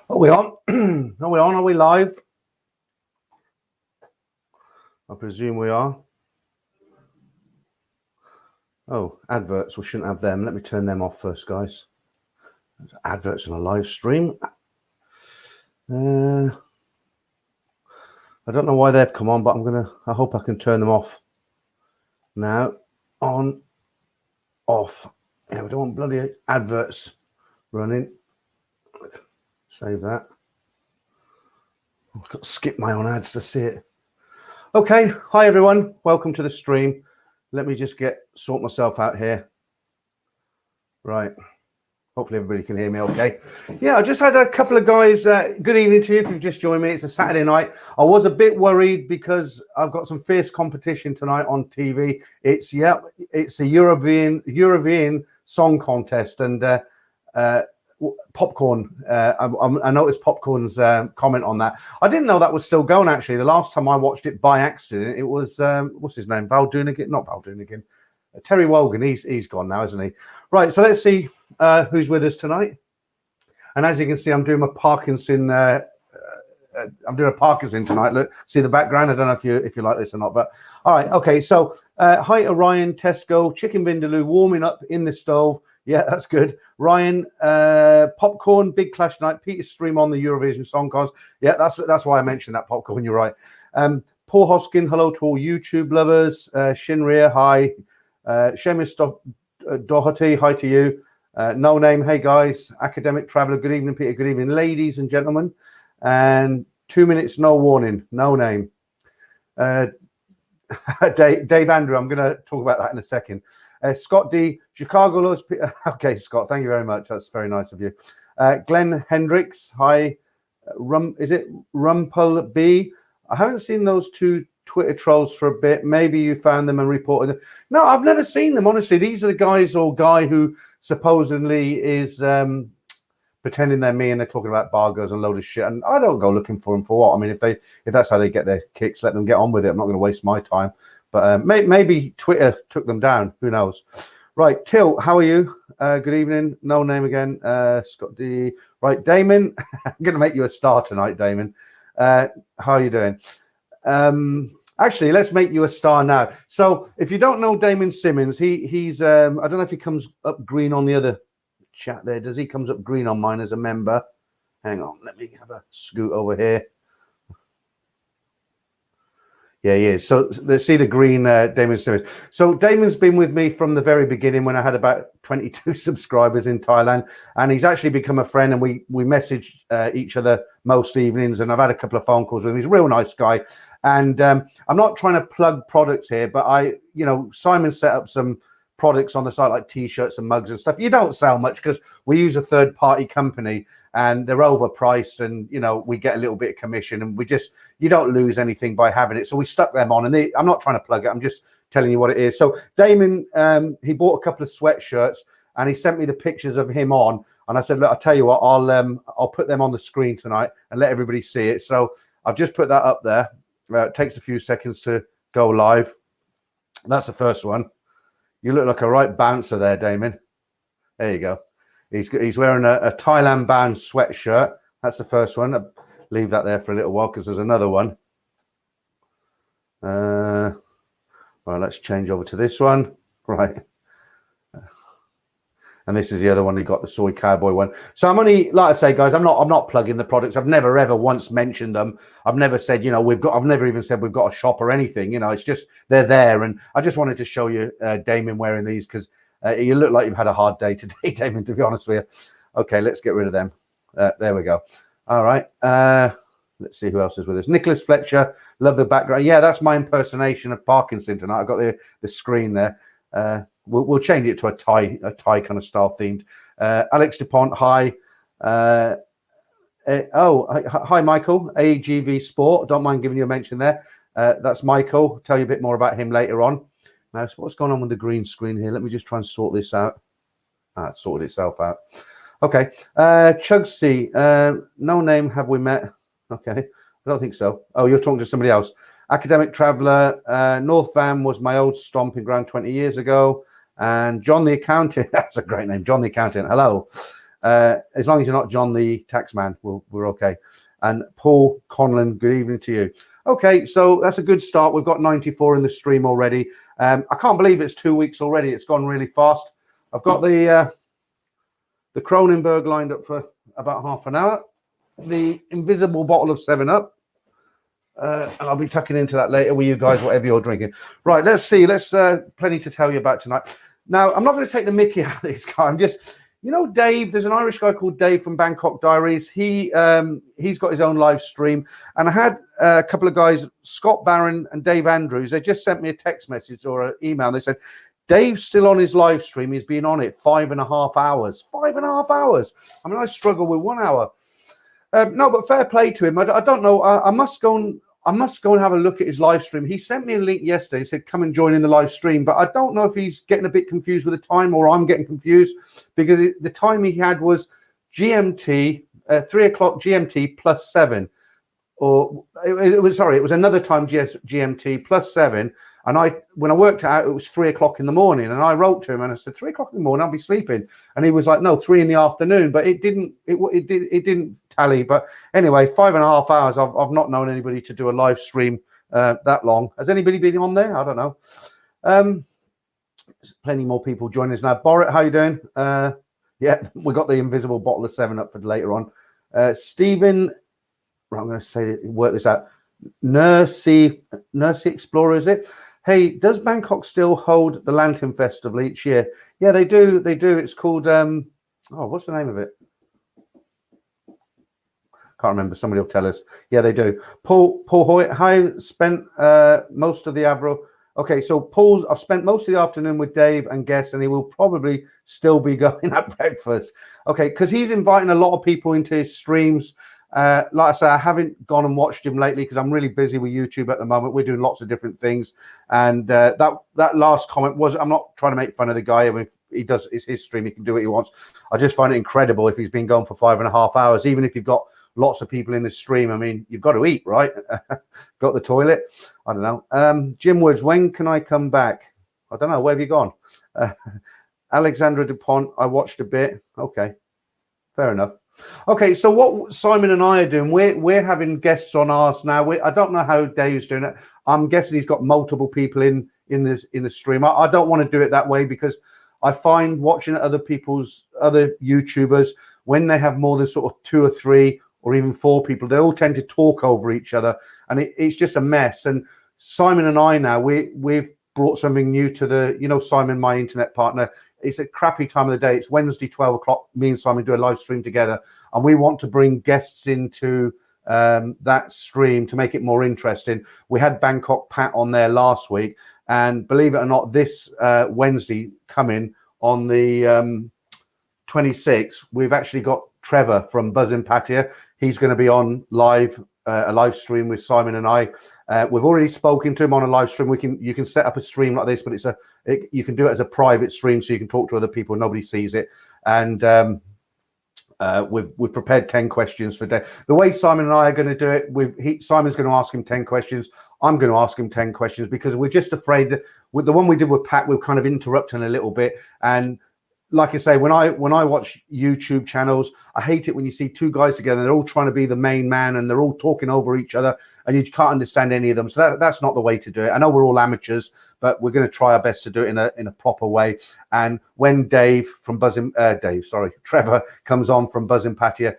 Are we on? Are we on? Are we live? I presume we are. Oh, adverts. We shouldn't have them. Let me turn them off first, guys. Adverts on a live stream. I don't know why they've come on, but I hope I can turn them off. Now, on, off. Yeah, we don't want bloody adverts running. Save that. I've got to skip my own ads to see it. Okay, hi everyone. Welcome to the stream. Let me just sort myself out here. Right. Hopefully everybody can hear me okay. Yeah, I just had a couple of guys. Good evening to you if you've just joined me. It's a Saturday night. I was a bit worried because I've got some fierce competition tonight on TV. It's a Eurovision Song Contest and Popcorn. I noticed Popcorn's comment on that. I didn't know that was still going actually. The last time I watched it by accident, it was what's his name? Val Doonigan? Not Val Doonigan. Terry Wogan. He's gone now, isn't he? Right. So let's see who's with us tonight. And as you can see, I'm doing my Parkinson. I'm doing a Parkinson tonight. Look, see the background. I don't know if you like this or not, but all right. Okay. So hi to Ryan, Tesco, Chicken Vindaloo warming up in the stove. Yeah, that's good. Ryan, Popcorn, Big Clash Night, Peter Stream on the Eurovision Song Contest. Yeah, that's why I mentioned that, Popcorn. You're right. Paul Hoskin, hello to all YouTube lovers. Shinria, hi. Seamus Doherty, hi to you. No Name, hey guys. Academic Traveller, good evening, Peter. Good evening, ladies and gentlemen. And 2 minutes, no warning. No Name. Dave Andrew, I'm going to talk about that in a second. Scott D, Chicago loves. Okay, Scott, thank you very much. That's very nice of you. Glenn Hendricks, hi. Is it Rumpel B? I haven't seen those two Twitter trolls for a bit. Maybe you found them and reported them. No, I've never seen them, honestly. These are the guy who supposedly is pretending they're me and they're talking about bargos and a load of shit. And I don't go looking for them for what? I mean, if that's how they get their kicks, let them get on with it. I'm not going to waste my time. But maybe Twitter took them down. Who knows? Right, Till, how are you? Good evening. No Name again. Scott D. Right, Damon. I'm going to make you a star tonight, Damon. How are you doing? Actually, let's make you a star now. So if you don't know Damon Simmons, he's I don't know if he comes up green on the other chat there. Does he comes up green on mine as a member? Hang on, let me have a scoot over here. Yeah, he is. So let's see the green Damon Simmons. So Damon's been with me from the very beginning when I had about 22 subscribers in Thailand, and he's actually become a friend, and we message each other most evenings, and I've had a couple of phone calls with him. He's a real nice guy. And I'm not trying to plug products here, but Simon set up some products on the site like t-shirts and mugs and stuff. You don't sell much because we use a third-party company and they're overpriced, and we get a little bit of commission, and you don't lose anything by having it. So we stuck them on, and I'm not trying to plug it. I'm just telling you what it is. So Damon, he bought a couple of sweatshirts and he sent me the pictures of him on, and I said, look, I'll tell you what, I'll put them on the screen tonight and let everybody see it. So I've just put that up there. It takes a few seconds to go live. That's the first one. You look like a right bouncer there, Damon. There you go. He's wearing a Thailand-Bound sweatshirt. That's the first one. I'll leave that there for a little while because there's another one. Well, let's change over to this one. Right. And this is the other one. He got the soy cowboy one. So I'm only, like I say, guys, I'm not plugging the products. I've never ever once mentioned them. I've never said, I've never even said we've got a shop or anything. It's just they're there. And I just wanted to show you Damon wearing these because you look like you've had a hard day today, Damon, to be honest with you. Okay, let's get rid of them. There we go. All right. Let's see who else is with us. Nicholas Fletcher, love the background. Yeah, that's my impersonation of Parkinson tonight. I've got the screen there. We'll change it to a Thai kind of style themed. Alex DuPont, hi. Hi, Michael. AGV Sport. Don't mind giving you a mention there. That's Michael. I'll tell you a bit more about him later on. Now, so what's going on with the green screen here? Let me just try and sort this out. It sorted itself out. Okay. Chugsy, No Name, have we met? Okay. I don't think so. Oh, you're talking to somebody else. Academic Traveller, North Van was my old stomping ground 20 years ago. And John the Accountant, that's a great name, John the Accountant, hello. As long as you're not John the taxman, we're okay. And Paul Conlon, good evening to you. Okay, so that's a good start. We've got 94 in the stream already. I can't believe it's 2 weeks already. It's gone really fast. I've got the Kronenberg lined up for about half an hour. The invisible bottle of 7-Up. And I'll be tucking into that later with you guys, whatever you're drinking. Right, let's see. Let's plenty to tell you about tonight. Now, I'm not going to take the mickey out of this guy. I'm just, you know, Dave. There's an Irish guy called Dave from Bangkok Diaries. He's got his own live stream, and I had a couple of guys, Scott Barron and Dave Andrews. They just sent me a text message or an email. They said Dave's still on his live stream. He's been on it 5.5 hours. 5.5 hours. I mean, I struggle with 1 hour. No, but fair play to him. I don't know. I must go and have a look at his live stream. He sent me a link yesterday. He said, come and join in the live stream. But I don't know if he's getting a bit confused with the time or I'm getting confused, because the time he had was GMT, 3 o'clock GMT plus 7. Or it was another time GMT plus 7. And when I worked it out, it was 3 o'clock in the morning. And I wrote to him and I said, 3 o'clock in the morning, I'll be sleeping. And he was like, no, 3 in the afternoon. But it didn't tally. But anyway, 5.5 hours. I've not known anybody to do a live stream that long. Has anybody been on there? I don't know. Plenty more people joining us now. Borit, how you doing? Yeah, we got the invisible bottle of 7-Up for later on. Stephen, I'm going to say work this out. Nursey Explorer, is it? Hey, does Bangkok still hold the Lantern Festival each year? Yeah, they do. They do. It's called what's the name of it? Can't remember. Somebody will tell us. Yeah, they do. Paul Hoyt, I spent most of the Avro. Okay, so I've spent most of the afternoon with Dave and guests, and he will probably still be going at breakfast. Okay, because he's inviting a lot of people into his streams. Like I say, I haven't gone and watched him lately because I'm really busy with YouTube at the moment. We're doing lots of different things, and that last comment was, I'm not trying to make fun of the guy. I mean, it's his stream, he can do what he wants. I just find it incredible if he's been going for 5.5 hours, even if you've got lots of people in the stream. I mean, you've got to eat, right? Got the toilet. I don't know. Jim Woods, when can I come back? I don't know. Where have you gone? Alexandra Dupont, I watched a bit. Okay, fair enough. Okay, so what Simon and I are doing, we're having guests on ours now. I don't know how Dave's doing it. I'm guessing he's got multiple people in the stream. I don't want to do it that way because I find watching other YouTubers, when they have more than sort of 2 or 3 or even 4 people, they all tend to talk over each other, and it's just a mess. And Simon and I now, we've brought something new to the, Simon, my internet partner. It's a crappy time of the day. It's Wednesday, 12 o'clock. Me and Simon do a live stream together, and we want to bring guests into that stream to make it more interesting. We had Bangkok Pat on there last week, and believe it or not, this Wednesday coming on the 26th, we've actually got Trevor from Buzzin' Pattaya. He's going to be on a live stream with Simon and I. We've already spoken to him on a live stream. You can set up a stream like this, but you can do it as a private stream, so you can talk to other people. Nobody sees it. And we've prepared 10 questions for Dave. The way Simon and I are going to do it, Simon's going to ask him 10 questions. I'm going to ask him 10 questions because we're just afraid that with the one we did with Pat, we're kind of interrupting a little bit. And like I say, when I watch YouTube channels, I hate it when you see 2 guys together. They're all trying to be the main man, and they're all talking over each other, and you can't understand any of them. So that's not the way to do it. I know we're all amateurs, but we're going to try our best to do it in a proper way. And when Trevor comes on from Buzzin' Pattaya,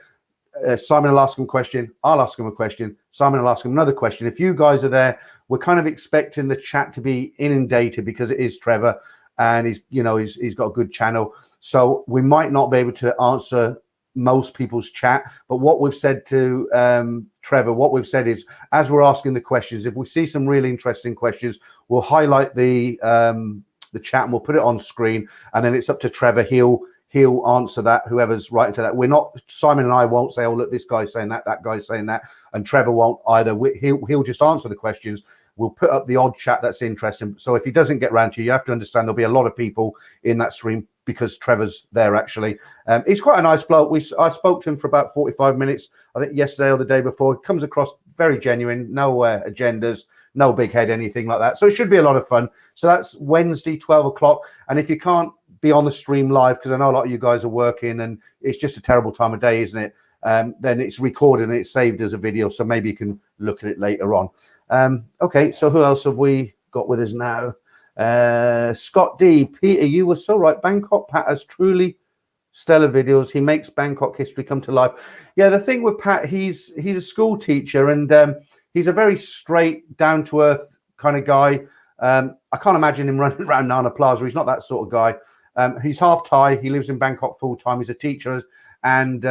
Simon will ask him a question. I'll ask him a question. Simon will ask him another question. If you guys are there, we're kind of expecting the chat to be inundated because it is Trevor. And he's got a good channel, so we might not be able to answer most people's chat. But what we've said to Trevor, what we've said is, as we're asking the questions, if we see some really interesting questions, we'll highlight the chat and we'll put it on screen, and then it's up to Trevor. He'll answer that. Whoever's writing to that, Simon and I won't say, oh look, this guy's saying that guy's saying that, and Trevor won't either. He'll just answer the questions. We'll put up the odd chat that's interesting. So if he doesn't get around to you have to understand there'll be a lot of people in that stream because Trevor's there actually. He's quite a nice bloke. I spoke to him for about 45 minutes, I think yesterday or the day before. He comes across very genuine, no agendas, no big head, anything like that. So it should be a lot of fun. So that's Wednesday, 12 o'clock. And if you can't be on the stream live, because I know a lot of you guys are working and it's just a terrible time of day, isn't it? Then it's recorded and it's saved as a video, so maybe you can look at it later on. Okay, so who else have we got with us now? Scott D. Peter, you were so right. Bangkok Pat has truly stellar videos. He makes Bangkok history come to life. Yeah, the thing with Pat, he's a school teacher, and he's a very straight, down-to-earth kind of guy. I can't imagine him running around Nana Plaza. He's not that sort of guy. He's half Thai. He lives in Bangkok full-time. He's a teacher, and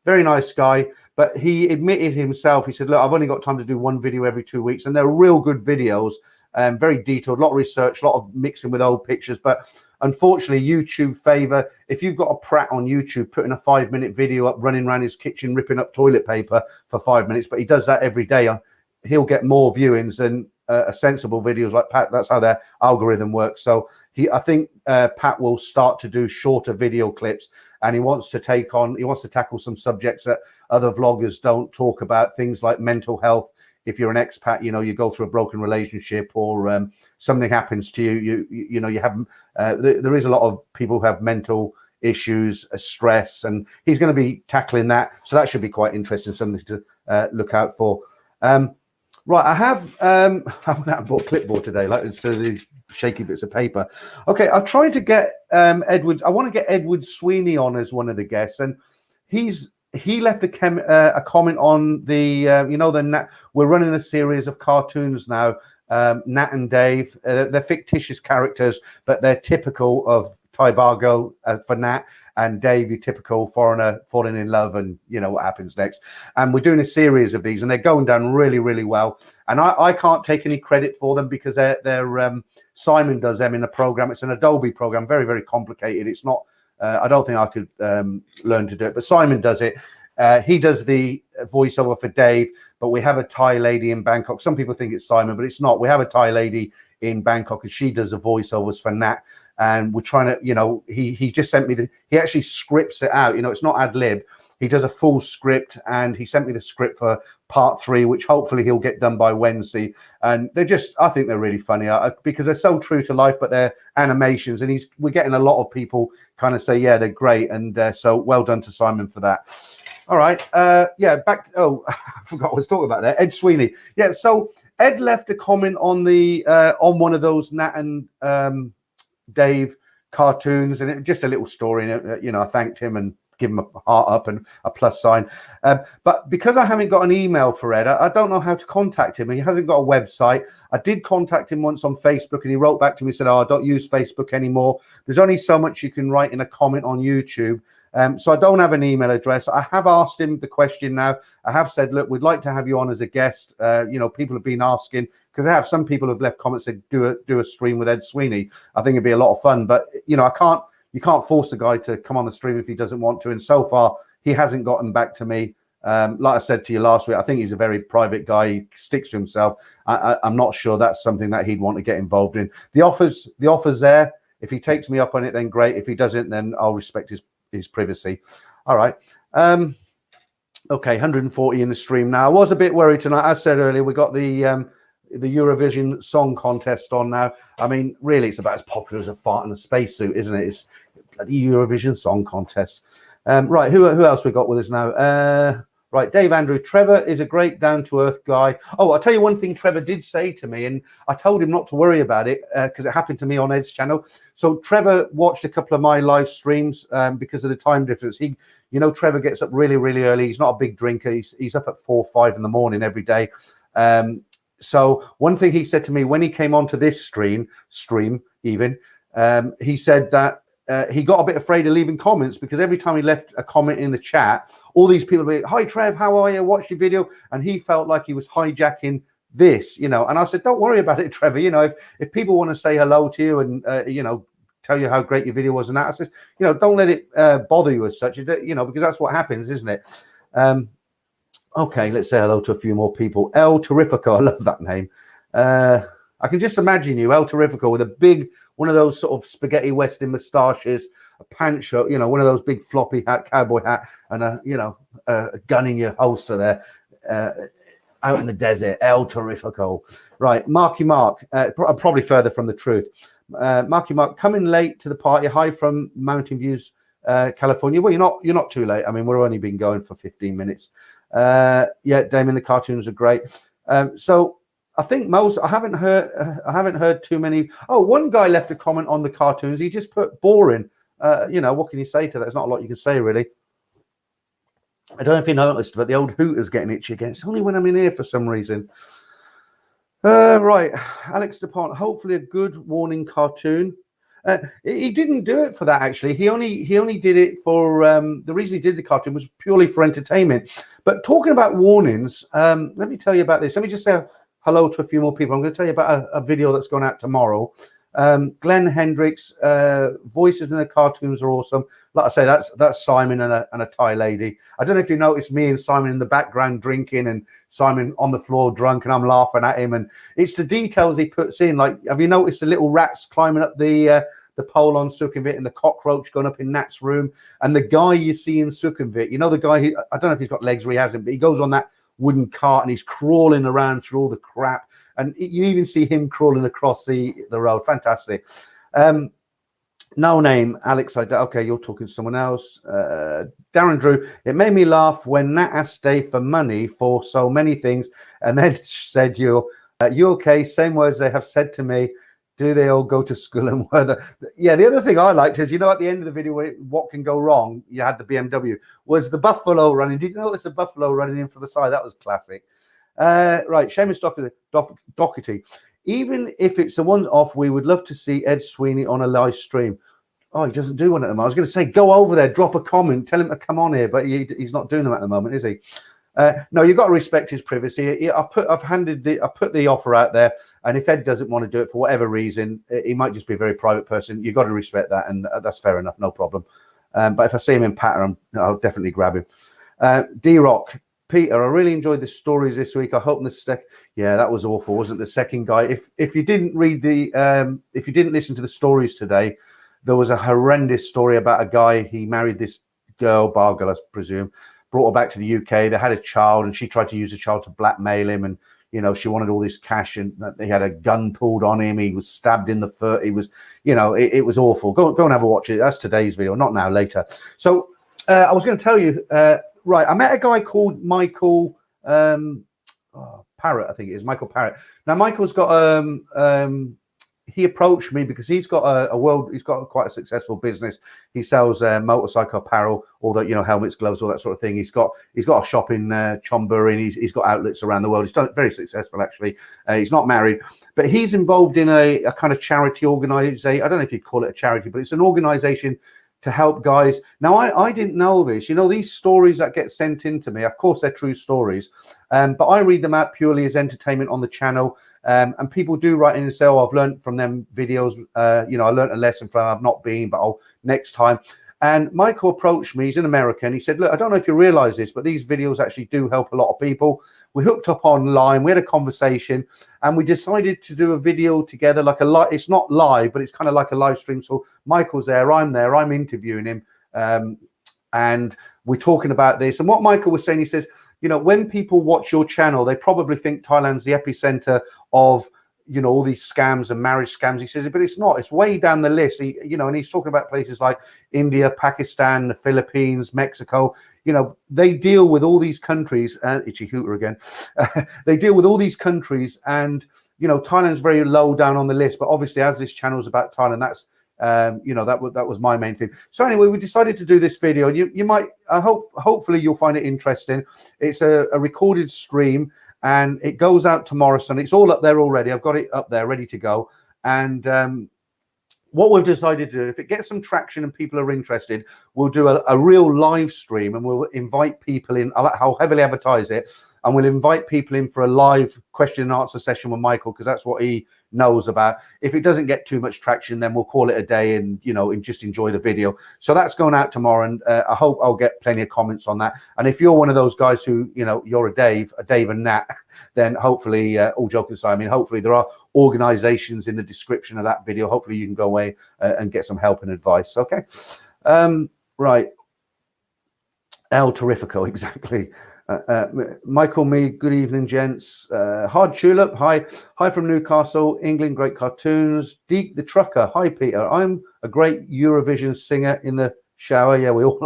very nice guy. But he admitted himself, he said, look, I've only got time to do one video every 2 weeks, and they're real good videos, very detailed, a lot of research, a lot of mixing with old pictures. But unfortunately, YouTube favor, if you've got a prat on YouTube putting a 5-minute video up, running around his kitchen, ripping up toilet paper for 5 minutes, but he does that every day, he'll get more viewings than a sensible videos like Pat. That's how their algorithm works. So I think Pat will start to do shorter video clips, and he wants to tackle some subjects that other vloggers don't talk about, things like mental health. If you're an expat, you go through a broken relationship, or something happens to you, you have there is a lot of people who have mental issues, stress, and he's going to be tackling that. So that should be quite interesting, something to look out for. Right, I have bought a clipboard today, like, so the shaky bits of paper. Okay, I've tried to get Edward. I want to get Edward Sweeney on as one of the guests, and he left a comment on the we're running a series of cartoons now. Nat and Dave, they're fictitious characters, but they're typical of Thai-Bargo for Nat, and Dave, your typical foreigner falling in love, and you know what happens next. And we're doing a series of these, and they're going down really, really well. And I can't take any credit for them, because they're Simon does them in a program. It's an Adobe program, very, very complicated. It's not. I don't think I could learn to do it, but Simon does it. He does the voiceover for Dave, but we have a Thai lady in Bangkok. Some people think it's Simon, but it's not. We have a Thai lady in Bangkok, and she does the voiceovers for Nat. And we're trying to, he just sent me he actually scripts it out. It's not ad lib. He does a full script, and he sent me the script for part 3, which hopefully he'll get done by Wednesday. And I think they're really funny, because they're so true to life, but they're animations. And we're getting a lot of people kind of say, yeah, they're great. And so well done to Simon for that. All right. Yeah, back. I forgot what I was talking about there. Ed Sweeney. Yeah. So Ed left a comment on on one of those Nat and Dave cartoons, and it just a little story. And I thanked him and give him a heart up and a plus sign. But because I haven't got an email for Ed, I don't know how to contact him. He hasn't got a website. I did contact him once on Facebook, and he wrote back to me and said, I don't use Facebook anymore. There's only so much you can write in a comment on YouTube. So I don't have an email address. I have asked him the question now. I have said, look, we'd like to have you on as a guest. People have been asking, because I have some people have left comments, said do a stream with Ed Sweeney. I think it'd be a lot of fun, but you can't force a guy to come on the stream if he doesn't want to. And so far, he hasn't gotten back to me. Like I said to you last week, I think he's a very private guy. He sticks to himself. I'm not sure that's something that he'd want to get involved in. The offer's there. If he takes me up on it, then great. If he doesn't, then I'll respect his privacy. All right. Okay, 140 in the stream now. I was a bit worried tonight. As I said earlier, we got the Eurovision Song Contest on now. I mean, really, it's about as popular as a fart in a spacesuit, isn't it? It's bloody Eurovision Song Contest. Right, who else we got with us now? Right, Dave Andrew. Trevor is a great down-to-earth guy. Oh, I'll tell you one thing Trevor did say to me, and I told him not to worry about it because it happened to me on Ed's channel. So Trevor watched a couple of my live streams because of the time difference. Trevor gets up really, really early. He's not a big drinker. He's up at 4 or 5 in the morning every day. So one thing he said to me when he came onto this stream even, he said that he got a bit afraid of leaving comments, because every time he left a comment in the chat, all these people would be, hi Trev, how are you? Watched your video. And he felt like he was hijacking this, and I said, don't worry about it, Trevor. If people want to say hello to you and, tell you how great your video was and that, I said, don't let it bother you as such, because that's what happens, isn't it? Okay, let's say hello to a few more people. El Terrifico, I love that name. I can just imagine you, El Terrifico, with a big, one of those sort of spaghetti western moustaches, a pant shirt, one of those big floppy hat, cowboy hat, and a gun in your holster there, out in the desert. El Terrifico. Right, Marky Mark, probably further from the truth. Marky Mark, coming late to the party. Hi from Mountain Views, California. Well, you're not too late. I mean, we've only been going for 15 minutes. Yeah, Damien, the cartoons are great. So I think most I haven't heard too many. Oh, one guy left a comment on the cartoons. He just put boring. You know, what can you say to that? There's not a lot you can say, really. I don't know if you noticed, but the old hooter's getting itchy again. It's only when I'm in here for some reason. Right, Alex DePont. Hopefully, a good warning cartoon. He didn't do it for that, actually. He only did it for the reason he did the cartoon was purely for entertainment. But talking about warnings, let me tell you about this. Let me just say hello to a few more people. I'm going to tell you about a video that's going out tomorrow. Glenn Hendricks, voices in the cartoons are awesome. Like I say, that's Simon and a Thai lady. I don't know if you noticed me and Simon in the background drinking, and Simon on the floor drunk, and I'm laughing at him. And it's the details he puts in. Like, have you noticed the little rats climbing up the pole on Sukhumvit, and the cockroach going up in Nat's room, and the guy you see in Sukhumvit, you know, the guy who, I don't know if he's got legs or he hasn't, but he goes on that wooden cart and he's crawling around through all the crap, and you even see him crawling across the road. Fantastic. No name, Alex. Okay, you're talking to someone else. Darren Drew. It made me laugh when Nat asked Dave for money for so many things, and then said, "You okay?" Same words they have said to me. Do they all go to school and whether? Yeah, the other thing I liked is, you know, at the end of the video, what can go wrong? You had the BMW. Was the buffalo running? Did you notice the buffalo running in from the side? That was classic. Right, Seamus Doherty. Even if it's a one-off, we would love to see Ed Sweeney on a live stream. Oh, he doesn't do one at the moment. I was going to say, go over there, drop a comment, tell him to come on here, but he's not doing them at the moment, is he? No, you've got to respect his privacy. I've put the offer out there, and if Ed doesn't want to do it for whatever reason, he might just be a very private person. You've got to respect that, and that's fair enough, no problem. But if I see him in pattern, I'll definitely grab him. D-Rock. Peter, I really enjoyed the stories this week. I hope yeah, that was awful, wasn't it? The second guy. If you didn't read if you didn't listen to the stories today, there was a horrendous story about a guy. He married this girl, bar girl, I presume, brought her back to the UK. They had a child, and she tried to use the child to blackmail him, and you know, she wanted all this cash, and they had a gun pulled on him. He was stabbed in the foot. He was, you know, it was awful. Go and have a watch. That's today's video, not now, later. So I was going to tell you. Right, I met a guy called Michael Parrott, I think it is, Michael Parrott. Now, Michael's got he approached me because he's got he's got quite a successful business. He sells motorcycle apparel, all that, you know, helmets, gloves, all that sort of thing. He's got a shop in Chonburi, and he's got outlets around the world. He's done very successful, actually. He's not married, but he's involved in a kind of charity organization. I don't know if you'd call it a charity, but it's an organization to help guys. Now, I didn't know this. You know, these stories that get sent in to me, of course, they're true stories, but I read them out purely as entertainment on the channel. And people do write in and say, oh, I've learned from them videos. You know, I learned a lesson from them. I've not been, but I'll next time. And Michael approached me. He's an American. He said, look, I don't know if you realize this, but these videos actually do help a lot of people. We hooked up online. We had a conversation, and we decided to do a video together, like it's not live, but it's kind of like a live stream. So Michael's there, I'm interviewing him, and we're talking about this. And what Michael was saying, he says, you know, when people watch your channel, they probably think Thailand's the epicenter of, you know, all these scams and marriage scams. He says, but it's not. It's way down the list. You know, and he's talking about places like India, Pakistan, the Philippines, Mexico. You know, they deal with all these countries. Itchy hooter again. They deal with all these countries, and you know, Thailand's very low down on the list. But obviously, as this channel's about Thailand, that's you know, that was my main thing. So anyway, we decided to do this video. You might, hopefully, you'll find it interesting. It's a recorded stream, and it goes out tomorrow, and it's all up there already. I've got it up there ready to go. And what we've decided to do, if it gets some traction and people are interested, we'll do a real live stream, and we'll invite people in. I'll heavily advertise it, and we'll invite people in for a live question and answer session with Michael, because that's what he knows about. If it doesn't get too much traction, then we'll call it a day, and you know, and just enjoy the video. So that's going out tomorrow, and I hope I'll get plenty of comments on that. And if you're one of those guys who, you know, you're a Dave and Nat, then hopefully, all joking aside, I mean, hopefully there are organizations in the description of that video. Hopefully you can go away and get some help and advice. Okay. Right. El Terrifico, exactly. Michael Me, good evening, gents. Hard Tulip, hi from Newcastle, England. Great cartoons. Deke the Trucker, hi Peter. I'm a great Eurovision singer in the shower. Yeah, we all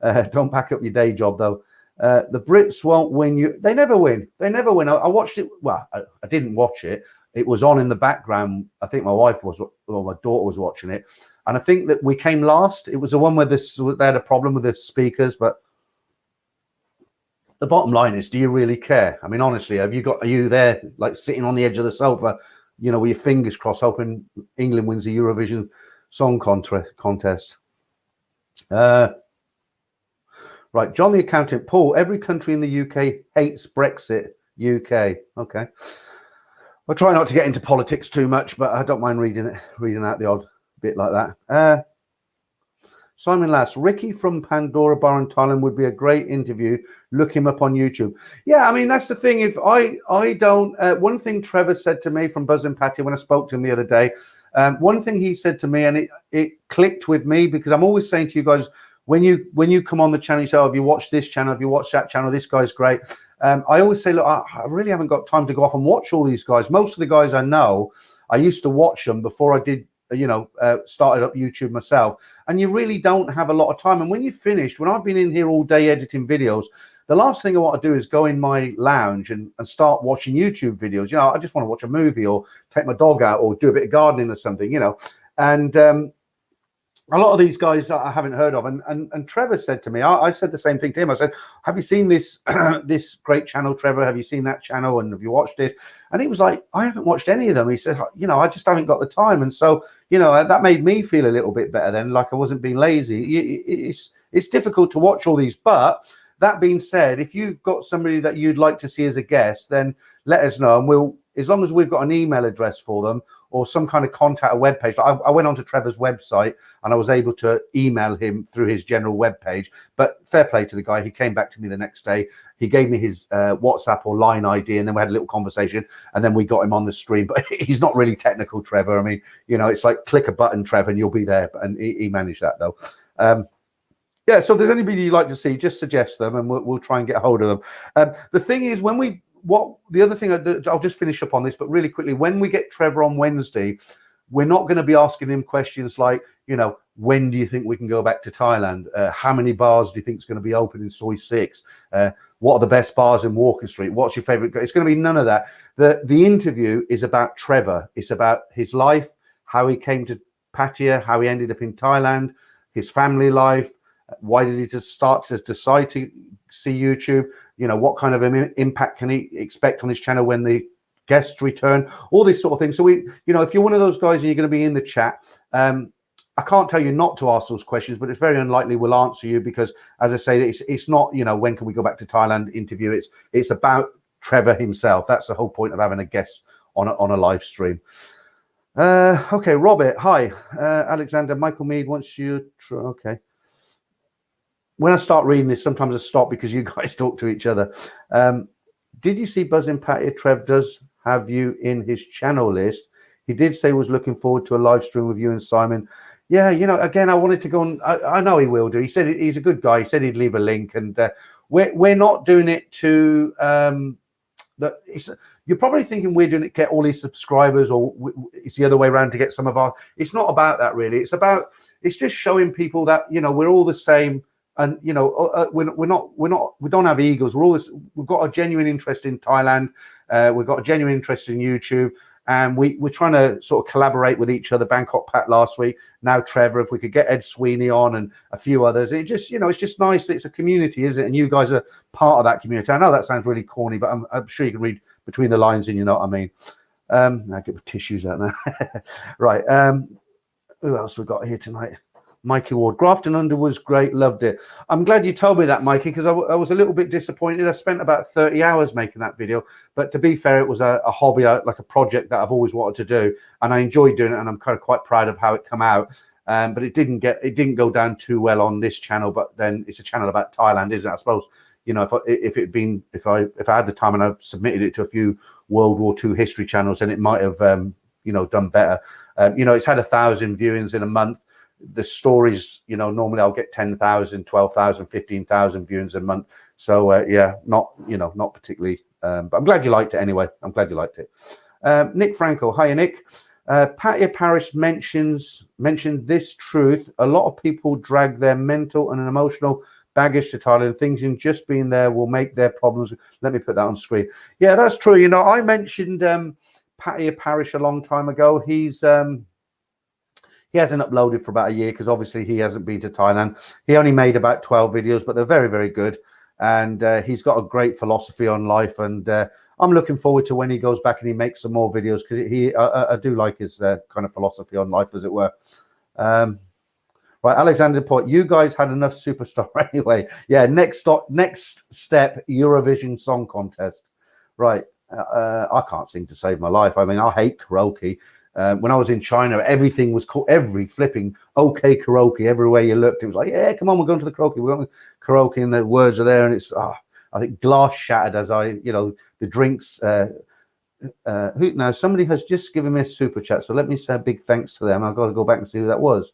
are. Don't pack up your day job though. The Brits won't win. They never win. They never win. I watched it. Well, I didn't watch it. It was on in the background. I think my wife was, or my daughter was watching it, and I think that we came last. It was the one where they had a problem with the speakers, but. The bottom line is, do you really care? I mean, honestly, are you there like sitting on the edge of the sofa, with your fingers crossed, hoping England wins the Eurovision Song Contest? Right, John the Accountant. Paul, every country in the UK hates Brexit. UK. Okay. I try not to get into politics too much, but I don't mind reading out the odd bit like that. Simon Lass, Ricky from Pandora Bar in Thailand would be a great interview. Look him up on YouTube. Yeah, I mean, that's the thing. If I don't, one thing Trevor said to me from Buzz and Patty when I spoke to him the other day, one thing he said to me, and it clicked with me, because I'm always saying to you guys, when you come on the channel, you say, oh, have you watched this channel? Have you watched that channel? This guy's great. I always say, look, I really haven't got time to go off and watch all these guys. Most of the guys I know, I used to watch them before I did, started up YouTube myself, and you really don't have a lot of time. And when you're finished, when I've been in here all day editing videos, the last thing I want to do is go in my lounge and start watching YouTube videos. I just want to watch a movie or take my dog out or do a bit of gardening or something, and a lot of these guys I haven't heard of. And Trevor said to me, I said the same thing to him. I said, have you seen this this great channel, Trevor? Have you seen that channel? And have you watched it? And he was like, I haven't watched any of them. He said, I just haven't got the time. And so, that made me feel a little bit better then, like I wasn't being lazy. It's difficult to watch all these. But that being said, if you've got somebody that you'd like to see as a guest, then let us know. And as long as we've got an email address for them or some kind of contact, a web page. I went onto Trevor's website and I was able to email him through his general web page. But fair play to the guy. He came back to me the next day. He gave me his WhatsApp or Line ID, and then we had a little conversation, and then we got him on the stream. But he's not really technical, Trevor. I mean, it's like click a button, Trevor, and you'll be there. And he managed that though. Yeah, so if there's anybody you'd like to see, just suggest them, and we'll try and get a hold of them. The thing is, the other thing I'll just finish up on this, but really quickly, when we get Trevor on Wednesday, we're not going to be asking him questions like, when do you think we can go back to Thailand? How many bars do you think is going to be open in Soi 6? What are the best bars in Walker Street? What's your favorite? It's going to be none of that. The interview is about Trevor. It's about his life, how he came to Pattaya, how he ended up in Thailand, his family life. Why did he just start to decide to see YouTube? What kind of impact can he expect on his channel when the guests return? All this sort of thing. So if you're one of those guys and you're going to be in the chat, I can't tell you not to ask those questions, but it's very unlikely we'll answer you because, as I say, it's not, when can we go back to Thailand interview? It's about Trevor himself. That's the whole point of having a guest on a live stream. Okay, Robert, hi. Alexander, Michael Mead wants you. Okay. When I start reading this, sometimes I stop because you guys talk to each other. Did you see Buzzin' Patty? Trev does have you in his channel list. He did say he was looking forward to a live stream with you and Simon. Yeah, again, I wanted to go on. I know he will do. He said he's a good guy. He said he'd leave a link, and we're not doing it to. You're probably thinking we're doing it to get all these subscribers, or it's the other way around to get some of our. It's not about that really. It's just showing people that we're all the same. And we don't have egos. We've got a genuine interest in Thailand. We've got a genuine interest in YouTube, and we're trying to sort of collaborate with each other. Bangkok Pat last week, now Trevor. If we could get Ed Sweeney on and a few others, it's just nice that it's a community, isn't it? And you guys are part of that community. I know that sounds really corny, but I'm sure you can read between the lines, and you know what I mean. I get my tissues out now. Right. Who else we got here tonight? Mikey Ward. Grafton Under was great. Loved it. I'm glad you told me that, Mikey, because I was a little bit disappointed. I spent about 30 hours making that video. But to be fair, it was a hobby, like a project that I've always wanted to do. And I enjoyed doing it. And I'm kind of quite proud of how it came out. But it didn't go down too well on this channel. But then it's a channel about Thailand, isn't it? I suppose, if I had the time and I submitted it to a few World War II history channels, then it might have, done better. It's had 1,000 viewings in a month. the stories, you know, normally I'll get 10,000, 12,000, 15,000 viewings a month. So yeah, not, you know, not particularly, but I'm glad you liked it anyway. I'm glad you liked it. Nick Franco, hi Nick. Patia Parish mentioned this truth. A lot of people drag their mental and emotional baggage to Thailand, thinking just being there will make their problems. Let me put that on screen. Yeah, that's true. You know, I mentioned Patia Parish a long time ago. He hasn't uploaded for about a year because obviously he hasn't been to Thailand. He only made about 12 videos, but they're very, very good. And he's got a great philosophy on life. And I'm looking forward to when he goes back and he makes some more videos, because I do like his kind of philosophy on life, as it were. Right, Alexander Port, you guys had enough superstar anyway. Yeah, next step, Eurovision Song Contest. Right, I can't sing to save my life. I mean, I hate karaoke. When I was in China, everything was called, every flipping okay karaoke. Everywhere you looked, it was like, yeah, come on, we're going to the karaoke. We're going to karaoke, and the words are there, and it's, I think glass shattered as I, you know, the drinks. Now somebody has just given me a super chat, so let me say a big thanks to them. I've got to go back and see who that was.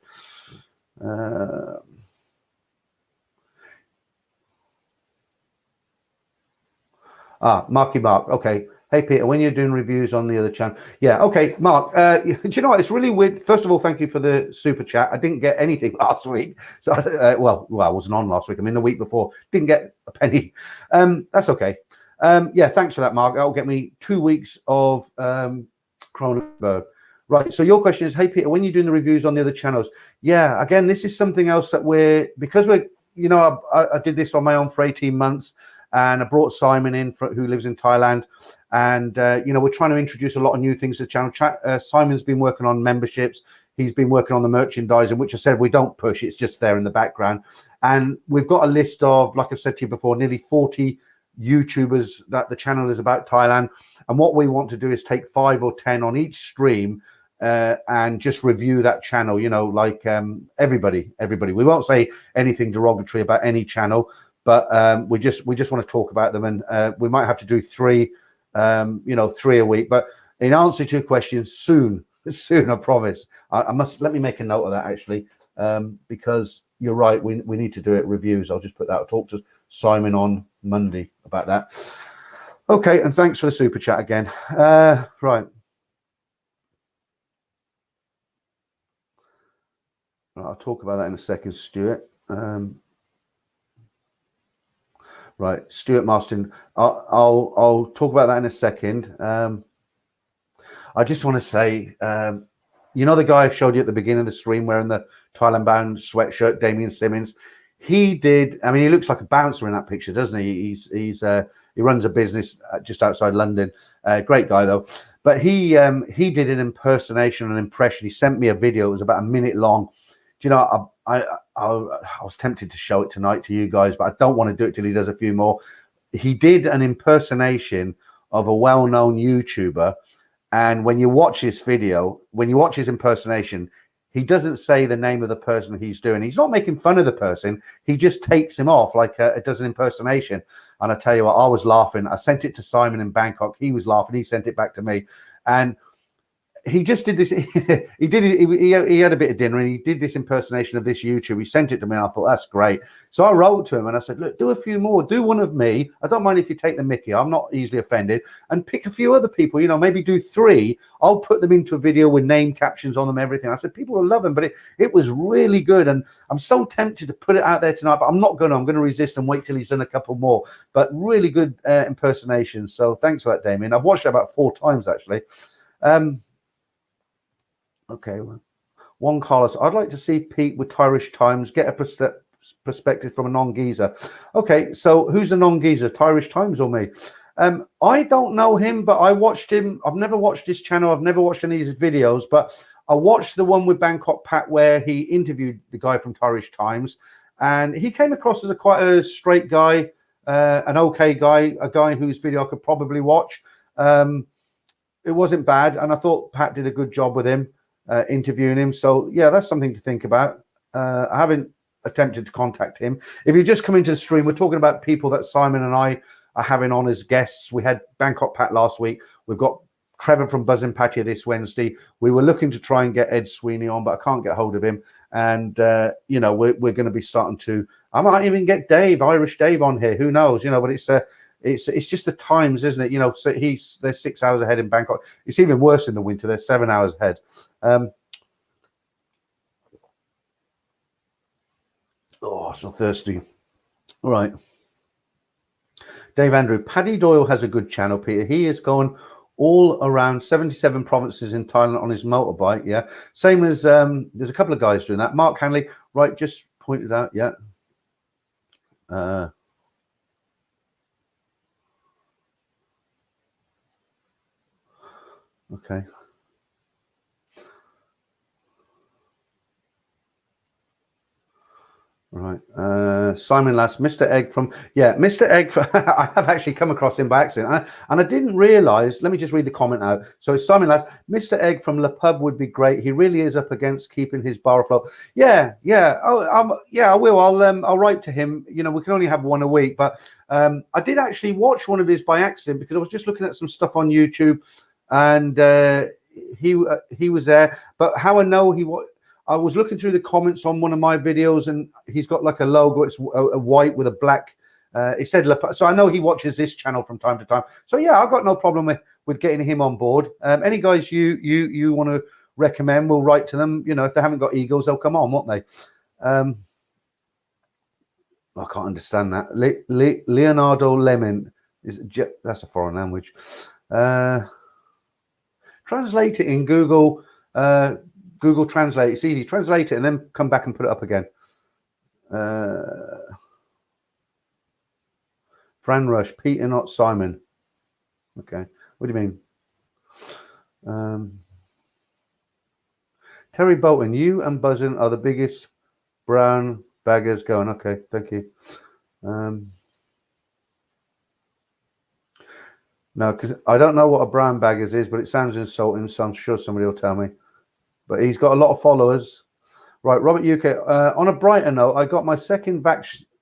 Marky Mark. Okay. Hey Peter, when you're doing reviews on the other channel, yeah. Okay, Mark. Do you know what? It's really weird. First of all, thank you for the super chat. I didn't get anything last week, so well, I wasn't on last week. I mean, the week before, didn't get a penny. That's okay. Yeah, thanks for that, Mark. That'll get me 2 weeks of Cronenberg. Right, so your question is, hey Peter, when you're doing the reviews on the other channels, yeah, again, this is something else that because we're, you know, I did this on my own for 18 months, and I brought Simon in who lives in Thailand, and you know, we're trying to introduce a lot of new things to the channel. Simon's been working on memberships, he's been working on the merchandising, which I said we don't push, it's just there in the background, and we've got a list of, like I've said to you before, nearly 40 YouTubers that the channel is about Thailand, and what we want to do is take 5 or 10 on each stream and just review that channel, you know, like everybody. We won't say anything derogatory about any channel, but we just want to talk about them, and we might have to do 3, you know, 3 a week. But in answer to your question, soon, I promise. I must, let me make a note of that actually, because you're right, we need to do it, reviews. I'll just put that. I'll talk to Simon on Monday about that. Okay, and thanks for the super chat again. Right. I'll talk about that in a second, Stuart. Right, Stuart Marston. I'll talk about that in a second. I just want to say, you know, the guy I showed you at the beginning of the stream wearing the Thailand-Bound sweatshirt, Damien Simmons. He did. I mean, he looks like a bouncer in that picture, doesn't he? He runs a business just outside London. Great guy though. But he did an impersonation, an impression. He sent me a video. It was about a minute long. Do you know, I was tempted to show it tonight to you guys, but I don't want to do it till he does a few more. He did an impersonation of a well-known YouTuber, and when you watch this video, when you watch his impersonation, he doesn't say the name of the person he's doing. He's not making fun of the person. He just takes him off like it does an impersonation. And I tell you what, I was laughing. I sent it to Simon in Bangkok. He was laughing. He sent it back to me. And he just did this. He had a bit of dinner and he did this impersonation of this YouTuber. He sent it to me and I thought, that's great. So I wrote to him and I said, look, do a few more. Do one of me. I don't mind if you take the mickey. I'm not easily offended. And pick a few other people, you know, maybe do 3. I'll put them into a video with name captions on them, everything. I said, people will love them. But it was really good. And I'm so tempted to put it out there tonight, but I'm not going to. I'm going to resist and wait till he's done a couple more. But really good impersonations. So thanks for that, Damien. I've watched it about 4 times, actually. Okay, Juan Carlos, I'd like to see Pete with Irish Times, get a perspective from a non-geezer. Okay, so who's a non-geezer, Irish Times or me? I don't know him, but I watched him. I've never watched his channel. I've never watched any of his videos, but I watched the one with Bangkok Pat where he interviewed the guy from Irish Times, and he came across as quite a straight guy, an okay guy, a guy whose video I could probably watch. It wasn't bad, and I thought Pat did a good job with him. Interviewing him, so yeah, that's something to think about. I haven't attempted to contact him. If you just come into the stream, we're talking about people that Simon and I are having on as guests. We had Bangkok Pat last week. We've got Trevor from Buzzing Patio this Wednesday. We were looking to try and get Ed Sweeney on, but I can't get hold of him. And we're going to be starting to. I might even get Irish Dave, on here. Who knows? But it's just the times, isn't it? So they're 6 hours ahead in Bangkok. It's even worse in the winter. They're 7 hours ahead. Oh, so thirsty. All right. Dave Andrew, Paddy Doyle has a good channel, Peter. He is going all around 77 provinces in Thailand on his motorbike. Yeah. Same as there's a couple of guys doing that. Mark Hanley, right, just pointed out. Yeah. Okay. Right. Simon Lass, Mr. Egg from Mr. Egg. I have actually come across him by accident, and I didn't realize. Let me just read the comment out. So it's Simon Lass, Mr. Egg from Le Pub would be great. He really is up against keeping his bar afloat. Yeah. Oh, I will. I'll write to him. We can only have one a week, but I did actually watch one of his by accident because I was just looking at some stuff on YouTube, and he was there. But how I know I was looking through the comments on one of my videos, and he's got like a logo. It's a white with a black. It said, so I know he watches this channel from time to time. So yeah, I've got no problem with getting him on board. Any guys you want to recommend, we'll write to them. If they haven't got egos, they'll come on, won't they? I can't understand that. Leonardo Lemon that's a foreign language. Translate it in Google. Google Translate. It's easy. Translate it and then come back and put it up again. Fran Rush, Peter, not Simon. Okay. What do you mean? Terry Bolton, you and Buzzin are the biggest brown baggers going. Okay, thank you. No, because I don't know what a brown baggers is, but it sounds insulting, so I'm sure somebody will tell me. But he's got a lot of followers. Right, Robert UK. On a brighter note, I got my second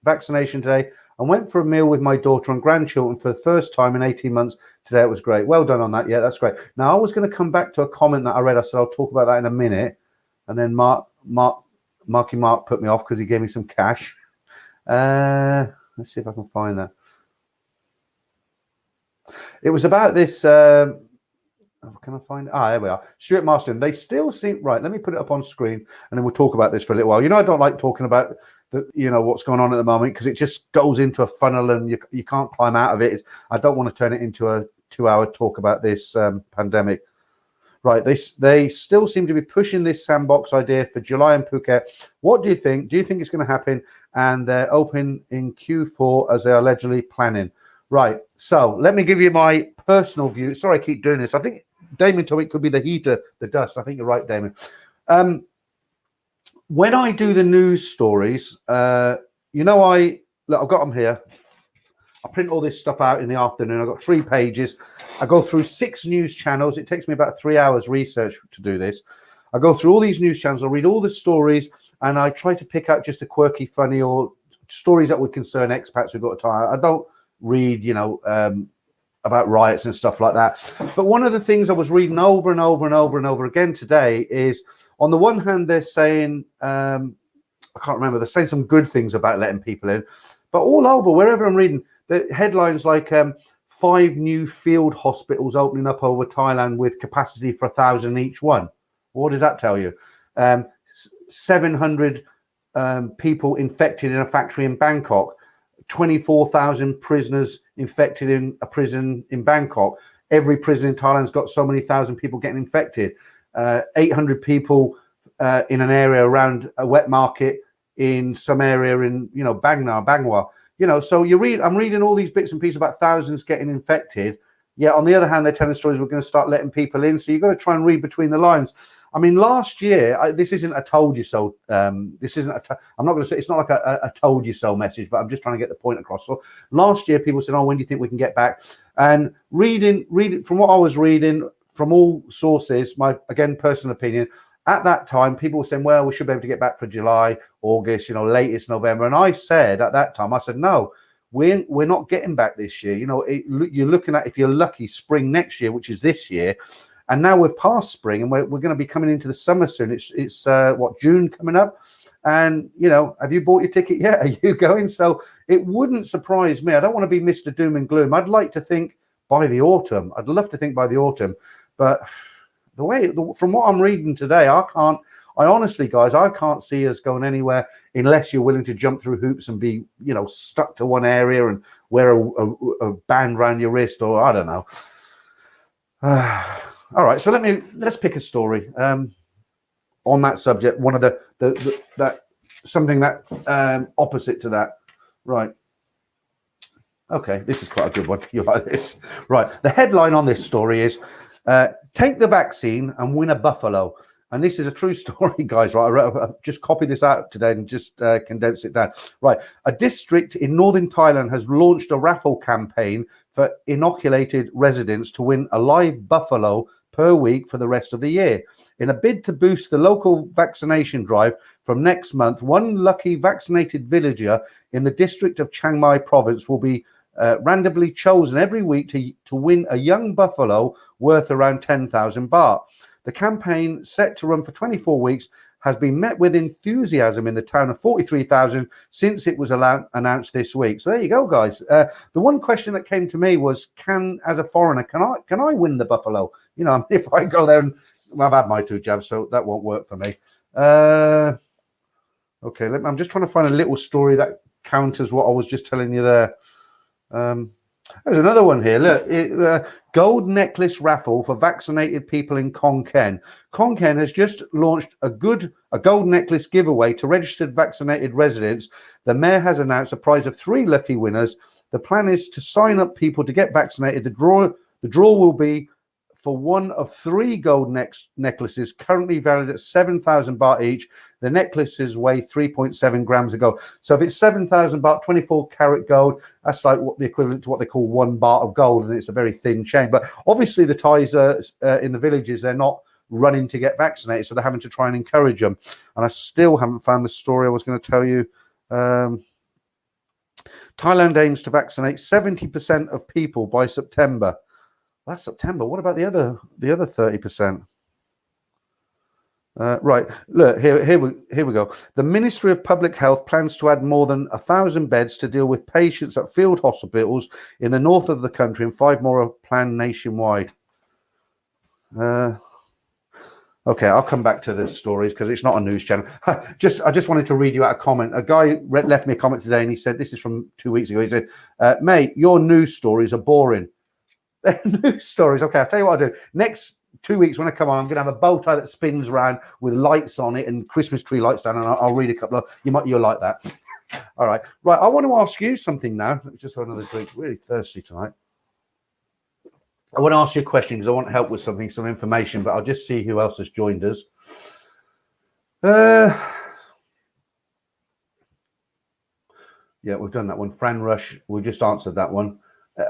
vaccination today and went for a meal with my daughter and grandchildren for the first time in 18 months. Today it was great. Well done on that. Yeah, that's great. Now, I was going to come back to a comment that I read. I said I'll talk about that in a minute. And then Marky Mark put me off because he gave me some cash. Let's see if I can find that. It was about this... can I find it? There we are. Stuart Marston. They still seem right. Let me put it up on screen, and then we'll talk about this for a little while. I don't like talking about what's going on at the moment because it just goes into a funnel and you can't climb out of it. I don't want to turn it into a 2-hour talk about this pandemic. Right. They still seem to be pushing this sandbox idea for July in Phuket. What do you think? Do you think it's going to happen? And they're open in Q4 as they're allegedly planning. Right. So let me give you my personal view. Sorry, I keep doing this. I think Damien told me it could be the heater, the dust. I think you're right, Damien. When I do the news stories, I've got them here. I print all this stuff out in the afternoon. I've got 3 pages. I go through 6 news channels. It takes me about 3 hours research to do this. I go through all these news channels. I read all the stories, and I try to pick out just a quirky, funny, or stories that would concern expats who've got time. I don't read, about riots and stuff like that. But one of the things I was reading over and over and over and over again today is, on the one hand, they're saying, I can't remember, they're saying some good things about letting people in, but all over, wherever I'm reading, the headlines like 5 new field hospitals opening up over Thailand with capacity for 1,000 each one. What does that tell you? 700 people infected in a factory in Bangkok. 24,000 prisoners infected in a prison in Bangkok. Every prison in Thailand's got so many thousand people getting infected. 800 people in an area around a wet market in some area in, Bangwa. So I'm reading all these bits and pieces about thousands getting infected. Yet on the other hand, they're telling stories we're going to start letting people in. So you've got to try and read between the lines. I mean, last year, this isn't a told you so. I'm not going to say it's not like a told you so message, but I'm just trying to get the point across. So last year, people said, when do you think we can get back? And reading from what I was reading from all sources, my, again, personal opinion, at that time, people were saying, well, we should be able to get back for July, August, latest November. And I said at that time, no, we're not getting back this year. You know, you're looking at, if you're lucky, spring next year, which is this year. And now we're past spring, and we're going to be coming into the summer soon. It's what, June coming up? And, you know, have you bought your ticket yet? Are you going? So it wouldn't surprise me. I don't want to be Mr. Doom and Gloom. I'd like to think by the autumn. I'd love to think by the autumn. But from what I'm reading today, I honestly, guys, I can't see us going anywhere unless you're willing to jump through hoops and be, you know, stuck to one area and wear a band around your wrist, or I don't know. All right, so let's pick a story on that subject. One of that something that opposite to that, right? Okay, this is quite a good one. You like this, right? The headline on this story is "Take the vaccine and win a buffalo." And this is a true story, guys, right? I just copied this out today and just condensed it down. Right. A district in northern Thailand has launched a raffle campaign for inoculated residents to win a live buffalo per week for the rest of the year. In a bid to boost the local vaccination drive from next month, one lucky vaccinated villager in the district of Chang-Mia province will be randomly chosen every week to win a young buffalo worth around 10,000 baht. The campaign, set to run for 24 weeks, has been met with enthusiasm in the town of 43,000 since it was announced this week. So there you go, guys. The one question that came to me was, as a foreigner, can I win the buffalo? You know, if I go there and I've had my 2 jabs, so that won't work for me. Okay, I'm just trying to find a little story that counters what I was just telling you there. There's another one here. Look, gold necklace raffle for vaccinated people in Khon Kaen. Khon Kaen has just launched a gold necklace giveaway to registered vaccinated residents. The mayor has announced a prize of 3 lucky winners. The plan is to sign up people to get vaccinated. The draw will be for one of 3 gold necklaces currently valued at 7,000 baht each. The necklaces weigh 3.7 grams of gold. So if it's 7,000 baht, 24 karat gold, that's like the equivalent to what they call 1 baht of gold, and it's a very thin chain. But obviously the Thais in the villages, they're not running to get vaccinated, so they're having to try and encourage them. And I still haven't found the story I was going to tell you. Thailand aims to vaccinate 70% of people by September. That's September. What about the other 30%? Right. Look, here we go. The Ministry of Public Health plans to add more than 1,000 beds to deal with patients at field hospitals in the north of the country, and 5 more are planned nationwide. Okay, I'll come back to the stories because it's not a news channel. I just wanted to read you out a comment. A guy left me a comment today, and he said, this is from 2 weeks ago. He said, mate, your news stories are boring. They're news stories. Okay, I'll tell you what I'll do. Next 2 weeks when I come on, I'm going to have a bow tie that spins around with lights on it and Christmas tree lights down, and I'll read a couple of, you'll like that. All right. Right, I want to ask you something now. Let me just have another drink. Really thirsty tonight. I want to ask you a question because I want help with something, some information, but I'll just see who else has joined us. Yeah, we've done that one. Fran Rush, we just answered that one.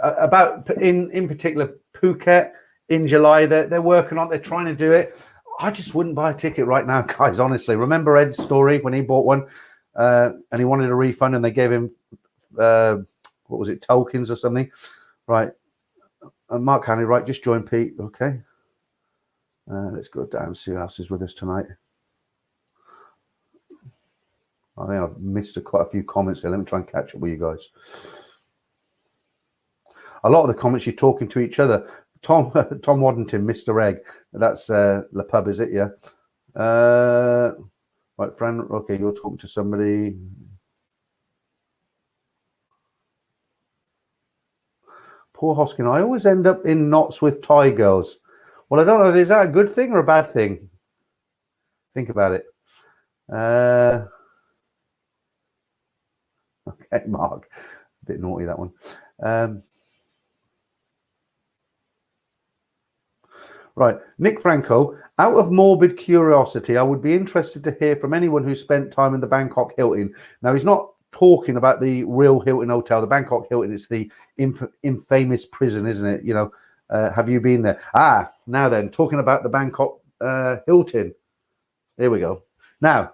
About in particular Phuket in July, they're working on it, they're trying to do it. I just wouldn't buy a ticket right now, guys, honestly. Remember Ed's story when he bought one and he wanted a refund and they gave him what was it, tokens or something, right? Mark Hanley, right, just join Pete. Okay, let's go down and see who else is with us tonight. I think I've missed quite a few comments here. Let me try and catch up with you guys. A lot of the comments, you're talking to each other. Tom Waddington, Mr. Egg. That's La Pub, is it? Yeah. Right, Fran. Okay, you're talking to somebody. Poor Hoskin. I always end up in knots with Thai girls. Well, I don't know. Is that a good thing or a bad thing? Think about it. Okay, Mark. A bit naughty, that one. Right, Nick Franco, out of morbid curiosity, I would be interested to hear from anyone who spent time in the Bangkok Hilton. Now, he's not talking about the real Hilton Hotel. The Bangkok Hilton is the infamous prison, isn't it? You know, have you been there? Now then, talking about the Bangkok Hilton. There we go. Now,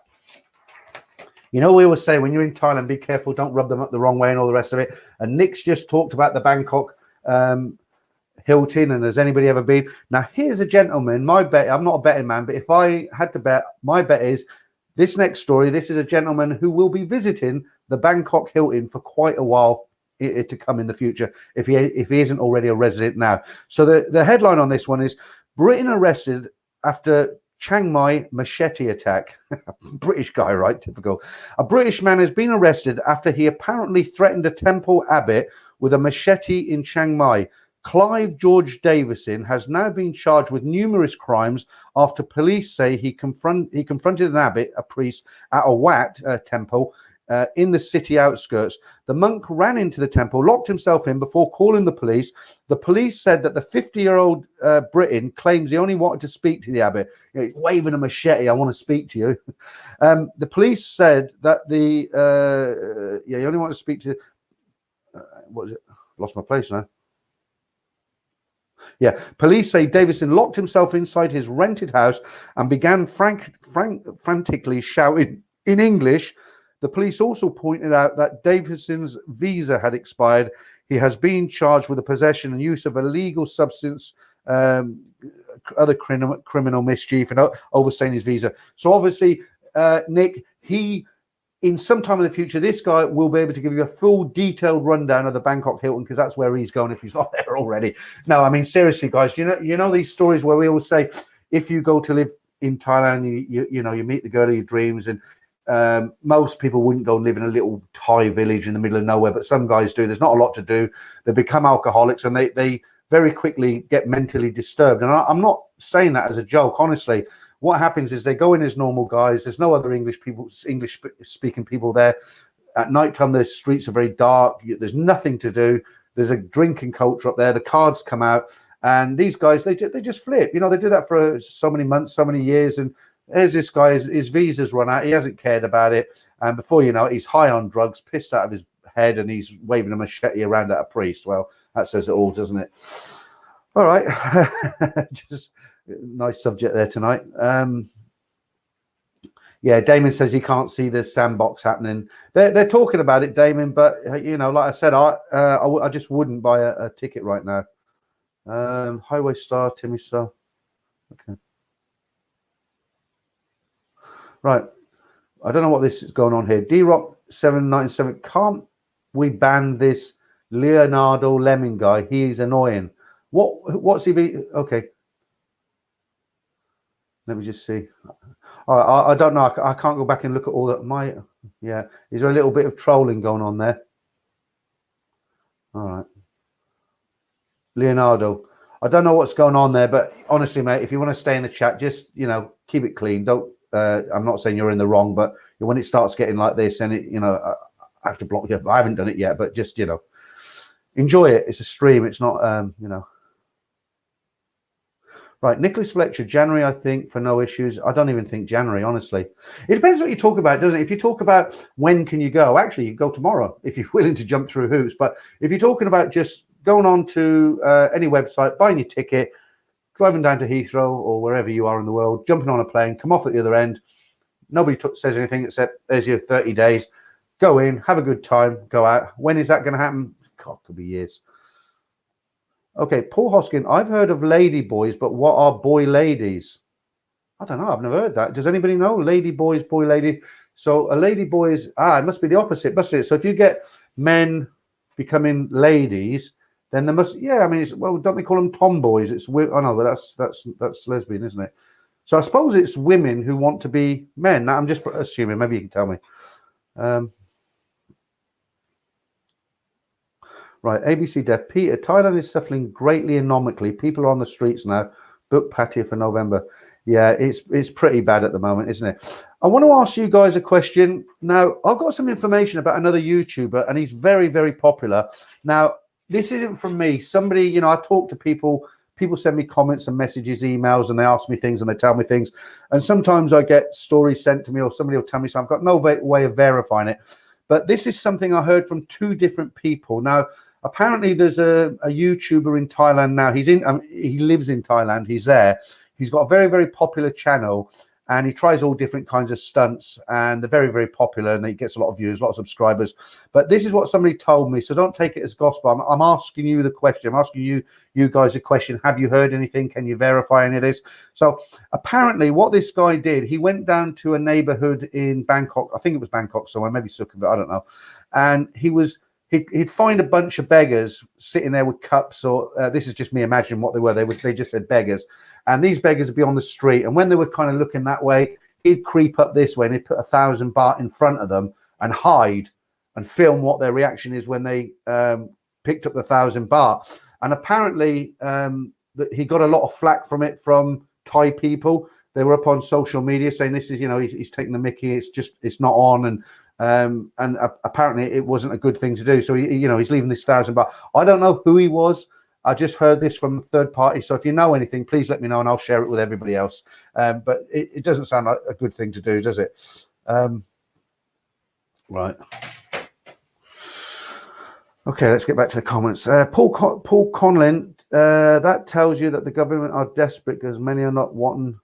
You know, we always say when you're in Thailand, be careful, don't rub them up the wrong way and all the rest of it. And Nick's just talked about the Bangkok Hilton, and has anybody ever been? Now, here's a gentleman, my bet, I'm not a betting man, but if I had to bet, my bet is this next story, this is a gentleman who will be visiting the Bangkok Hilton for quite a while to come in the future, if he isn't already a resident now. So the headline on this one is Britain arrested after Chang-Mia machete attack. British guy, right? Typical. A British man has been arrested after he apparently threatened a temple abbot with a machete in Chiang Mai. Clive George Davison has now been charged with numerous crimes after police say he confronted an abbot, a priest, at a Wat temple in the city outskirts. The monk ran into the temple, locked himself in before calling the police. The police said that the 50-year-old Briton claims he only wanted to speak to the abbot. You know, he's waving a machete, I want to speak to you. The police said that he only wanted to speak to, what is it? Lost my place now. Yeah, police say Davison locked himself inside his rented house and began frantically shouting in English. The police also pointed out that Davison's visa had expired. He has been charged with the possession and use of illegal substance, other criminal mischief, and overstaying his visa. So obviously, Nick, in some time in the future, this guy will be able to give you a full detailed rundown of the Bangkok Hilton, because that's where he's going if he's not there already. No, I mean, seriously, guys, you know these stories where we always say, if you go to live in Thailand, you meet the girl of your dreams, and most people wouldn't go and live in a little Thai village in the middle of nowhere, but some guys do. There's not a lot to do. They become alcoholics, and they very quickly get mentally disturbed. And I'm not saying that as a joke, honestly. What happens is they go in as normal guys. There's no other English speaking people there. At nighttime, the streets are very dark. There's nothing to do. There's a drinking culture up there. The cards come out, and these guys, they just flip. You know, they do that for so many months, so many years, and there's this guy, his visa's run out. He hasn't cared about it, and before you know it, he's high on drugs, pissed out of his head, and he's waving a machete around at a priest. Well, that says it all, doesn't it? All right, just nice subject there tonight. Yeah, Damon says he can't see the sandbox happening. They're talking about it, Damon, but you know, like I said, I just wouldn't buy a ticket right now. Highway Star, Timmy Star. Okay. Right. I don't know what this is going on here. D-Rock 797. Can't we ban this Leonardo Lemming guy? He is annoying. What's he be? Okay. Let me just see. All right, I don't know. I can't go back and look at all that. Yeah. Is there a little bit of trolling going on there? All right. Leonardo. I don't know what's going on there, but honestly, mate, if you want to stay in the chat, just, keep it clean. Don't, I'm not saying you're in the wrong, but when it starts getting like this, and I have to block you. I haven't done it yet, but just, enjoy it. It's a stream. It's not, Right, Nicholas Fletcher, January, I think, for no issues. I don't even think January, honestly. It depends what you talk about, doesn't it? If you talk about when can you go, actually, you go tomorrow if you're willing to jump through hoops. But if you're talking about just going on to any website, buying your ticket, driving down to Heathrow or wherever you are in the world, jumping on a plane, come off at the other end, nobody says anything except there's your 30 days. Go in, have a good time, go out. When is that going to happen? God, could be years. Okay, Paul Hoskin, I've heard of lady boys, but what are boy ladies? I don't know. I've never heard that. Does anybody know? Lady boys, boy lady. So a lady boy is, it must be the opposite, must it? So if you get men becoming ladies, then there must, don't they call them tomboys? It's, oh no, but that's lesbian, isn't it? So I suppose it's women who want to be men. Now, I'm just assuming, maybe you can tell me. Right, ABC Deaf. Peter, Thailand is suffering greatly anomically. People are on the streets now. Book Pattaya for November. Yeah, it's pretty bad at the moment, isn't it? I want to ask you guys a question. Now, I've got some information about another YouTuber, and he's very, very popular. Now, this isn't from me. Somebody, I talk to people. People send me comments and messages, emails, and they ask me things and they tell me things. And sometimes I get stories sent to me, or somebody will tell me, so I've got no way of verifying it. But this is something I heard from two different people. Now, apparently, there's a YouTuber in Thailand now. He lives in Thailand. He's there. He's got a very, very popular channel, and he tries all different kinds of stunts, and they're very, very popular, and he gets a lot of views, a lot of subscribers. But this is what somebody told me, so don't take it as gospel. I'm asking you the question. I'm asking you guys a question. Have you heard anything? Can you verify any of this? So apparently what this guy did, he went down to a neighborhood in Bangkok. I think it was Bangkok somewhere, maybe Sukhumvit, I don't know. And he'd find a bunch of beggars sitting there with cups, or this is just me imagining what they were. They just said beggars, and these beggars would be on the street, and when they were kind of looking that way, he'd creep up this way and he'd put 1,000 baht in front of them and hide and film what their reaction is when they picked up the 1,000 baht. And apparently he got a lot of flack from it from Thai people. They were up on social media saying this is, he's taking the mickey, it's not on, and apparently it wasn't a good thing to do. So he's leaving this 1,000 baht. I don't know who he was. I just heard this from a third party. So if you know anything, please let me know and I'll share it with everybody else. But it doesn't sound like a good thing to do, does it? Right. Okay, let's get back to the comments. Paul Conlin, that tells you that the government are desperate because many are not wanting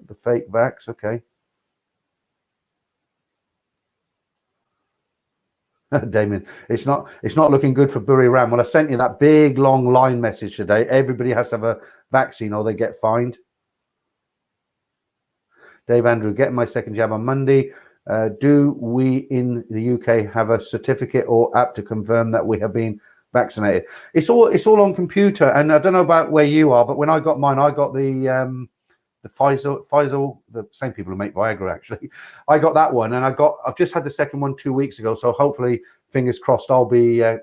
the fake vax. Okay. Damien, it's not looking good for Buri Ram. Well, I sent you that big long line message today. Everybody has to have a vaccine or they get fined. Dave Andrew, getting my second jab on Monday. Do we in the UK have a certificate or app to confirm that we have been vaccinated? It's all on computer, and I don't know about where you are, but when I got mine, I got the Pfizer, the same people who make Viagra, actually. I got that one, and I've just had the second one 2 weeks ago. So hopefully, fingers crossed, I'll be, I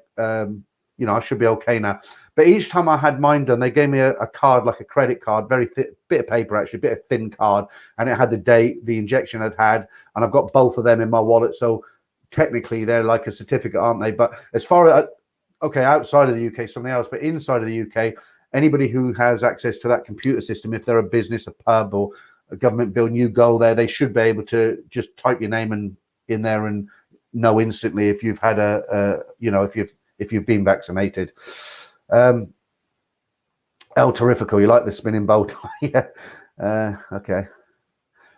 should be okay now. But each time I had mine done, they gave me a card, like a credit card, very bit of paper, actually, a bit of thin card, and it had the date, the injection I'd had, and I've got both of them in my wallet. So technically, they're like a certificate, aren't they? But as far as, outside of the UK, something else, but inside of the UK, anybody who has access to that computer system, if they're a business, a pub, or a government building, you go there, they should be able to just type your name in there and know instantly if you've had if you've been vaccinated. El Terrifico, you like the spinning bow tie? Yeah. Okay.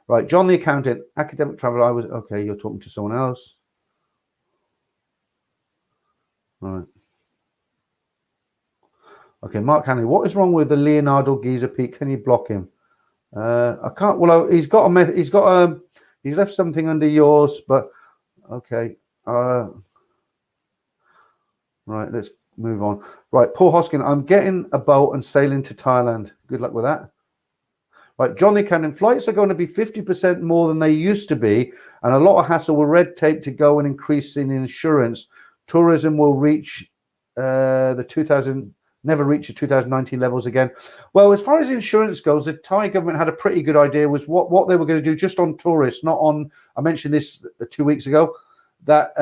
Right, John the accountant, academic travel. You're talking to someone else. Right. Okay, Mark Hanley, what is wrong with the Leonardo Giza peak? Can you block him? I can't. Well, he's left something under yours, but okay. Right, let's move on. Right, Paul Hoskin, I'm getting a boat and sailing to Thailand. Good luck with that. Right, Johnny Cannon, flights are going to be 50% more than they used to be, and a lot of hassle with red tape to go and increase in insurance. Tourism will reach never reach the 2019 levels again. Well, as far as insurance goes, the Thai government had a pretty good idea was what they were going to do just on tourists, not on, I mentioned this 2 weeks ago, that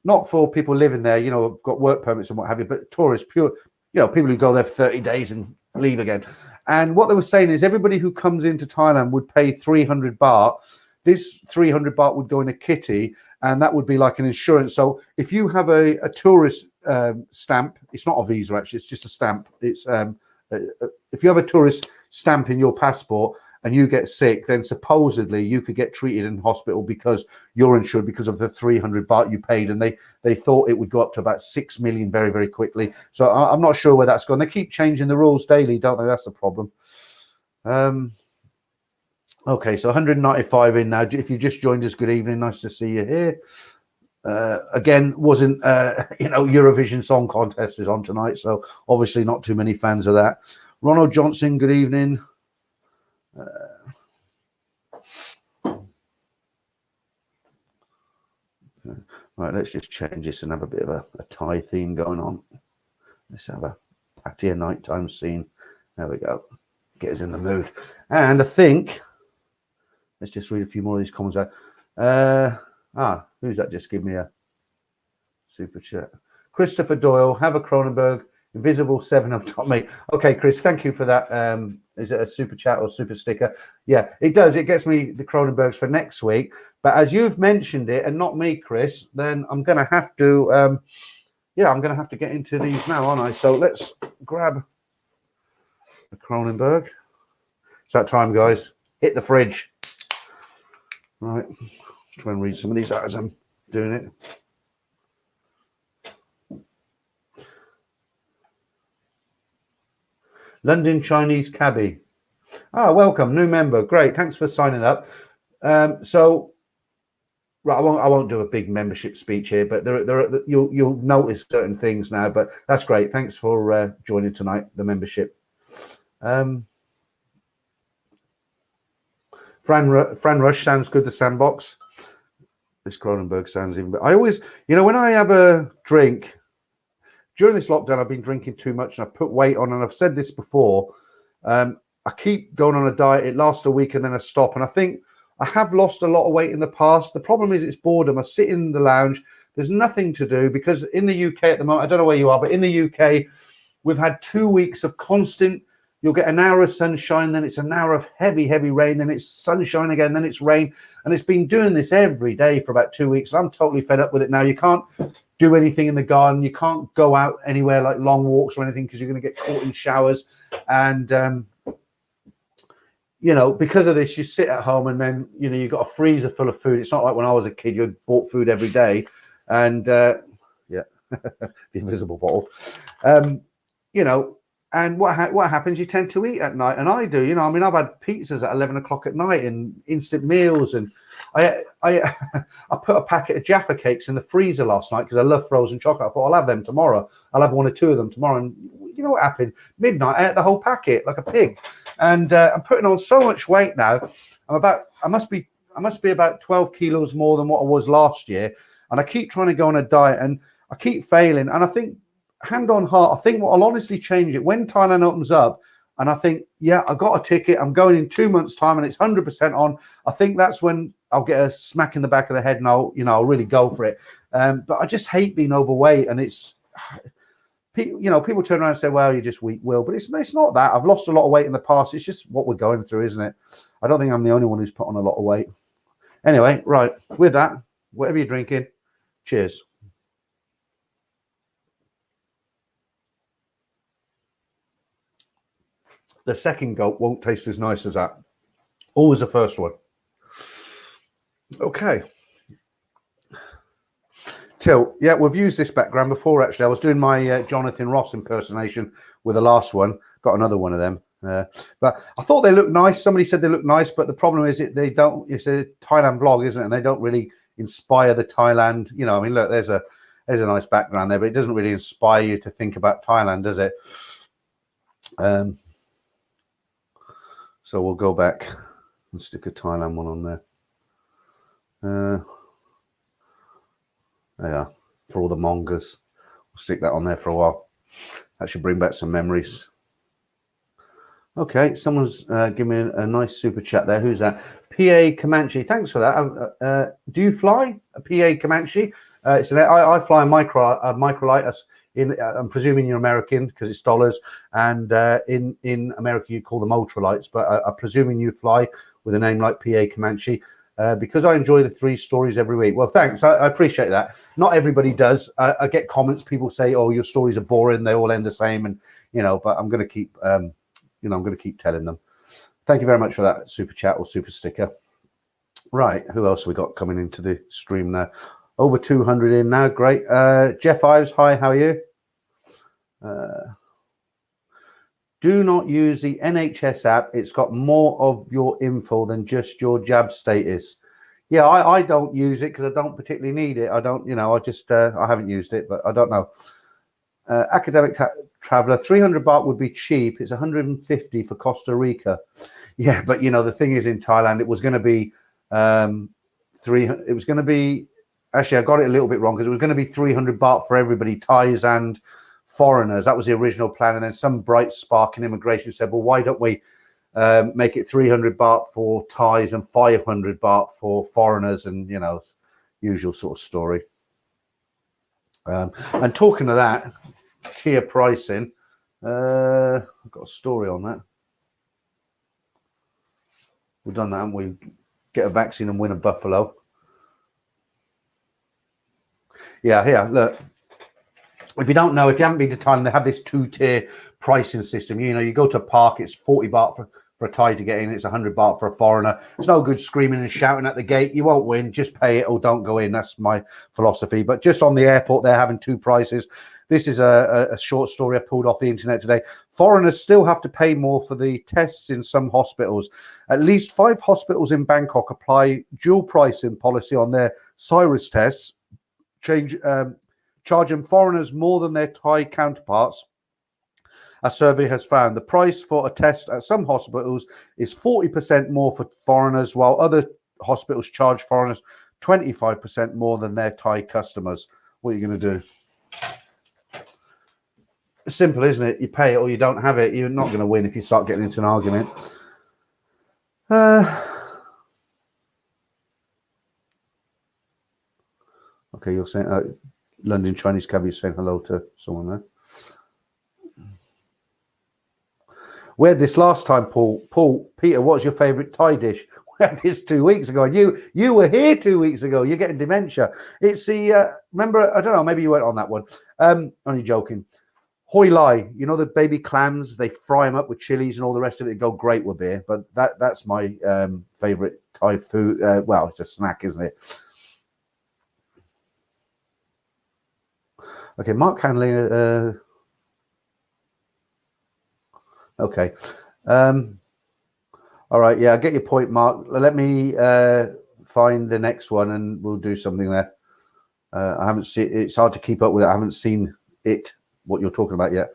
not for people living there, have got work permits and what have you, but tourists, pure, people who go there for 30 days and leave again. And what they were saying is everybody who comes into Thailand would pay 300 baht. This 300 baht would go in a kitty, and that would be like an insurance. So if you have a tourist stamp, it's not a visa actually, it's just a stamp. It's if you have a tourist stamp in your passport and you get sick, then supposedly you could get treated in hospital because you're insured because of the 300 baht you paid. And they thought it would go up to about 6 million very, very quickly. So I'm not sure where that's gone. They keep changing the rules daily, don't they? That's the problem. Okay, so 195 in now. If you just joined us, good evening. Nice to see you here. Again, wasn't Eurovision Song Contest is on tonight, so obviously not too many fans of that. Ronald Johnson, good evening. Right, let's just change this and have a bit of a Thai theme going on. Let's have a Pattaya nighttime scene. There we go. Get us in the mood. And I think, let's just read a few more of these comments out. Who's that? Just give me a super chat. Christopher Doyle, have a Cronenberg, Invisible 7 up top, mate. Okay, Chris, thank you for that. Is it a super chat or super sticker? Yeah, it does. It gets me the Cronenbergs for next week. But as you've mentioned it, and not me, Chris, then I'm going to have to, I'm going to have to get into these now, aren't I? So let's grab the Cronenberg. It's that time, guys. Hit the fridge. Right, let's try and read some of these out as I'm doing it. London Chinese cabbie. Ah, welcome, new member. Great, thanks for signing up. So, right, I won't do a big membership speech here, but you'll notice certain things now. But that's great. Thanks for joining tonight. The membership. Fran Rush sounds good. The Sandbox. This Cronenberg sounds even better. I always, when I have a drink during this lockdown, I've been drinking too much and I've put weight on. And I've said this before. I keep going on a diet. It lasts a week and then I stop. And I think I have lost a lot of weight in the past. The problem is it's boredom. I sit in the lounge. There's nothing to do because in the UK at the moment, I don't know where you are, but in the UK, we've had 2 weeks of constant. You'll get an hour of sunshine, then it's an hour of heavy, heavy rain, then it's sunshine again, then it's rain. And it's been doing this every day for about 2 weeks. I'm totally fed up with it now. You can't do anything in the garden. You can't go out anywhere like long walks or anything because you're going to get caught in showers. And, because of this, you sit at home and then, you've got a freezer full of food. It's not like when I was a kid, you bought food every day. And, the invisible bottle, and what happens, you tend to eat at night. And I do, I've had pizzas at 11 o'clock at night and instant meals. And I put a packet of Jaffa cakes in the freezer last night because I love frozen chocolate. I thought I'll have them tomorrow. I'll have 1 or 2 of them tomorrow. And you know what happened? Midnight, I ate the whole packet like a pig. And I'm putting on so much weight now. I must be about 12 kilos more than what I was last year. And I keep trying to go on a diet and I keep failing. And I think, hand on heart, I think what I'll honestly change it when Thailand opens up. And I think, I got a ticket. I'm going in 2 months' time and it's 100% on. I think that's when I'll get a smack in the back of the head and I'll really go for it. But I just hate being overweight. And it's, people turn around and say, well, you're just weak will. But it's not that. I've lost a lot of weight in the past. It's just what we're going through, isn't it? I don't think I'm the only one who's put on a lot of weight. Anyway, right. With that, whatever you're drinking, cheers. The second gulp won't taste as nice as that. Always the first one. Okay. Till, we've used this background before, actually. I was doing my Jonathan Ross impersonation with the last one. Got another one of them. But I thought they looked nice. Somebody said they look nice, but the problem is they don't. It's a Thailand vlog, isn't it? And they don't really inspire the Thailand. Look, there's a nice background there, but it doesn't really inspire you to think about Thailand, does it? So we'll go back and stick a Thailand one on there. Yeah, for all the mongers. We'll stick that on there for a while. That should bring back some memories. Okay, someone's giving me a nice super chat there. Who's that? PA Comanche. Thanks for that. Do you fly a PA Comanche? I fly a microlight. I'm presuming you're American because it's dollars, and in America you call them ultralights. But I'm presuming you fly with a name like PA Comanche because I enjoy the 3 stories every week. Well, thanks. I appreciate that. Not everybody does. I get comments. People say, "Oh, your stories are boring. They all end the same," and But I'm going to keep. I'm going to keep telling them. Thank you very much for that super chat or super sticker. Right, who else we got coming into the stream now? Over 200 in now. Great. Jeff Ives, hi, how are you? Do not use the NHS app. It's got more of your info than just your jab status. Yeah, I don't use it because I don't particularly need it. I don't, I haven't used it, but I don't know. Academic traveler, 300 baht would be cheap. It's 150 for Costa Rica. Yeah, but the thing is, in Thailand, it was going to be It was going to be, actually, I got it a little bit wrong because it was going to be 300 baht for everybody, Thais and foreigners. That was the original plan. And then some bright spark in immigration said, well, why don't we make it 300 baht for Thais and 500 baht for foreigners? And, usual sort of story. And talking of that, tier pricing, I've got a story on that. We've done that, haven't we? Get a vaccine and win a buffalo. Yeah, here, look. If you don't know, if you haven't been to Thailand, they have this 2-tier pricing system. You go to a park, it's 40 baht for for a Thai to get in. It's 100 baht for a foreigner. It's no good screaming and shouting at the gate. You won't win. Just pay it or don't go in. That's my philosophy. But just on the airport, they're having two prices. This is a short story I pulled off the internet today. Foreigners still have to pay more for the tests in some hospitals. At least 5 hospitals in Bangkok apply dual pricing policy on their Cyrus tests, charging foreigners more than their Thai counterparts. A survey has found the price for a test at some hospitals is 40% more for foreigners, while other hospitals charge foreigners 25% more than their Thai customers. What are you going to do? It's simple, isn't it? You pay it or you don't have it. You're not going to win if you start getting into an argument. Okay, you're saying London Chinese cabbie saying hello to someone there. We had this last time, Paul, Peter, what's your favourite Thai dish? We had this 2 weeks ago, and you were here 2 weeks ago. You're getting dementia. It's the remember, I don't know, maybe you weren't on that one. Only joking. Hoi lai, you know the baby clams, they fry them up with chilies and all the rest of it. They go great with beer, but that's my favourite Thai food. Well, it's a snack, isn't it? Okay, Mark Hanley. Okay. All right. Yeah, I get your point, Mark. Let me find the next one and we'll do something there. I haven't seen it's hard to keep up with it. I haven't seen it, what you're talking about yet.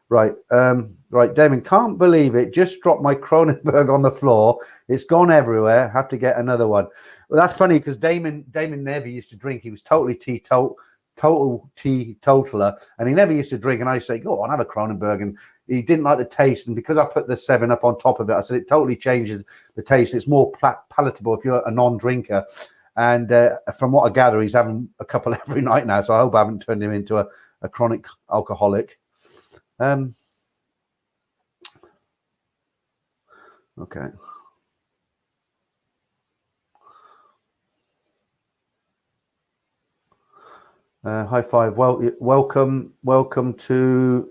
Right. Right, Damon, can't believe it. Just dropped my Kronenberg on the floor. It's gone everywhere. Have to get another one. Well, that's funny because Damon never used to drink. He was total teetotaler, and he never used to drink. And I say, go on, have a Kronenberg, and he didn't like the taste. And because I put the 7-Up on top of it, I said it totally changes the taste. It's more palatable if you're a non-drinker. And from what I gather, he's having a couple every night now. So I hope I haven't turned him into a chronic alcoholic. Okay. High five. Well, welcome to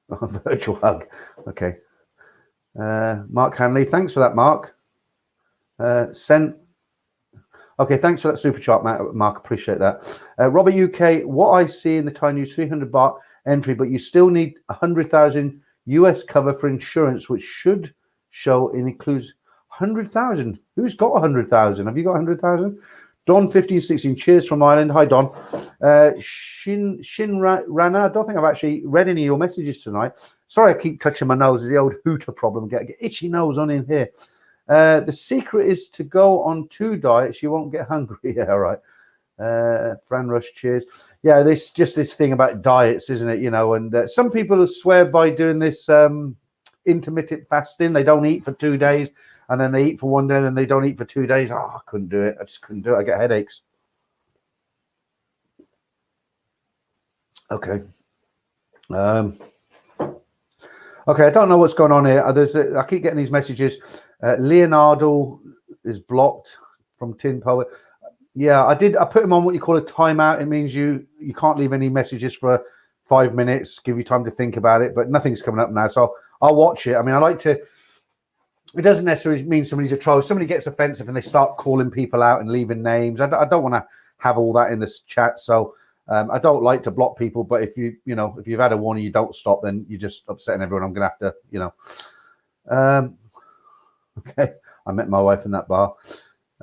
virtual hug. Okay. Mark Hanley, thanks for that, Mark. Okay, thanks for that super chat, Mark. Appreciate that. Robert UK, what I see in the Thai news, 300 baht entry, but you still need 100,000 US cover for insurance, which should show it includes 100,000. Who's got 100,000? Have you got 100,000? Don 1516, cheers from Ireland. Hi, Don. Shin Rana, I don't think I've actually read any of your messages tonight. Sorry, I keep touching my nose. It's the old hooter problem. Get itchy nose on in here. The secret is to go on 2 diets. You won't get hungry. Yeah, all right. Fran Rush, cheers. Yeah, this thing about diets, isn't it? You know, and some people swear by doing this intermittent fasting. They don't eat for 2 days, and then they eat for 1 day, and then they don't eat for 2 days. Oh, I couldn't do it. I just couldn't do it. I get headaches. Okay. Okay, I don't know what's going on here. I keep getting these messages. Leonardo is blocked from Tin Poet. Yeah, I put him on what you call a timeout. It means you can't leave any messages for 5 minutes, give you time to think about it, but nothing's coming up now. So I'll watch it. I mean, I like to, it doesn't necessarily mean somebody's a troll. If somebody gets offensive and they start calling people out and leaving names, I don't want to have all that in this chat. So I don't like to block people, but if you've had a warning, you don't stop, then you're just upsetting everyone. I'm going to have to, okay. I met my wife in that bar.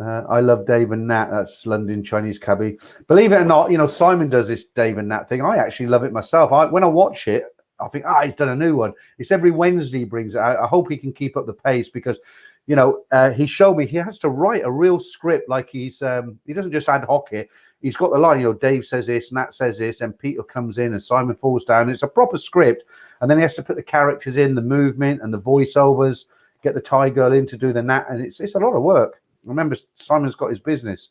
I love Dave and Nat. That's London Chinese cabbie. Believe it or not, Simon does this Dave and Nat thing. I actually love it myself. When I watch it, I think, he's done a new one. It's every Wednesday he brings it out. I hope he can keep up the pace because, he showed me he has to write a real script. Like he doesn't just ad hoc it. He's got the line, Dave says this, Nat says this, and Peter comes in and Simon falls down. It's a proper script. And then he has to put the characters in, the movement and the voiceovers, get the Thai girl in to do the Nat. And it's a lot of work. Remember, Simon's got his business.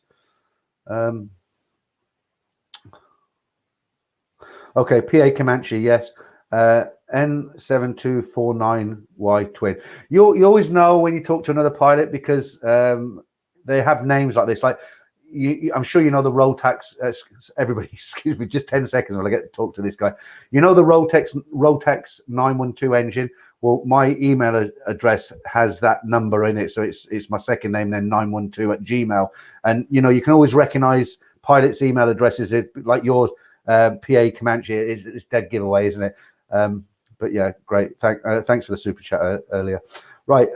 Okay, PA Comanche, yes. N7249Y twin. You always know when you talk to another pilot because they have names like this. Like, I'm sure you know the Rotax. Everybody, excuse me, just 10 seconds while I get to talk to this guy. You know the Rotax 912 engine. Well, my email address has that number in it, so it's my second name then 912@gmail. And you know you can always recognize pilots' email addresses. Like yours, PA Comanche. It's dead giveaway, isn't it? But yeah, great. Thanks for the super chat earlier. Right.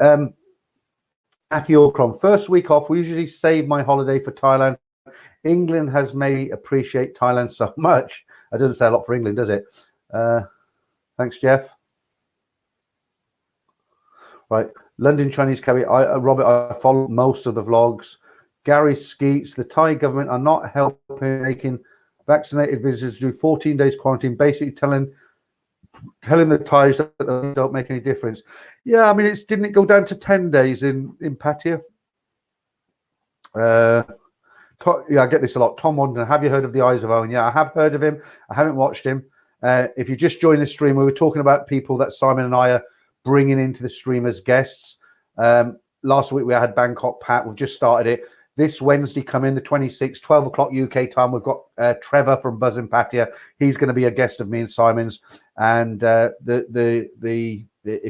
Matthew Orcron, first week off, we usually save my holiday for Thailand. England has made me appreciate Thailand so much. That doesn't say a lot for England, does it? Thanks, Jeff. Right, London Chinese cabbie. Robert, I follow most of the vlogs. Gary Skeets, the Thai government are not helping, making vaccinated visitors do 14 days quarantine, basically telling the Thais that they don't make any difference. Yeah, I mean, didn't it go down to 10 days in Pattaya? Yeah, I get this a lot. Tom Wanden, have you heard of the Eyes of Owen? Yeah, I have heard of him. I haven't watched him. If you just joined the stream, we were talking about people that Simon and I are bringing into the stream as guests. Last week we had Bangkok Pat. We've just started it. This Wednesday coming, the 26th, 12 o'clock UK time, we've got Trevor from Buzz and Pattaya. He's going to be a guest of me and Simon's. And if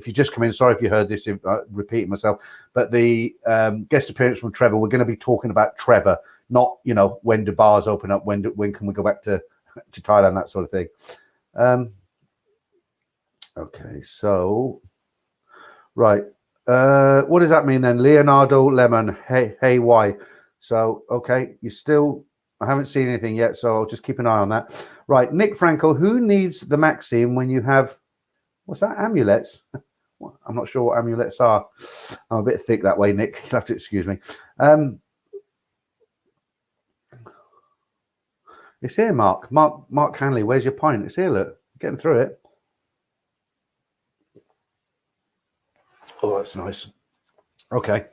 you just come in, sorry if you heard this, repeating myself, but the guest appearance from Trevor, we're going to be talking about Trevor, not, you know, when do bars open up, when can we go back to Thailand, that sort of thing. Okay, so, right. What does that mean then? Leonardo Lemon, hey, why? So, okay, I haven't seen anything yet, so I'll just keep an eye on that. Right, Nick Franco, who needs the Maxim when you have, what's that, amulets? I'm not sure what amulets are. I'm a bit thick that way, Nick. You'll have to excuse me. It's here, Mark Hanley. Where's your pint? It's here, look. Getting through it. Oh, that's nice. Okay.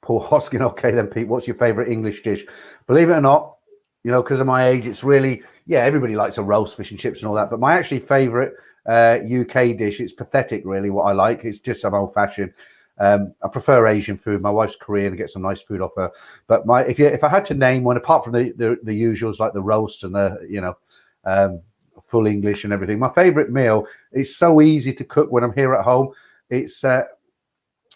Paul Hoskin. Okay, then, Pete, what's your favorite English dish? Believe it or not, you know, because of my age, it's really, yeah, everybody likes a roast, fish and chips and all that. But my actually favorite UK dish, it's pathetic, really, what I like. It's just some old fashioned. I prefer Asian food. My wife's Korean, get some nice food off her. But if I had to name one, apart from the usuals like the roast and the, you know, full English and everything, my favorite meal is so easy to cook when I'm here at home. It's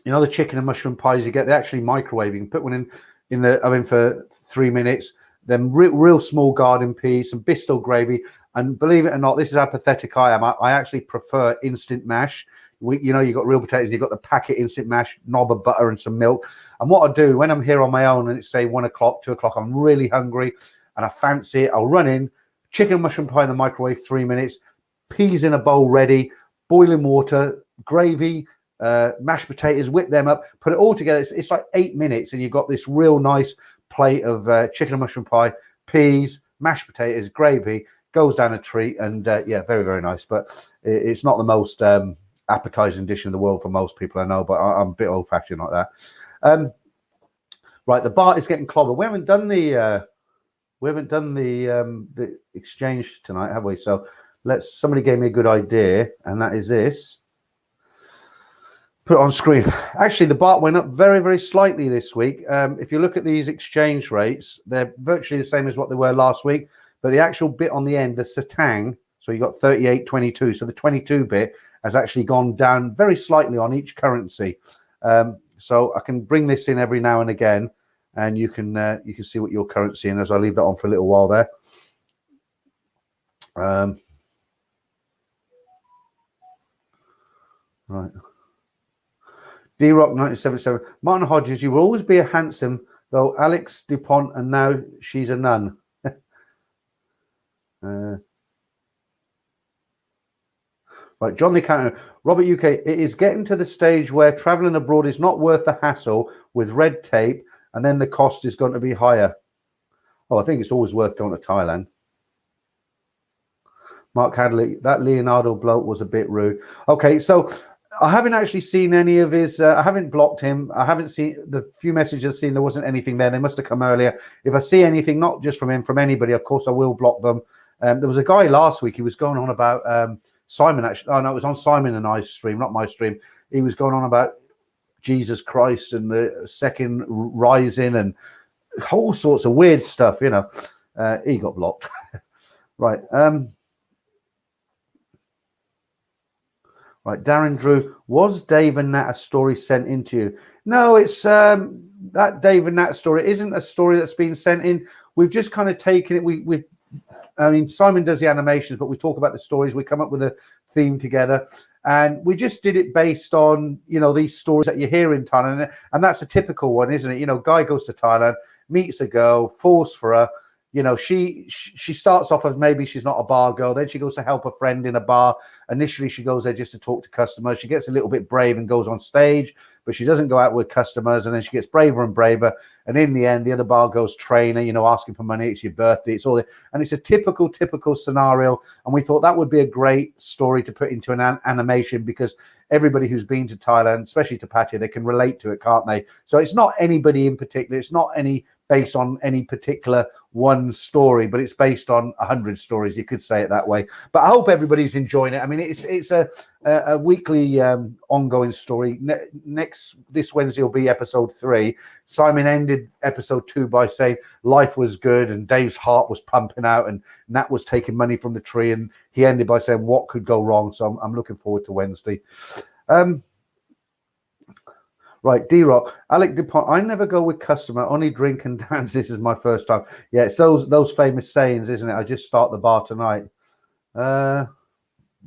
you know, the chicken and mushroom pies you get, they actually microwave. You can put one in the oven for 3 minutes. Then real small garden peas, some Bristol gravy, and believe it or not, this is how pathetic I am. I actually prefer instant mash. You know, you've got real potatoes, you've got the packet instant mash, knob of butter and some milk. And what I do when I'm here on my own and it's say 1 o'clock, 2 o'clock, I'm really hungry and I fancy it, I'll run in, chicken and mushroom pie in the microwave, 3 minutes, peas in a bowl ready, boiling water, gravy, mashed potatoes, whip them up, put it all together. It's like 8 minutes and you've got this real nice plate of chicken and mushroom pie, peas, mashed potatoes, gravy, goes down a treat. And yeah, very, very nice. But it's not the most appetizing dish in the world for most people, I know, but I'm a bit old fashioned like that. Right, the bar is getting clobbered. We haven't done the exchange tonight, have we? So somebody gave me a good idea, and that is this. Put it on screen. Actually, the baht went up very, very slightly this week. If you look at these exchange rates, they're virtually the same as what they were last week, but the actual bit on the end, the satang, so you got 38.22. So the 22 bit has actually gone down very slightly on each currency. So I can bring this in every now and again, and you can see what your currency is as I leave that on for a little while there. Right. D-Rock 1977. Martin Hodges, you will always be a handsome, though Alex DuPont, and now she's a nun. Right, John the Accountant. Robert UK, it is getting to the stage where traveling abroad is not worth the hassle with red tape, and then the cost is going to be higher. Oh, I think it's always worth going to Thailand. Mark Hadley, that Leonardo bloke was a bit rude. Okay, so I haven't actually seen any of his, I haven't blocked him. I haven't seen the few messages I've seen. There wasn't anything there. They must have come earlier. If I see anything, not just from him, from anybody, of course, I will block them. There was a guy last week, he was going on about Simon actually. Oh no, it was on Simon and I's stream, not my stream. He was going on about Jesus Christ and the second rising and all sorts of weird stuff. You know, he got blocked. Right. Right, Darren Drew, was Dave and Nat a story sent into you? No, it's that Dave and Nat story isn't a story that's been sent in. We've just kind of taken it. I mean, Simon does the animations, but we talk about the stories. We come up with a theme together, and we just did it based on, you know, these stories that you hear in Thailand, and that's a typical one, isn't it? You know, guy goes to Thailand, meets a girl, falls for her. You know, she starts off as maybe she's not a bar girl. Then she goes to help a friend in a bar. Initially, she goes there just to talk to customers. She gets a little bit brave and goes on stage, but she doesn't go out with customers. And then she gets braver and braver. And in the end, the other bar girl's trainer, you know, asking for money. It's your birthday. It's all that. And it's a typical scenario. And we thought that would be a great story to put into an animation, because everybody who's been to Thailand, especially to Pattaya, they can relate to it, can't they? So it's not anybody in particular. It's not any based on any particular one story, but it's based on 100 stories. You could say it that way. But I hope everybody's enjoying it. I mean, it's a weekly ongoing story. This Wednesday will be episode 3. Simon ended episode 2 by saying life was good and Dave's heart was pumping out and Nat was taking money from the tree, and he ended by saying what could go wrong. So I'm looking forward to Wednesday. Right, D-Rock, Alec DuPont, I never go with customer, only drink and dance. This is my first time. Yeah, it's those famous sayings, isn't it? I just start the bar tonight. Right,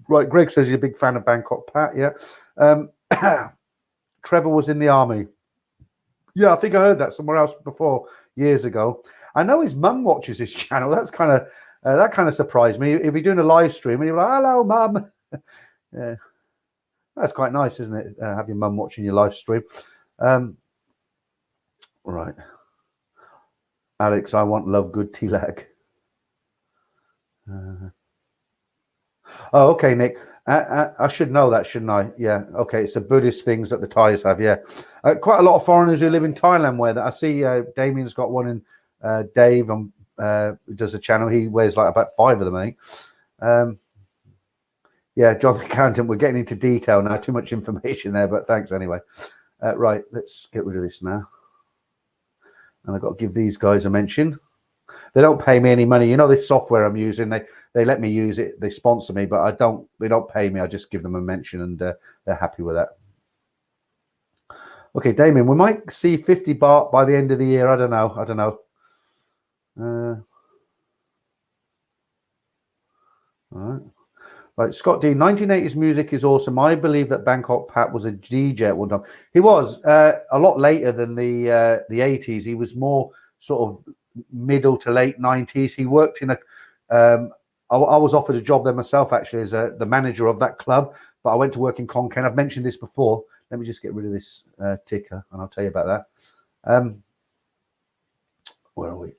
Greg says you're a big fan of Bangkok, Pat. Yeah. Trevor was in the army. Yeah, I think I heard that somewhere else before, years ago. I know his mum watches his channel. That's that kind of surprised me. He'll be doing a live stream and he'll be like, hello, mum. Yeah. That's quite nice, isn't it? Have your mum watching your live stream. Right. Alex, I want love good T-lag. Oh, okay, Nick. I should know that, shouldn't I? Yeah. Okay. It's the Buddhist things that the Thais have. Yeah. Quite a lot of foreigners who live in Thailand wear that. I see Damien's got one in Dave who does a channel. He wears like about 5 of them, I think. Yeah, John the Accountant, we're getting into detail now. Too much information there, but thanks anyway. Right, let's get rid of this now. And I've got to give these guys a mention. They don't pay me any money. You know, this software I'm using, they let me use it. They sponsor me, but they don't pay me. I just give them a mention, and they're happy with that. Okay, Damien, we might see 50 baht by the end of the year. I don't know. All right. Right, Scott D, 1980s music is awesome. I believe that Bangkok Pat was a DJ at one time. He was a lot later than the 80s. He was more sort of middle to late 90s. He worked in I was offered a job there myself, actually, as the manager of that club, but I went to work in Khon Kaen. I've mentioned this before. Let me just get rid of this ticker, and I'll tell you about that. Where are we?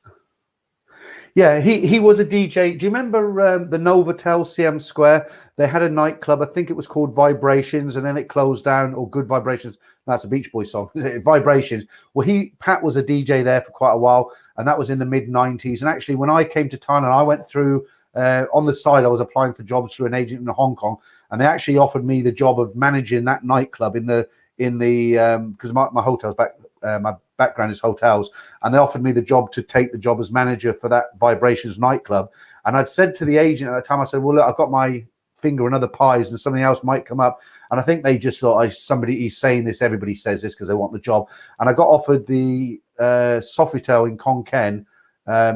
Yeah, he was a DJ. Do you remember the Novotel CM Square? They had a nightclub. I think it was called Vibrations, and then it closed down. Or Good Vibrations. That's a Beach Boys song. Vibrations. Well, Pat was a DJ there for quite a while, and that was in the mid-90s. And actually, when I came to Thailand, I went through on the side. I was applying for jobs through an agent in Hong Kong, and they actually offered me the job of managing that nightclub in the because my hotel's back. My background is hotels, and they offered me the job to take the job as manager for that Vibrations nightclub. And I'd said to the agent at the time, I said, well, look, I've got my finger in other pies and something else might come up. And I think they just thought, he's saying this, everybody says this because they want the job. And I got offered the Sofitel in Khon Kaen.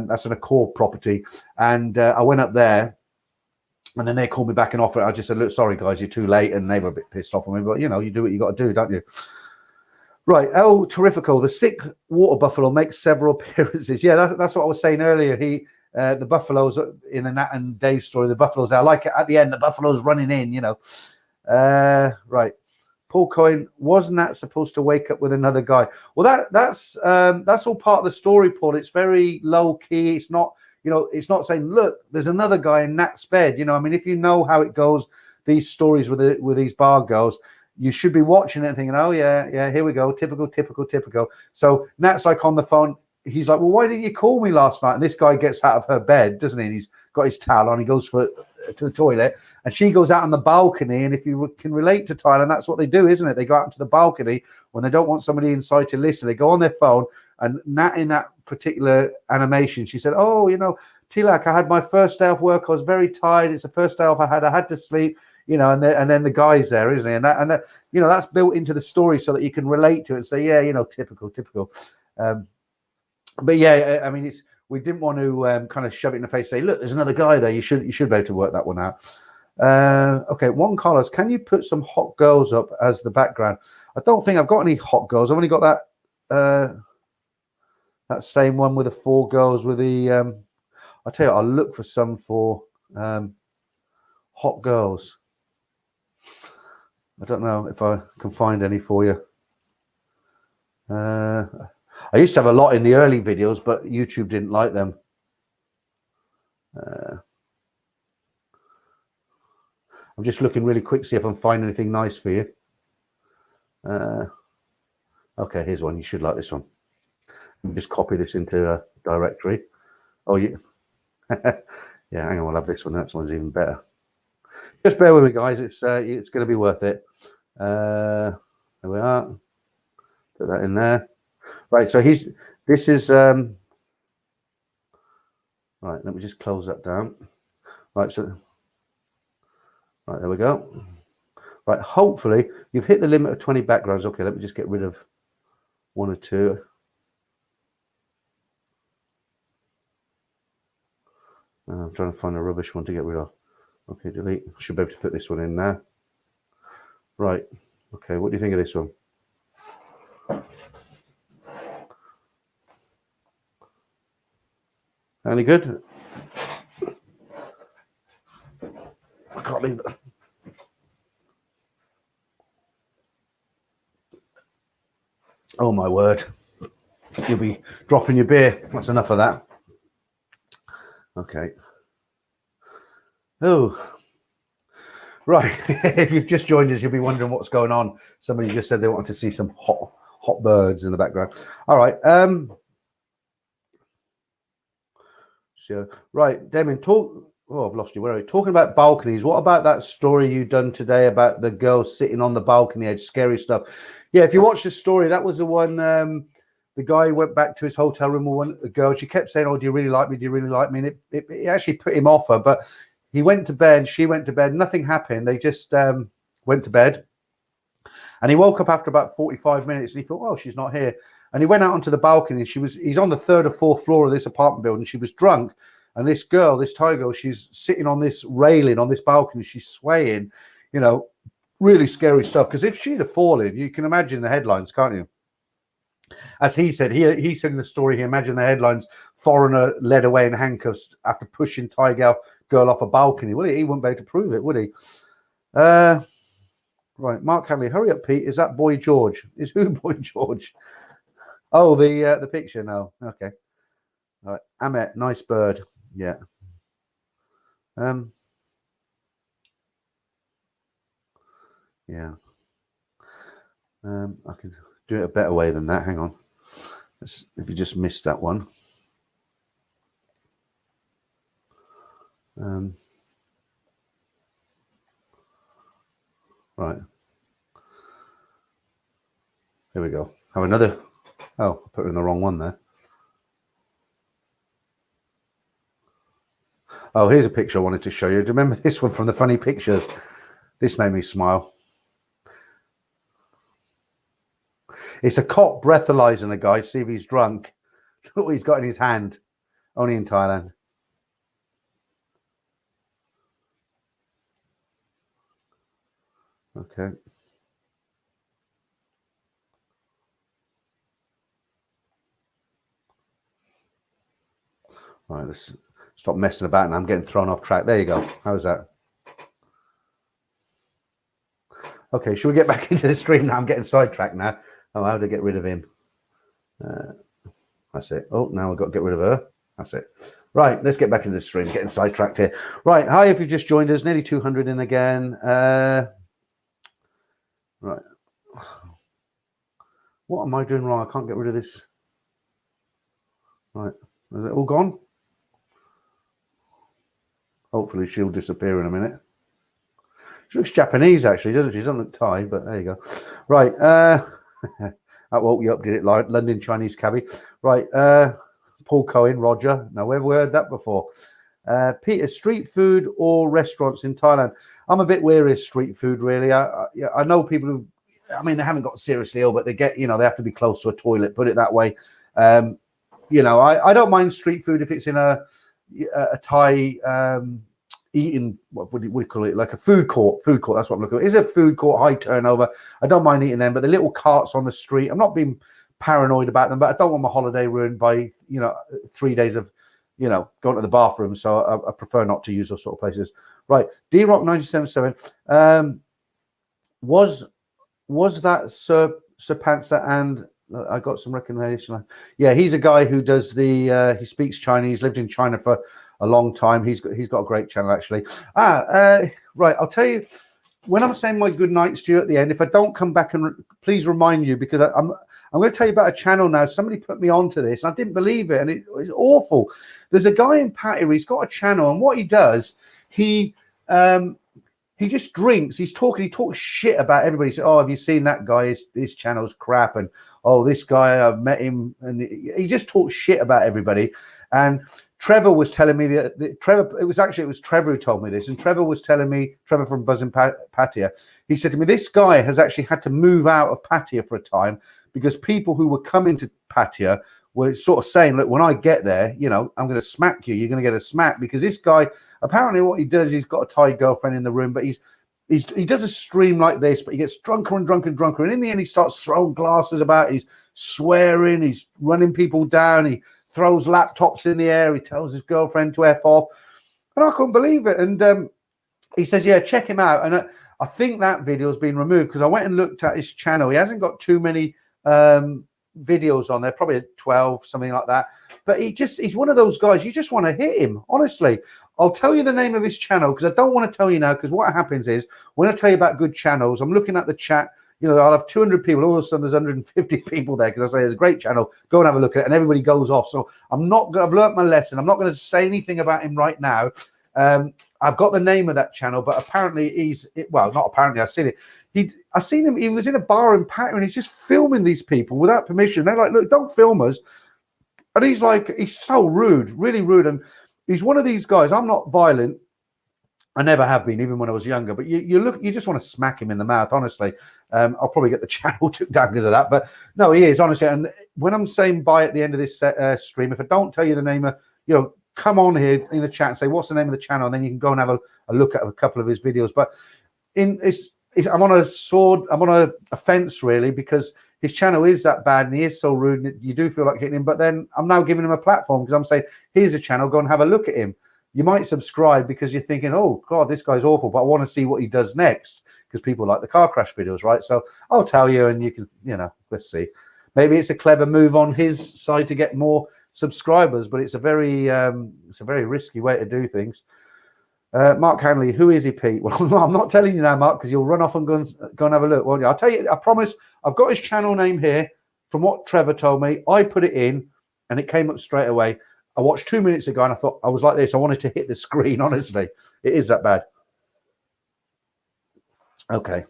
That's an Accord property. And I went up there, and then they called me back and offered it. I just said, look, sorry guys, you're too late. And they were a bit pissed off on me, but you know, you do what you got to do, don't you? Right, Terrifico, the sick water buffalo makes several appearances. Yeah, that's what I was saying earlier. The buffaloes in the Nat and Dave story, the buffaloes, I like it at the end, the buffaloes running in, you know. Right, Paul Coyne, was Nat supposed to wake up with another guy? Well, that's all part of the story, Paul. It's very low key. It's not, you know, it's not saying, look, there's another guy in Nat's bed. You know, I mean, if you know how it goes, these stories with these bar girls, you should be watching it and thinking, oh, yeah, here we go. Typical. So Nat's like on the phone. He's like, well, why didn't you call me last night? And this guy gets out of her bed, doesn't he? And he's got his towel on. He goes for to the toilet, and she goes out on the balcony. And if you can relate to Thailand, that's what they do, isn't it? They go out to the balcony when they don't want somebody inside to listen. They go on their phone, and in that particular animation, she said, "Oh, you know, Tilak, I had my first day off work. I was very tired. It's the first day off I had. I had to sleep." You know, and then the guy's there, isn't he? And that, you know, that's built into the story so that you can relate to it and say, yeah, you know, typical. But yeah, I mean, we didn't want to kind of shove it in the face, say, look, there's another guy there. You should be able to work that one out. Okay, Juan Carlos, can you put some hot girls up as the background? I don't think I've got any hot girls. I've only got that same one with the 4 girls with the. I'll tell you, I'll look for some for hot girls. I don't know if I can find any for you. I used to have a lot in the early videos, but YouTube didn't like them. I'm just looking really quick, see if I can find anything nice for you. Okay, here's one. You should like this one. Just copy this into a directory. Oh, yeah. Yeah, hang on, we'll have this one. That one's even better. Just bear with me, guys. It's going to be worth it. There we are. Put that in there. Right, so this is right, let me just close that down. Right, so right, there we go. Right, hopefully you've hit the limit of 20 backgrounds. Okay, let me just get rid of 1 or 2. I'm trying to find a rubbish one to get rid of. Okay, delete. Should be able to put this one in now. Right. Okay, what do you think of this one? Any good? I can't leave that. Oh my word. You'll be dropping your beer. That's enough of that. Okay. Oh. Right. If you've just joined us, you'll be wondering what's going on. Somebody just said they wanted to see some hot birds in the background. All right. So, right, Damien, talk. Oh, I've lost you. Where are you? Talking about balconies. What about that story you done today about the girl sitting on the balcony edge? Scary stuff. Yeah, if you watch the story, that was the one. The guy went back to his hotel room with the girl. She kept saying, "Oh, do you really like me? Do you really like me?" And it actually put him off her. But he went to bed. She went to bed. Nothing happened. They just went to bed. And he woke up after about 45 minutes and he thought, "Oh, she's not here." And he went out onto the balcony. And he's on the 3rd or 4th floor of this apartment building. She was drunk. And this girl, this Thai girl, she's sitting on this railing on this balcony. She's swaying, you know, really scary stuff. Because if she'd have fallen, you can imagine the headlines, can't you? As he said, he said in the story, he imagined the headlines: foreigner led away in handcuffs after pushing Thai girl off a balcony. Well, he wouldn't be able to prove it, would he? Right, Mark Hanley, hurry up, Pete. Is that Boy George? Is who Boy George? Oh, the picture. No, okay. All right, Ahmet, nice bird. Yeah. Yeah. I can do it a better way than that. Hang on. If you just missed that one. Right. Here we go. Have another. Oh, I put it in the wrong one there. Oh, here's a picture I wanted to show you. Do you remember this one from the funny pictures? This made me smile. It's a cop breathalyzing a guy to see if he's drunk. Look what he's got in his hand. Only in Thailand. Okay. All right, let's stop messing about and I'm getting thrown off track. There you go. How's that? Okay, should we get back into the stream now? I'm getting sidetracked now. Oh, how to get rid of him? That's it. Oh, now I've got to get rid of her. That's it. Right, let's get back into the stream. Getting sidetracked here. Right, hi, if you've just joined us, nearly 200 in again. Right. What am I doing wrong? I can't get rid of this. Right, is it all gone? Hopefully she'll disappear in a minute. She looks Japanese, actually, doesn't she? She doesn't look Thai, but there you go. Right. That woke you up, did it? London Chinese cabbie. Right. Paul Cohen, Roger. Now, where have we heard that before? Peter, street food or restaurants in Thailand? I'm a bit wary of street food, really. I know people who, I mean, they haven't got seriously ill, but they get, you know, they have to be close to a toilet, put it that way. You know, I don't mind street food if it's in a Thai eating, what would we call it, like a food court. That's what I'm looking at. Is a food court, high turnover. I don't mind eating them, but the little carts on the street, I'm not being paranoid about them, but I don't want my holiday ruined by, you know, 3 days of, you know, going to the bathroom. So I prefer not to use those sort of places. Right. D-Rock 977. Was that Sir Panzer? And I got some recognition. Yeah, he's a guy who does the he speaks Chinese, lived in China for a long time. He's got a great channel, actually. Right, I'll tell you, when I'm saying my good nights to you at the end, if I don't come back, and please remind you, because I'm going to tell you about a channel now. Somebody put me onto this, and I didn't believe it, and it's awful. There's a guy in Pattaya, he's got a channel, and what he does, he just drinks. He talks shit about everybody. He said, "Oh, have you seen that guy? His channel's crap." And, "Oh, this guy, I've met him." And he just talks shit about everybody. And Trevor was telling me that it was Trevor who told me this. And Trevor was telling me, Trevor from Buzzin' Pattaya, he said to me, this guy has actually had to move out of Pattaya for a time because people who were coming to Pattaya were sort of saying, "Look, when I get there, you know, I'm going to smack you. You're going to get a smack," because this guy, apparently what he does, he's got a Thai girlfriend in the room, but he does a stream like this, but he gets drunker and drunker and drunker. And in the end, he starts throwing glasses about. He's swearing. He's running people down. He throws laptops in the air. He tells his girlfriend to F off. And I couldn't believe it. And he says, "Yeah, check him out." And I think that video has been removed because I went and looked at his channel. He hasn't got too many videos on there, probably 12, something like that. But he's one of those guys, you just want to hit him, honestly. I'll tell you the name of his channel because I don't want to tell you now, because what happens is when I tell you about good channels, I'm looking at the chat, you know, I'll have 200 people, all of a sudden there's 150 people there because I say there's a great channel, go and have a look at it, and everybody goes off. So I've learned my lesson. I'm not going to say anything about him right now. I've got the name of that channel, but apparently not apparently, I've seen it. I seen him, he was in a bar in Pattaya and he's just filming these people without permission. They're like, "Look, don't film us." And he's like, he's so rude, really rude. And he's one of these guys. I'm not violent. I never have been, even when I was younger. But you just want to smack him in the mouth, honestly. I'll probably get the channel took down because of that. But no, he is, honestly. And when I'm saying bye at the end of this stream, if I don't tell you the name of, you know, come on here in the chat and say, "What's the name of the channel?" And then you can go and have a look at a couple of his videos. But I'm on a fence, really, because his channel is that bad and he is so rude and you do feel like hitting him. But then I'm now giving him a platform because I'm saying, here's a channel, go and have a look at him. You might subscribe because you're thinking, "Oh God, this guy's awful," but I want to see what he does next because people like the car crash videos, right? So I'll tell you, and you can, you know, let's see. Maybe it's a clever move on his side to get more subscribers, but it's a very risky way to do things. Mark Hanley, who is he, Pete? Well, I'm not telling you now, Mark, because you'll run off and go and have a look, won't you? I'll tell you, I promise. I've got his channel name here from what Trevor told me. I put it in and it came up straight away. I watched 2 minutes ago and I thought, I was like this. I wanted to hit the screen, honestly. It is that bad. Okay.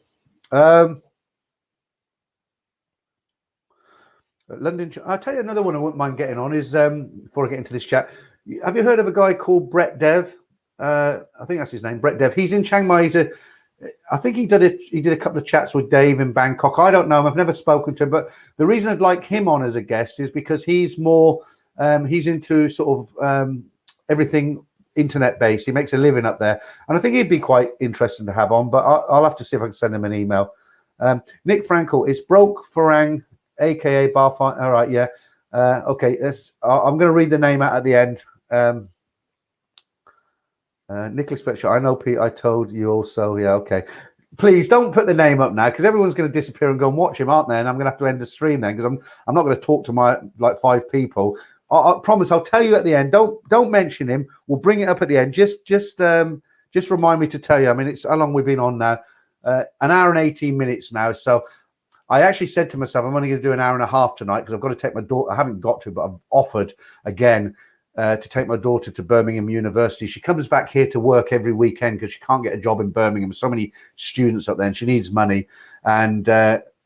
London. I'll tell you another one I wouldn't mind getting on is, before I get into this chat, have you heard of a guy called Brett Dev? I think that's his name, Brett Dev. He's in Chiang Mai. I think he did a couple of chats with Dave in Bangkok. I don't know him. I've never spoken to him, but the reason I'd like him on as a guest is because he's more, he's into sort of everything internet based. He makes a living up there, and I think he'd be quite interesting to have on. But I'll have to see if I can send him an email. Nick Frankel, it's Broke Farang, aka Barfight. All right, yeah. Okay, I'm going to read the name out at the end. Nicholas Fletcher, I know, Pete, I told you also. Yeah, okay. Please don't put the name up now because everyone's going to disappear and go and watch him, aren't they? And I'm going to have to end the stream then because I'm not going to talk to my like 5 people. I promise I'll tell you at the end. Don't mention him. We'll bring it up at the end. Just remind me to tell you. I mean, it's how long we've been on now? An hour and 18 minutes now. So I actually said to myself, I'm only going to do an hour and a half tonight because I've got to take my daughter. I haven't got to, but I've offered again. to take my daughter to Birmingham University. She comes back here to work every weekend because she can't get a job in Birmingham. So many students up there, and she needs money. And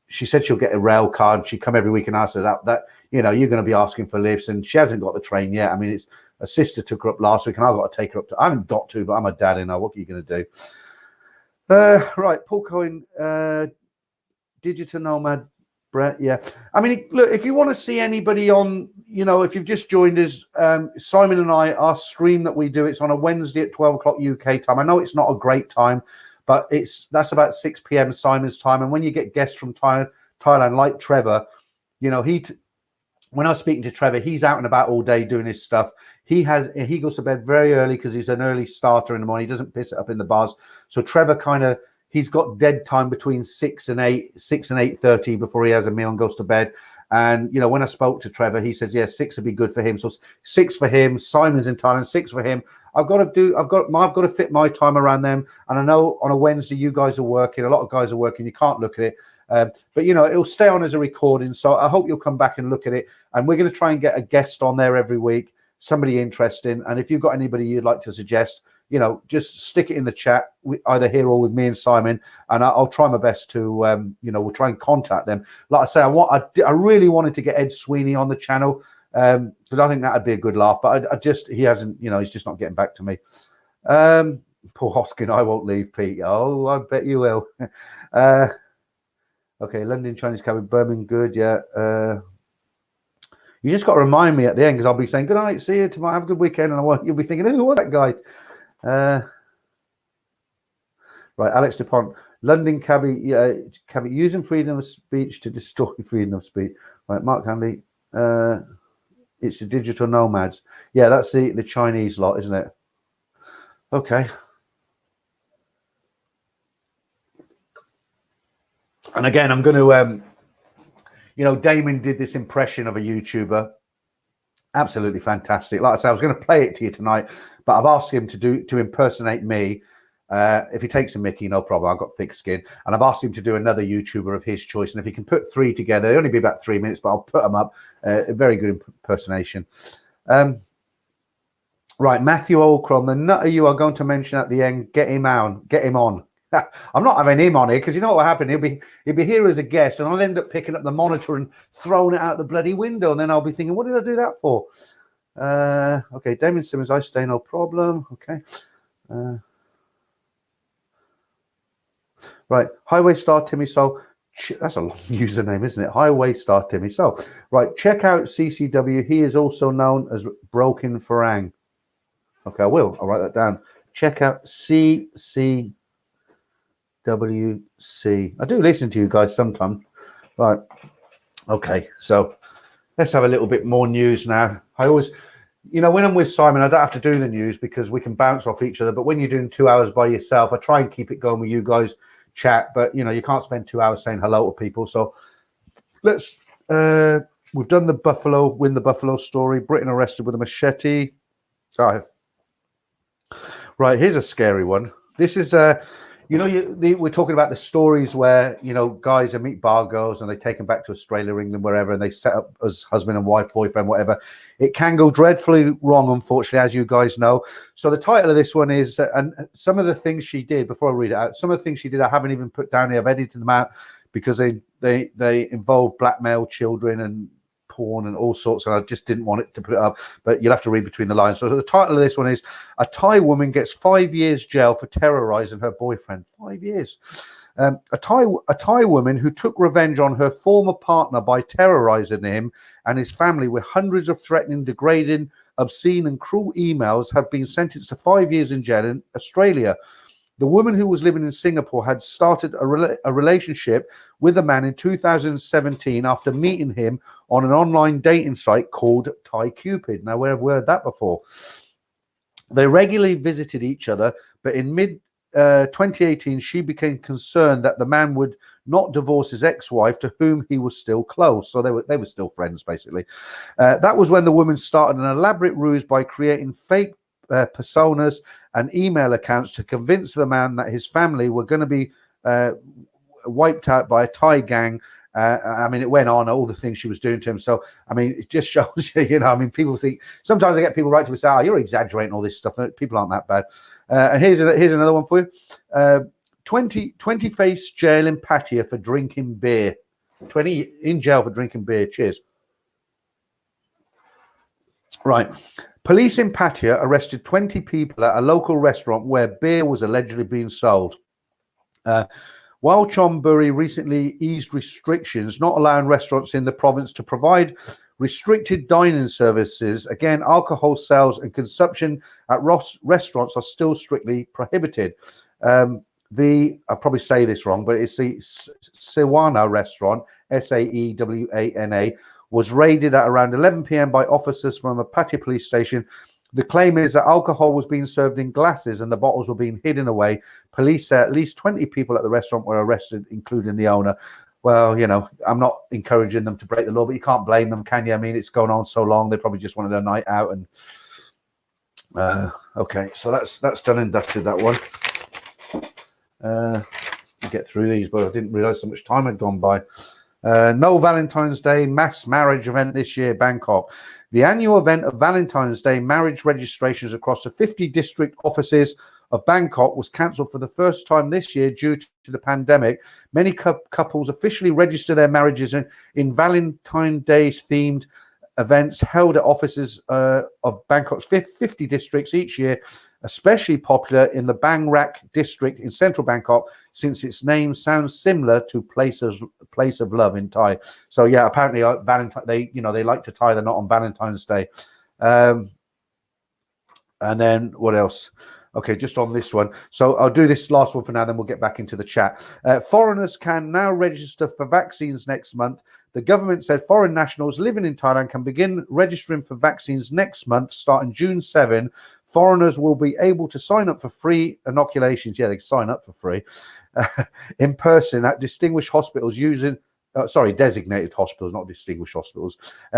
she said she'll get a rail card. She'd come every week and ask her that you're going to be asking for lifts, and she hasn't got the train yet. I mean, it's a sister took her up last week, and I've got to take her up to. I haven't got to, but I'm a dad, and what are you going to do? Right, Paul Cohen, digital nomad. Brett, yeah. I mean, look, if you want to see anybody on, if you've just joined us, Simon and I, our stream that we do, it's on a Wednesday at 12 o'clock UK time. I know it's not a great time, but that's about 6 p.m. Simon's time. And when you get guests from Thailand, like Trevor, when I was speaking to Trevor, he's out and about all day doing his stuff. He goes to bed very early because he's an early starter in the morning. He doesn't piss it up in the bars. So Trevor he's got dead time between 6 and 8:30 before he has a meal and goes to bed. And when I spoke to Trevor, he says, 6 would be good for him. So 6 for him. Simon's in Thailand, 6 for him. I've got to fit my time around them. And I know on a Wednesday you guys are working. A lot of guys are working. You can't look at it. But it'll stay on as a recording. So I hope you'll come back and look at it. And we're going to try and get a guest on there every week, somebody interesting. And if you've got anybody you'd like to suggest, just stick it in the chat, either here or with me and Simon, and I'll try my best to, we'll try and contact them. Like I say, I really wanted to get Ed Sweeney on the channel because I think that'd be a good laugh. But he hasn't, he's just not getting back to me. Poor Hoskin, I won't leave, Pete. Oh, I bet you will. Okay, London Chinese cabin, Birmingham, good, yeah. You just got to remind me at the end because I'll be saying good night, see you tomorrow, have a good weekend, and you'll be thinking, who was that guy? Right, Alex DuPont, London cabbie using freedom of speech to distort freedom of speech. Right, Mark Hanley, it's the digital nomads. Yeah, that's the Chinese lot, isn't it? Okay. And again, I'm going to, Damon did this impression of a YouTuber. Absolutely fantastic. Like I said, I was going to play it to you tonight, but I've asked him to impersonate me. If he takes a mickey, no problem. I've got thick skin. And I've asked him to do another YouTuber of his choice. And if he can put 3 together, it'll only be about 3 minutes, but I'll put them up. A very good impersonation. Right, Matthew Olcrom, the nutter you are going to mention at the end, get him on. I'm not having him on here because you know what will happen. He'll be here as a guest, and I'll end up picking up the monitor and throwing it out the bloody window, and then I'll be thinking, what did I do that for? Okay, Damien Simmons, I stay, no problem. Okay. Right, Highway Star Timmy Soul. That's a long username, isn't it? Highway Star Timmy Soul. Right, check out CCW. He is also known as Broken Farang. Okay, I will. I'll write that down. Check out CCWC. I do listen to you guys sometimes. Right. Okay, so let's have a little bit more news now. I always, when I'm with Simon, I don't have to do the news because we can bounce off each other. But when you're doing 2 hours by yourself, I try and keep it going with you guys, chat. But, you can't spend 2 hours saying hello to people. So let's, we've done the Win the Buffalo story. Britain arrested with a machete. Oh. Right, here's a scary one. This is we're talking about the stories where guys meet bar girls and they take them back to Australia, England, wherever, and they set up as husband and wife, boyfriend, whatever. It can go dreadfully wrong, unfortunately, as you guys know. So the title of this one is, and some of the things she did, before I read it out, some of the things she did I haven't even put down here. I've edited them out because they involve blackmail, children, and porn and all sorts, and I just didn't want it to put it up, but you'll have to read between the lines. So the title of this one is, a Thai woman gets 5 years jail for terrorizing her boyfriend. 5 years. A Thai woman who took revenge on her former partner by terrorizing him and his family with hundreds of threatening, degrading, obscene and cruel emails have been sentenced to 5 years in jail in Australia. The woman, who was living in Singapore, had started a relationship with a man in 2017 after meeting him on an online dating site called Thai Cupid. Now, where have we heard that before? They regularly visited each other, but in mid-2018, she became concerned that the man would not divorce his ex-wife, to whom he was still close. So they were still friends, basically. That was when the woman started an elaborate ruse by creating fake personas and email accounts to convince the man that his family were going to be wiped out by a Thai gang I mean, it went on, all the things she was doing to him. So, I mean, it just shows you, I mean, people think, sometimes I get people write to me and say, oh, you're exaggerating all this stuff. People aren't that bad. And here's another one for you. 20 face jail in Pattaya for drinking beer. 20 in jail for drinking beer. Cheers. Right. Police in Pattaya arrested 20 people at a local restaurant where beer was allegedly being sold. While Chonburi recently eased restrictions, not allowing restaurants in the province to provide restricted dining services, again, alcohol sales and consumption at restaurants are still strictly prohibited. I'll probably say this wrong, but it's the Sewana restaurant, Saewana, was raided at around 11 p.m. by officers from a Pattaya police station. The claim is that alcohol was being served in glasses and the bottles were being hidden away. Police say at least 20 people at the restaurant were arrested, including the owner. Well, I'm not encouraging them to break the law, but you can't blame them, can you? I mean, it's going on so long. They probably just wanted a night out. And okay, so that's done and dusted, that one. Get through these, but I didn't realize so much time had gone by. No Valentine's Day mass marriage event this year, Bangkok. The annual event of Valentine's Day marriage registrations across the 50 district offices of Bangkok was cancelled for the first time this year due to the pandemic. Many couples officially register their marriages in Valentine's Day themed events held at offices of Bangkok's 50 districts each year, especially popular in the Bang Rak district in central Bangkok, since its name sounds similar to place of love in Thai. So yeah, apparently they like to tie the knot on Valentine's Day. And then what else? Okay, just on this one. So I'll do this last one for now, then we'll get back into the chat. Foreigners can now register for vaccines next month. The government said foreign nationals living in Thailand can begin registering for vaccines next month, starting June 7. Foreigners will be able to sign up for free inoculations. Yeah, they can sign up for free in person at distinguished hospitals designated hospitals, not distinguished hospitals,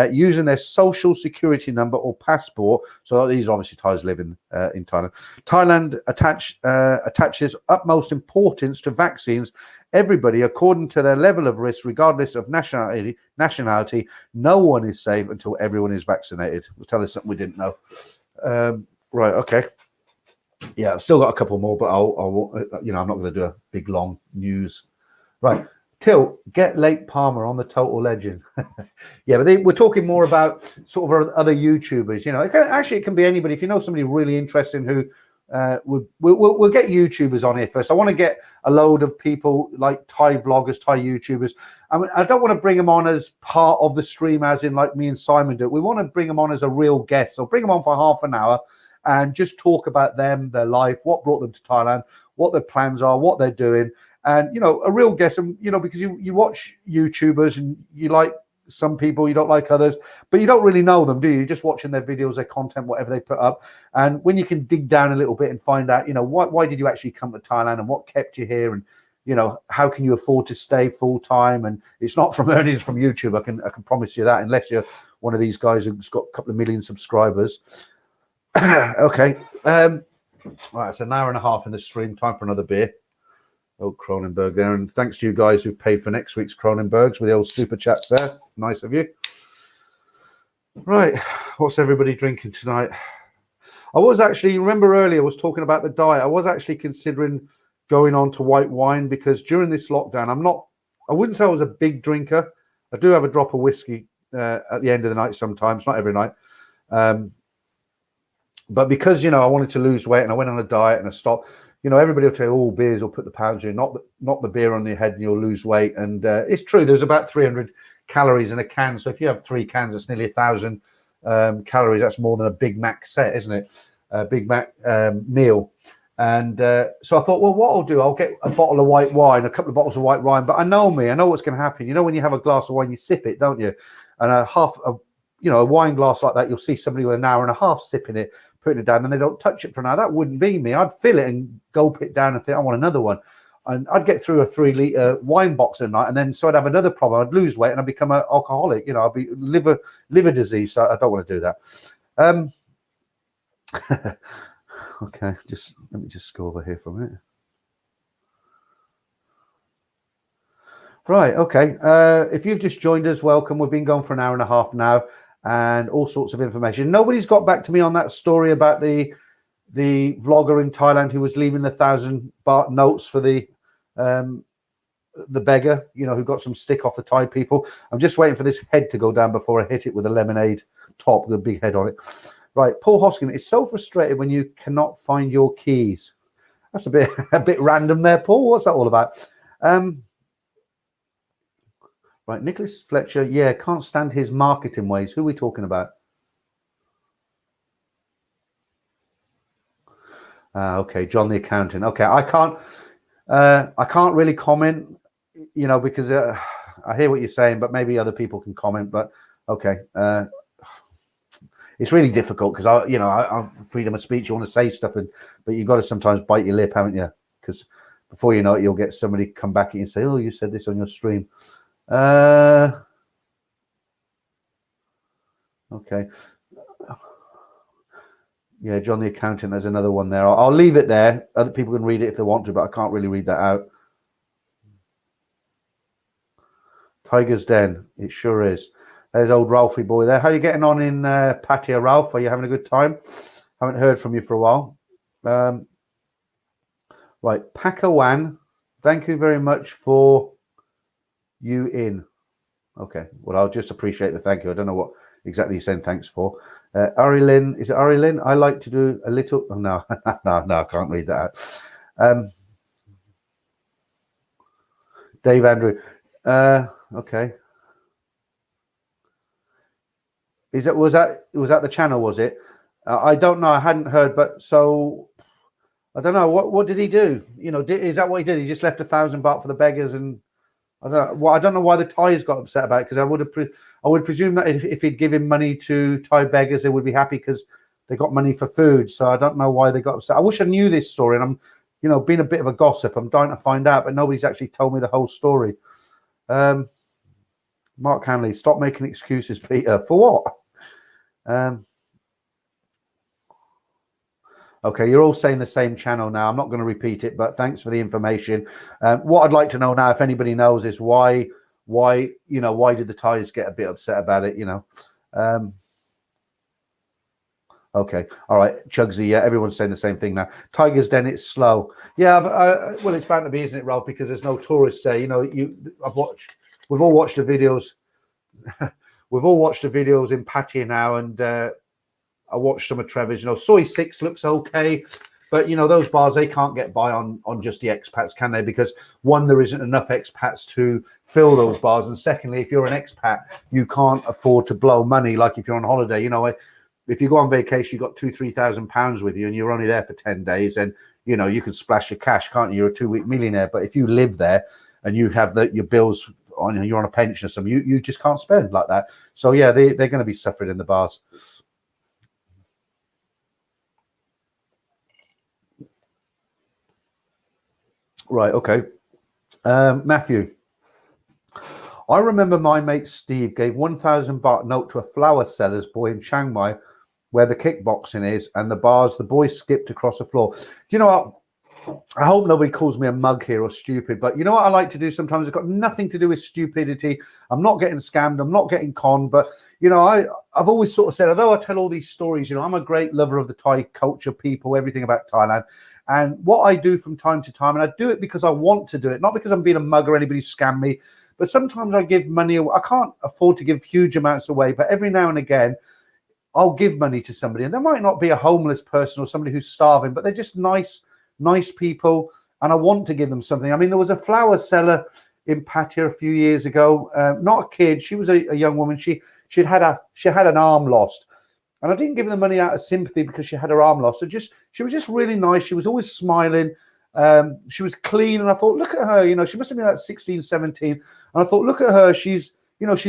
using their social security number or passport. So these obviously Thais live in Thailand. Thailand attaches utmost importance to vaccines. Everybody, according to their level of risk, regardless of nationality, no one is safe until everyone is vaccinated. We'll tell us something we didn't know. Right, okay. Yeah, I've still got a couple more, but I'm not going to do a big long news. Right. Till, get Lake Palmer on the Total Legend. Yeah, but we're talking more about sort of other YouTubers. It can be anybody. If you know somebody really interesting who we'll get YouTubers on here first. I want to get a load of people like Thai vloggers, Thai YouTubers. I mean, I don't want to bring them on as part of the stream, as in like me and Simon do. We want to bring them on as a real guest. So bring them on for half an hour and just talk about them, their life, what brought them to Thailand, what their plans are, what they're doing. And, a real guess, and, because you watch YouTubers and you like some people, you don't like others, but you don't really know them, do you? You're just watching their videos, their content, whatever they put up. And when you can dig down a little bit and find out, why did you actually come to Thailand and what kept you here? And, how can you afford to stay full time? And it's not from earnings from YouTube. I can promise you that, unless you're one of these guys who's got a couple of million subscribers. Okay. Right. It's an hour and a half in the stream. Time for another beer. Old Cronenberg there, and thanks to you guys who've paid for next week's Cronenbergs with the old super chats there. Nice of you. Right, what's everybody drinking tonight? I was actually, remember earlier I was talking about the diet. I was actually considering going on to white wine because during this lockdown, I wouldn't say I was a big drinker. I do have a drop of whiskey at the end of the night sometimes, not every night. But because, I wanted to lose weight and I went on a diet and I stopped. Everybody will tell you, oh, beers will put the pounds in, not the beer on your head and you'll lose weight. And it's true, there's about 300 calories in a can. So if you have 3 cans, it's nearly 1,000 calories. That's more than a Big Mac set, isn't it? A Big Mac meal. And so I thought, well, what I'll do, I'll get a bottle of white wine, a couple of bottles of white wine. But I know what's going to happen. When you have a glass of wine, you sip it, don't you? And a wine glass like that, you'll see somebody with an hour and a half sipping it, putting it down, and they don't touch it for an hour. That wouldn't be me. I'd fill it and gulp it down and think, I want another one. And I'd get through a 3-litre wine box a night, and then so I'd have another problem. I'd lose weight and I'd become an alcoholic. I'd be liver disease. So I don't want to do that. Okay, let me just go over here for a minute. Right, okay. If you've just joined us, welcome. We've been going for an hour and a half now, and all sorts of information. Nobody's got back to me on that story about the vlogger in Thailand who was leaving the 1,000 baht notes for the beggar, you know, who got some stick off the Thai people. I'm just waiting for this head to go down before I hit it with a lemonade top with a big head on it. Right, Paul Hoskin, it's so frustrating when you cannot find your keys. That's a bit random there, Paul. What's that all about? Right, Nicholas Fletcher, yeah, can't stand his marketing ways. Who are we talking about? Okay, John the accountant. Okay, I can't really comment, you know, because I hear what you're saying, but maybe other people can comment. But okay, it's really difficult because I'm freedom of speech. You want to say stuff, but you got to sometimes bite your lip, haven't you? Because before you know it, you'll get somebody come back at you and say, "Oh, you said this on your stream." Okay. Yeah, John the accountant. There's another one there. I'll leave it there. Other people can read it if they want to, but I can't really read that out. Tiger's Den. It sure is. There's old Ralphie boy there. How are you getting on in Pattaya, Ralph? Are you having a good time? Haven't heard from you for a while. Right, Pakawan. Thank you very much for you in. Okay, well, I'll just appreciate the thank you. I don't know what exactly you're saying thanks for. Arilyn, is it Arilyn? I like to do a little. Oh, no, no, I can't read that out. Dave Andrew. Okay. Was that the channel? Was it? I don't know. I hadn't heard, but so I don't know. What did he do? You know, is that what he did? He just left 1,000 baht for the beggars, and I don't know. Well, I don't know why the Thais got upset about it, because I would presume that if he'd given money to Thai beggars, they would be happy because they got money for food. So I don't know why they got upset. I wish I knew this story, and I'm, you know, being a bit of a gossip, I'm dying to find out, but nobody's actually told me the whole story. Mark Hanley, stop making excuses, Peter. For what? Okay, you're all saying the same channel now. I'm not going to repeat it, but thanks for the information. What I'd like to know now, if anybody knows, is why did the Thais get a bit upset about it? You know. Okay, all right, Chugsy. Yeah, everyone's saying the same thing now. Tiger's Den, it's slow. Yeah, well, it's bound to be, isn't it, Ralph? Because there's no tourists there. You know, we've all watched the videos. We've all watched the videos in Pattaya now, and I watched some of Trevor's. You know, Soy 6 looks okay, but you know, those bars, they can't get by on just the expats, can they? Because one, there isn't enough expats to fill those bars, and secondly, if you're an expat, you can't afford to blow money like if you're on holiday. You know, if you go on vacation, you've got £2,000-3,000 with you, and you're only there for 10 days, and you know, you can splash your cash, can't you? You're a 2-week millionaire. But if you live there and you have your bills on, you're on a pension or something, you just can't spend like that. So yeah, they're going to be suffering in the bars. Right, okay. Matthew, I remember my mate Steve gave 1,000 baht note to a flower seller's boy in Chiang Mai, where the kickboxing is, and the bars, the boy skipped across the floor. Do you know what? I hope nobody calls me a mug here or stupid, but you know what I like to do sometimes? It's got nothing to do with stupidity. I'm not getting scammed. I'm not getting conned. But, you know, I've always sort of said, although I tell all these stories, you know, I'm a great lover of the Thai culture, people, everything about Thailand. And what I do from time to time, and I do it because I want to do it, not because I'm being a mug or anybody scam me, but sometimes I give money away. I can't afford to give huge amounts away, but every now and again, I'll give money to somebody. And there might not be a homeless person or somebody who's starving, but they're just nice people, and I want to give them something. I mean, there was a flower seller in Pattaya a few years ago, not a kid. She was a young woman. She had an arm lost, and I didn't give her the money out of sympathy because she had her arm lost. So she was just really nice. She was always smiling. She was clean, and I thought, look at her. You know, she must have been like 16, 17. And I thought, look at her. She's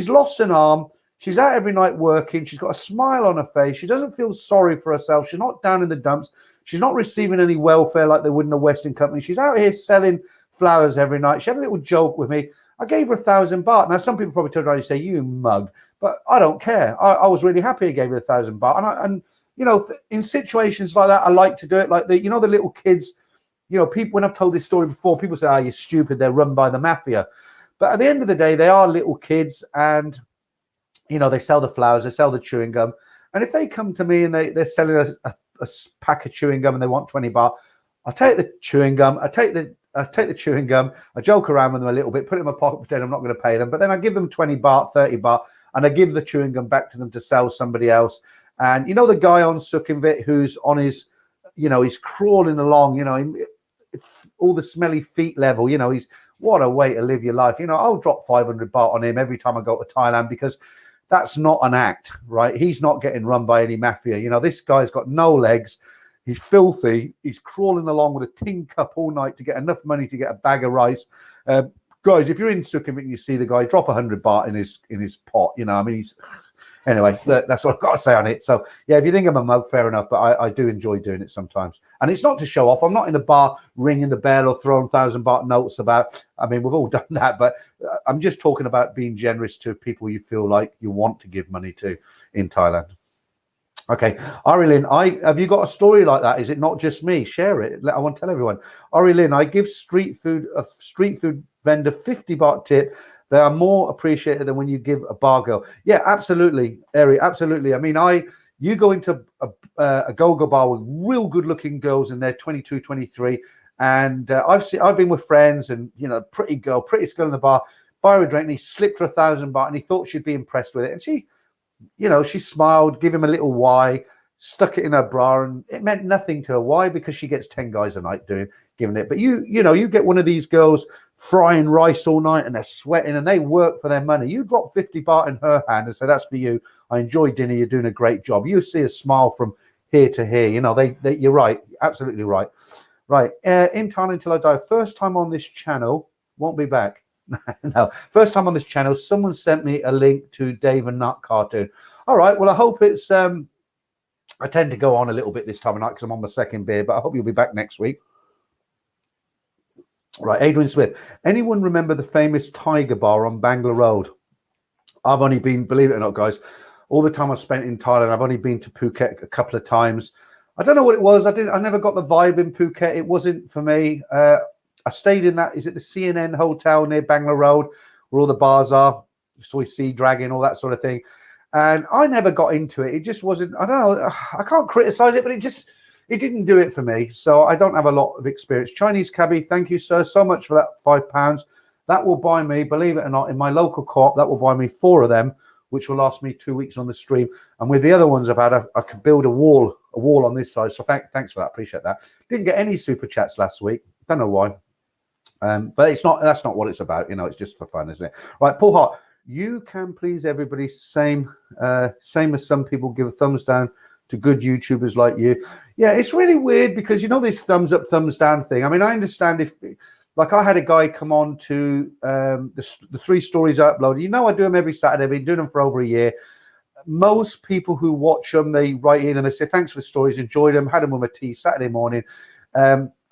lost an arm. She's out every night working. She's got a smile on her face. She doesn't feel sorry for herself. She's not down in the dumps. She's not receiving any welfare like they would in a Western company. She's out here selling flowers every night. She had a little joke with me. I gave her 1,000 baht. Now, some people probably turn around and say, you mug. But I don't care. I was really happy I gave her 1,000 baht. And you know, in situations like that, I like to do it. Like the little kids, you know, people, when I've told this story before, people say, oh, you're stupid. They're run by the mafia. But at the end of the day, they are little kids, and you know, they sell the flowers, they sell the chewing gum. And if they come to me and they're selling a pack of chewing gum and they want 20 baht, I'll take the chewing gum, I take the chewing gum, I joke around with them a little bit, put it in my pocket, pretend I'm not going to pay them, but then I give them 20 baht, 30 baht, and I give the chewing gum back to them to sell somebody else. And you know, the guy on Sukhumvit who's on his, you know, he's crawling along, you know, it's all the smelly feet level, you know, he's, what a way to live your life. You know, I'll drop 500 baht on him every time I go to Thailand, because that's not an act, right? He's not getting run by any mafia. You know, this guy's got no legs. He's filthy. He's crawling along with a tin cup all night to get enough money to get a bag of rice. Guys, if you're in Sukhumvit and you see the guy, drop 100 baht in his pot. You know, I mean, he's... Anyway, that's what I've got to say on it. So, yeah, if you think I'm a mug, fair enough, but I do enjoy doing it sometimes. And it's not to show off. I'm not in a bar ringing the bell or throwing 1,000 baht notes about. I mean, we've all done that, but I'm just talking about being generous to people you feel like you want to give money to in Thailand. Okay, Ari Lin, have you got a story like that? Is it not just me? Share it. I want to tell everyone. Ari Lin, I give street food vendor 50 baht tip. They are more appreciated than when you give a bar girl. Yeah, absolutely, Ari, absolutely. I mean, you go into a go-go bar with real good-looking girls, and they're 22, 23, and I've been with friends, and you know, prettiest girl in the bar, buy her a drink, and he slipped her 1,000 baht, and he thought she'd be impressed with it, and she, you know, she smiled, give him a little why, stuck it in her bra, and it meant nothing to her. Why? Because she gets 10 guys a night giving it. But you know, you get one of these girls frying rice all night and they're sweating and they work for their money. You drop 50 baht in her hand and say, that's for you. I enjoyed dinner. You're doing a great job. You see a smile from here to here. You know, you're right. Absolutely right. Right. In Thailand until I die. First time on this channel. Won't be back. No. First time on this channel. Someone sent me a link to Dave and Nut cartoon. All right. Well, I hope it's... I tend to go on a little bit this time of night because I'm on my second beer, but I hope you'll be back next week. Right, Adrian Smith. Anyone remember the famous Tiger Bar on Bangla Road? I've only been, believe it or not, guys, all the time I spent in Thailand, I've only been to Phuket a couple of times. I don't know what it was. I never got the vibe in Phuket. It wasn't for me. I stayed in that, is it the CNN Hotel near Bangla Road, where all the bars are, soy sea dragon, all that sort of thing. And I never got into it. It just wasn't, I don't know, I can't criticize it, but it didn't do it for me. So I don't have a lot of experience. Chinese cabbie, thank you, sir, so much for that £5. That will buy me, believe it or not, in my local co-op, that will buy me 4 of them, which will last me 2 weeks on the stream. And with the other ones I've had, I could build a wall on this side. So thanks for that. Appreciate that. Didn't get any super chats last week. Don't know why. But that's not what it's about. You know, it's just for fun, isn't it? Right, Paul Hart. You can please everybody, same as some people give a thumbs down to good YouTubers like you. Yeah, it's really weird because, you know, this thumbs up, thumbs down thing. I mean, I understand if, like, I had a guy come on to the 3 stories I uploaded. You know, I do them every Saturday. I've been doing them for over a year. Most people who watch them, they write in and they say, thanks for the stories, enjoyed them, had them with my tea Saturday morning.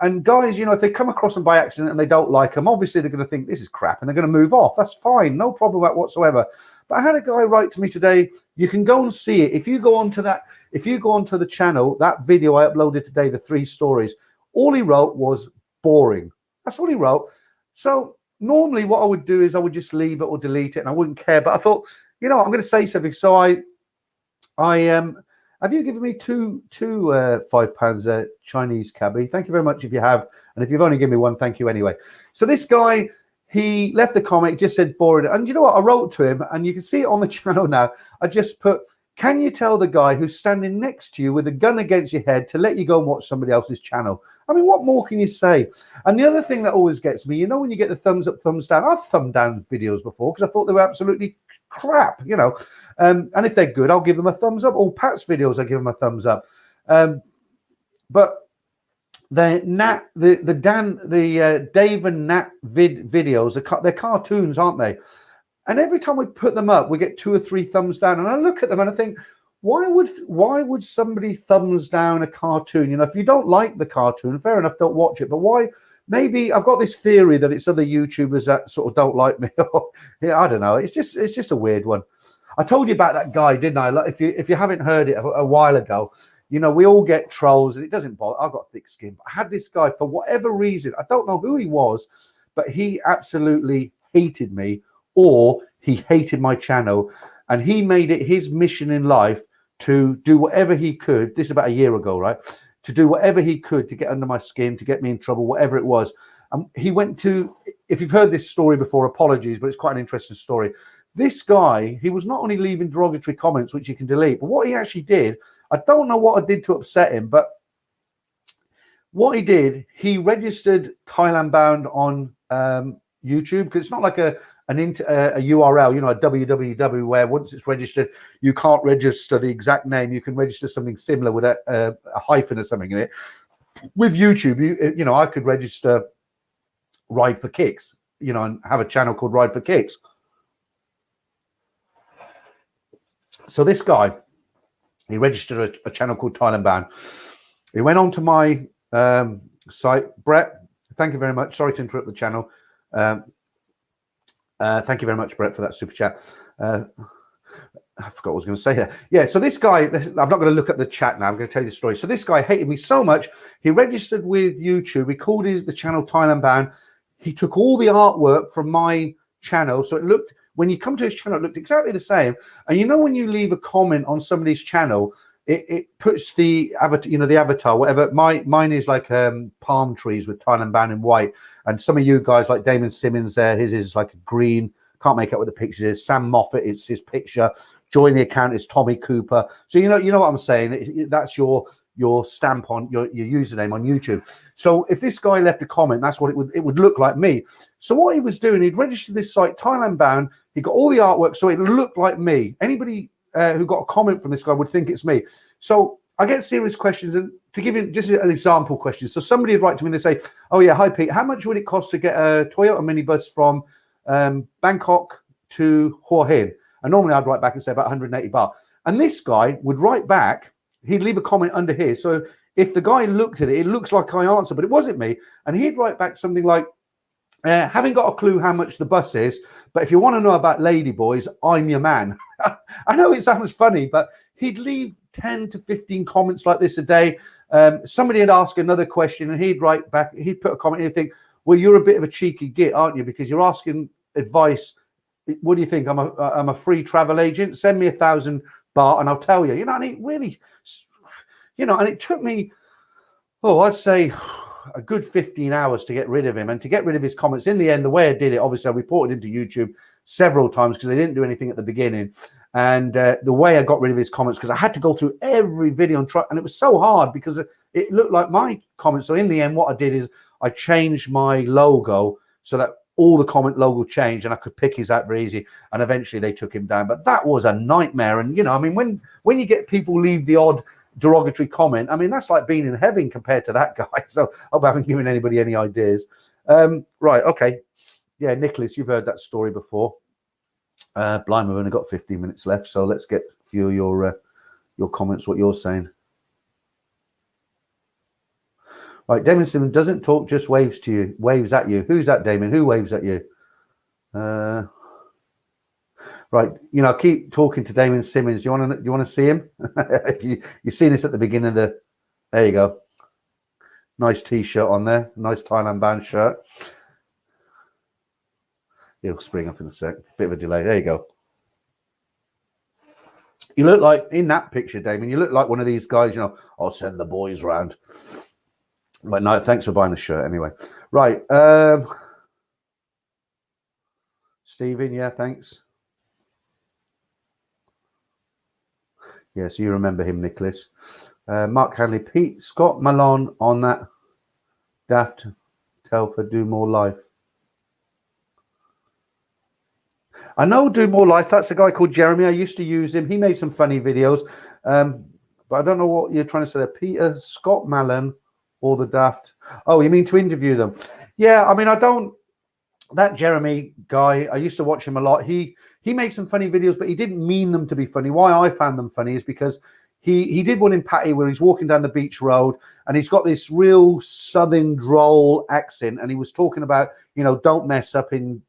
And guys, you know, if they come across them by accident and they don't like them, obviously they're going to think this is crap and they're going to move off. That's fine. No problem with that whatsoever. But I had a guy write to me today. You can go and see it. If you go onto the channel, that video I uploaded today, the 3 stories, all he wrote was boring. That's all he wrote. So normally what I would do is I would just leave it or delete it and I wouldn't care. But I thought, you know, I'm going to say something. So have you given me two £5 Chinese cabbie? Thank you very much if you have. And if you've only given me 1, thank you anyway. So this guy, he left the comment, just said boring. And you know what? I wrote to him, and you can see it on the channel now. I just put, can you tell the guy who's standing next to you with a gun against your head to let you go and watch somebody else's channel? I mean, what more can you say? And the other thing that always gets me, you know, when you get the thumbs up, thumbs down, I've thumbed down videos before because I thought they were absolutely crap, you know, and if they're good, I'll give them a thumbs up. All Pat's videos, I give them a thumbs up. But the Dave and Nat videos, they're cartoons, aren't they? And every time we put them up, we get 2 or 3 thumbs down. And I look at them and I think, why would somebody thumbs down a cartoon? You know, if you don't like the cartoon, fair enough, don't watch it. But why? Maybe I've got this theory that it's other YouTubers that sort of don't like me. Yeah, I don't know. It's just a weird one. I told you about that guy, didn't I? Like, if you haven't heard it a while ago, you know, we all get trolls and it doesn't bother. I've got thick skin. But I had this guy for whatever reason. I don't know who he was, but he absolutely hated me or he hated my channel, and he made it his mission in life to do whatever he could. This is about a year ago, right? To do whatever he could to get under my skin, to get me in trouble, whatever it was. He went to, if you've heard this story before, apologies, but it's quite an interesting story. This guy, he was not only leaving derogatory comments, which you can delete, but what he actually did, I don't know what I did to upset him, but what he did, he registered Thailand-Bound on YouTube, because it's not like a URL, you know, a www, where once it's registered, you can't register the exact name. You can register something similar with a hyphen or something in it. With YouTube, you know, I could register Ride for Kicks, you know, and have a channel called Ride for Kicks. So this guy, he registered a channel called Thailand-Bound. He went on to my site. Brett, thank you very much. Sorry to interrupt the channel. Thank you very much, Brett, for that super chat. I forgot what I was going to say here. Yeah, so this guy, I'm not going to look at the chat now. I'm going to tell you the story. So this guy hated me so much, he registered with YouTube. He called the channel Thailand-Bound. He took all the artwork from my channel. So it looked, when you come to his channel, it looked exactly the same. And you know, when you leave a comment on somebody's channel, it puts the avatar, you know, the avatar, whatever. Mine is like palm trees with Thailand-Bound in white. And some of you guys, like Damon Simmons there, his is like a green. Can't make out what the picture is. Sam Moffat, it's his picture. Join the account is Tommy Cooper. So you know what I'm saying. That's your stamp on your username on YouTube. So if this guy left a comment, that's what it would look like me. So what he was doing, he'd registered this site Thailand-Bound. He got all the artwork, so it looked like me. Anybody who got a comment from this guy would think it's me. So I get serious questions, and to give you just an example question. So somebody would write to me and they say, "Oh yeah, hi Pete, how much would it cost to get a Toyota minibus from Bangkok to Hua Hin?" And normally I'd write back and say about 180 baht. And this guy would write back, he'd leave a comment under here. So if the guy looked at it, it looks like I answered, but it wasn't me. And he'd write back something like, haven't got a clue how much the bus is, but if you want to know about ladyboys, I'm your man. I know it sounds funny, but he'd leave 10 to 15 comments like this a day. Somebody had asked another question and he'd write back, he'd put a comment and he'd think, well, you're a bit of a cheeky git, aren't you? Because you're asking advice. What do you think? I'm a free travel agent. Send me 1,000 baht and I'll tell you. You know, and it really, you know, and it took me, I'd say a good 15 hours to get rid of him and to get rid of his comments. In the end, the way I did it, obviously I reported him to YouTube several times because they didn't do anything at the beginning. And the way I got rid of his comments, because I had to go through every video and it was so hard because it looked like my comments. So in the end, what I did is I changed my logo so that all the comment logo changed and I could pick his out very easy. And eventually they took him down. But that was a nightmare. And, you know, I mean, when you get people leave the odd derogatory comment, I mean, that's like being in heaven compared to that guy. So I hope I haven't given anybody any ideas. Right. Okay. Yeah, Nicholas, you've heard that story before. Blimey, we've only got 15 minutes left. So let's get a few of your comments, what you're saying. Right, Damon Simmons doesn't talk, just waves to you, waves at you. Who's that, Damon? Who waves at you? Right, you know, keep talking to Damon Simmons. You want to see him? If you see this at the beginning of the, there you go. Nice t-shirt on there. Nice Thailand-Bound shirt. He'll spring up in a sec. Bit of a delay. There you go. You look like, in that picture, Damon, you look like one of these guys, you know, I'll send the boys round. But no, thanks for buying the shirt anyway. Right. Stephen, yeah, thanks. Yeah, so you remember him, Nicholas. Mark Hanley, Pete, Scott Malone on that daft Telfer Do More Life. I know Do More Life. That's a guy called Jeremy. I used to use him. He made some funny videos. But I don't know what you're trying to say there. Peter, Scott Malone, or the daft. Oh, you mean to interview them? Yeah, I mean, I don't. That Jeremy guy, I used to watch him a lot. He made some funny videos, but he didn't mean them to be funny. Why I found them funny is because he did one in Patty where he's walking down the beach road and he's got this real southern droll accent and he was talking about, you know, don't mess up in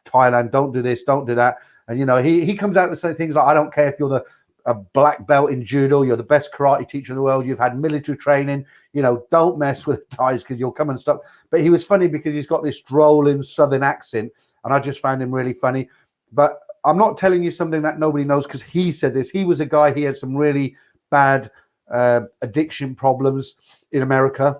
Thailand, don't do this, don't do that. And, you know, he comes out with saying things like, I don't care if you're a black belt in judo, you're the best karate teacher in the world, you've had military training, you know, don't mess with the Thais because you'll come and stop. But he was funny because he's got this drolling southern accent and I just found him really funny. But I'm not telling you something that nobody knows because he said this. He was a guy, he had some really bad addiction problems in America.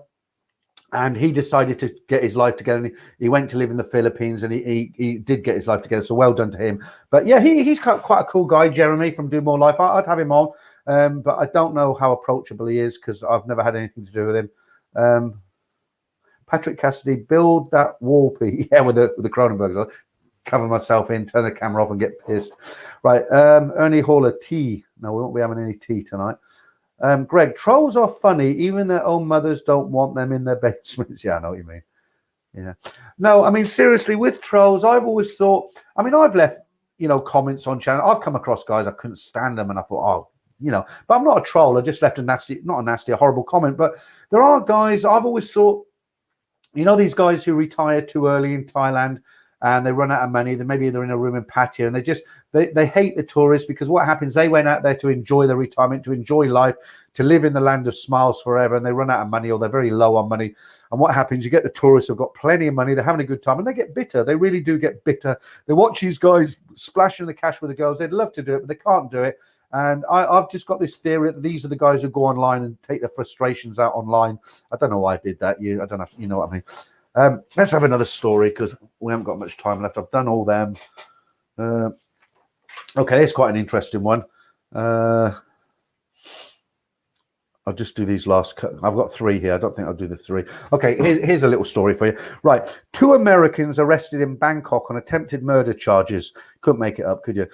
And he decided to get his life together. And he went to live in the Philippines, and he did get his life together. So well done to him. But yeah, he's quite a cool guy, Jeremy from Do More Life. I'd have him on, but I don't know how approachable he is because I've never had anything to do with him. Patrick Cassidy, build that wall, Pete. Yeah, with the Cronenbergs. I'll cover myself in, turn the camera off, and get pissed. Right, Ernie Haller, tea. No, we won't be having any tea tonight. Greg, trolls are funny, even their own mothers don't want them in their basements. Yeah, I know what you mean. Yeah. No, I mean, seriously, with trolls, I've always thought, I mean, I've left, comments on channel. I've come across guys, I couldn't stand them, and I thought, but I'm not a troll. I just left a horrible comment. But there are guys, I've always thought, these guys who retire too early in Thailand, and they run out of money. Then maybe they're in a room in patio, and they hate the tourists because what happens? They went out there to enjoy their retirement, to enjoy life, to live in the land of smiles forever, and they run out of money, or they're very low on money. And what happens? You get the tourists who've got plenty of money, they're having a good time, and they get bitter. They really do get bitter. They watch these guys splashing the cash with the girls. They'd love to do it, but they can't do it. And I've just got this theory that these are the guys who go online and take their frustrations out online. I don't know why I did that. I don't know if you know what I mean. Let's have another story because we haven't got much time left. I've done all them. Okay, it's quite an interesting one. I'll just do these last. I've got three here. I don't think I'll do the three. Okay, here's a little story for you. Right, 2 Americans arrested in Bangkok on attempted murder charges. Couldn't make it up, could you?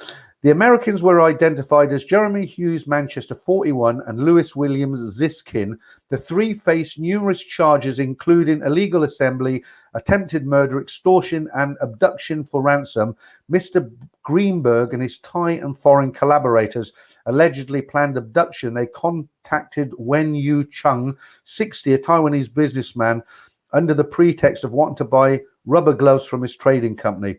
The Americans were identified as Jeremy Hughes, Manchester, 41, and Lewis Williams, Ziskin. The 3 faced numerous charges, including illegal assembly, attempted murder, extortion, and abduction for ransom. Mr. Greenberg and his Thai and foreign collaborators allegedly planned abduction. They contacted Wen Yu Chung, 60, a Taiwanese businessman, under the pretext of wanting to buy rubber gloves from his trading company.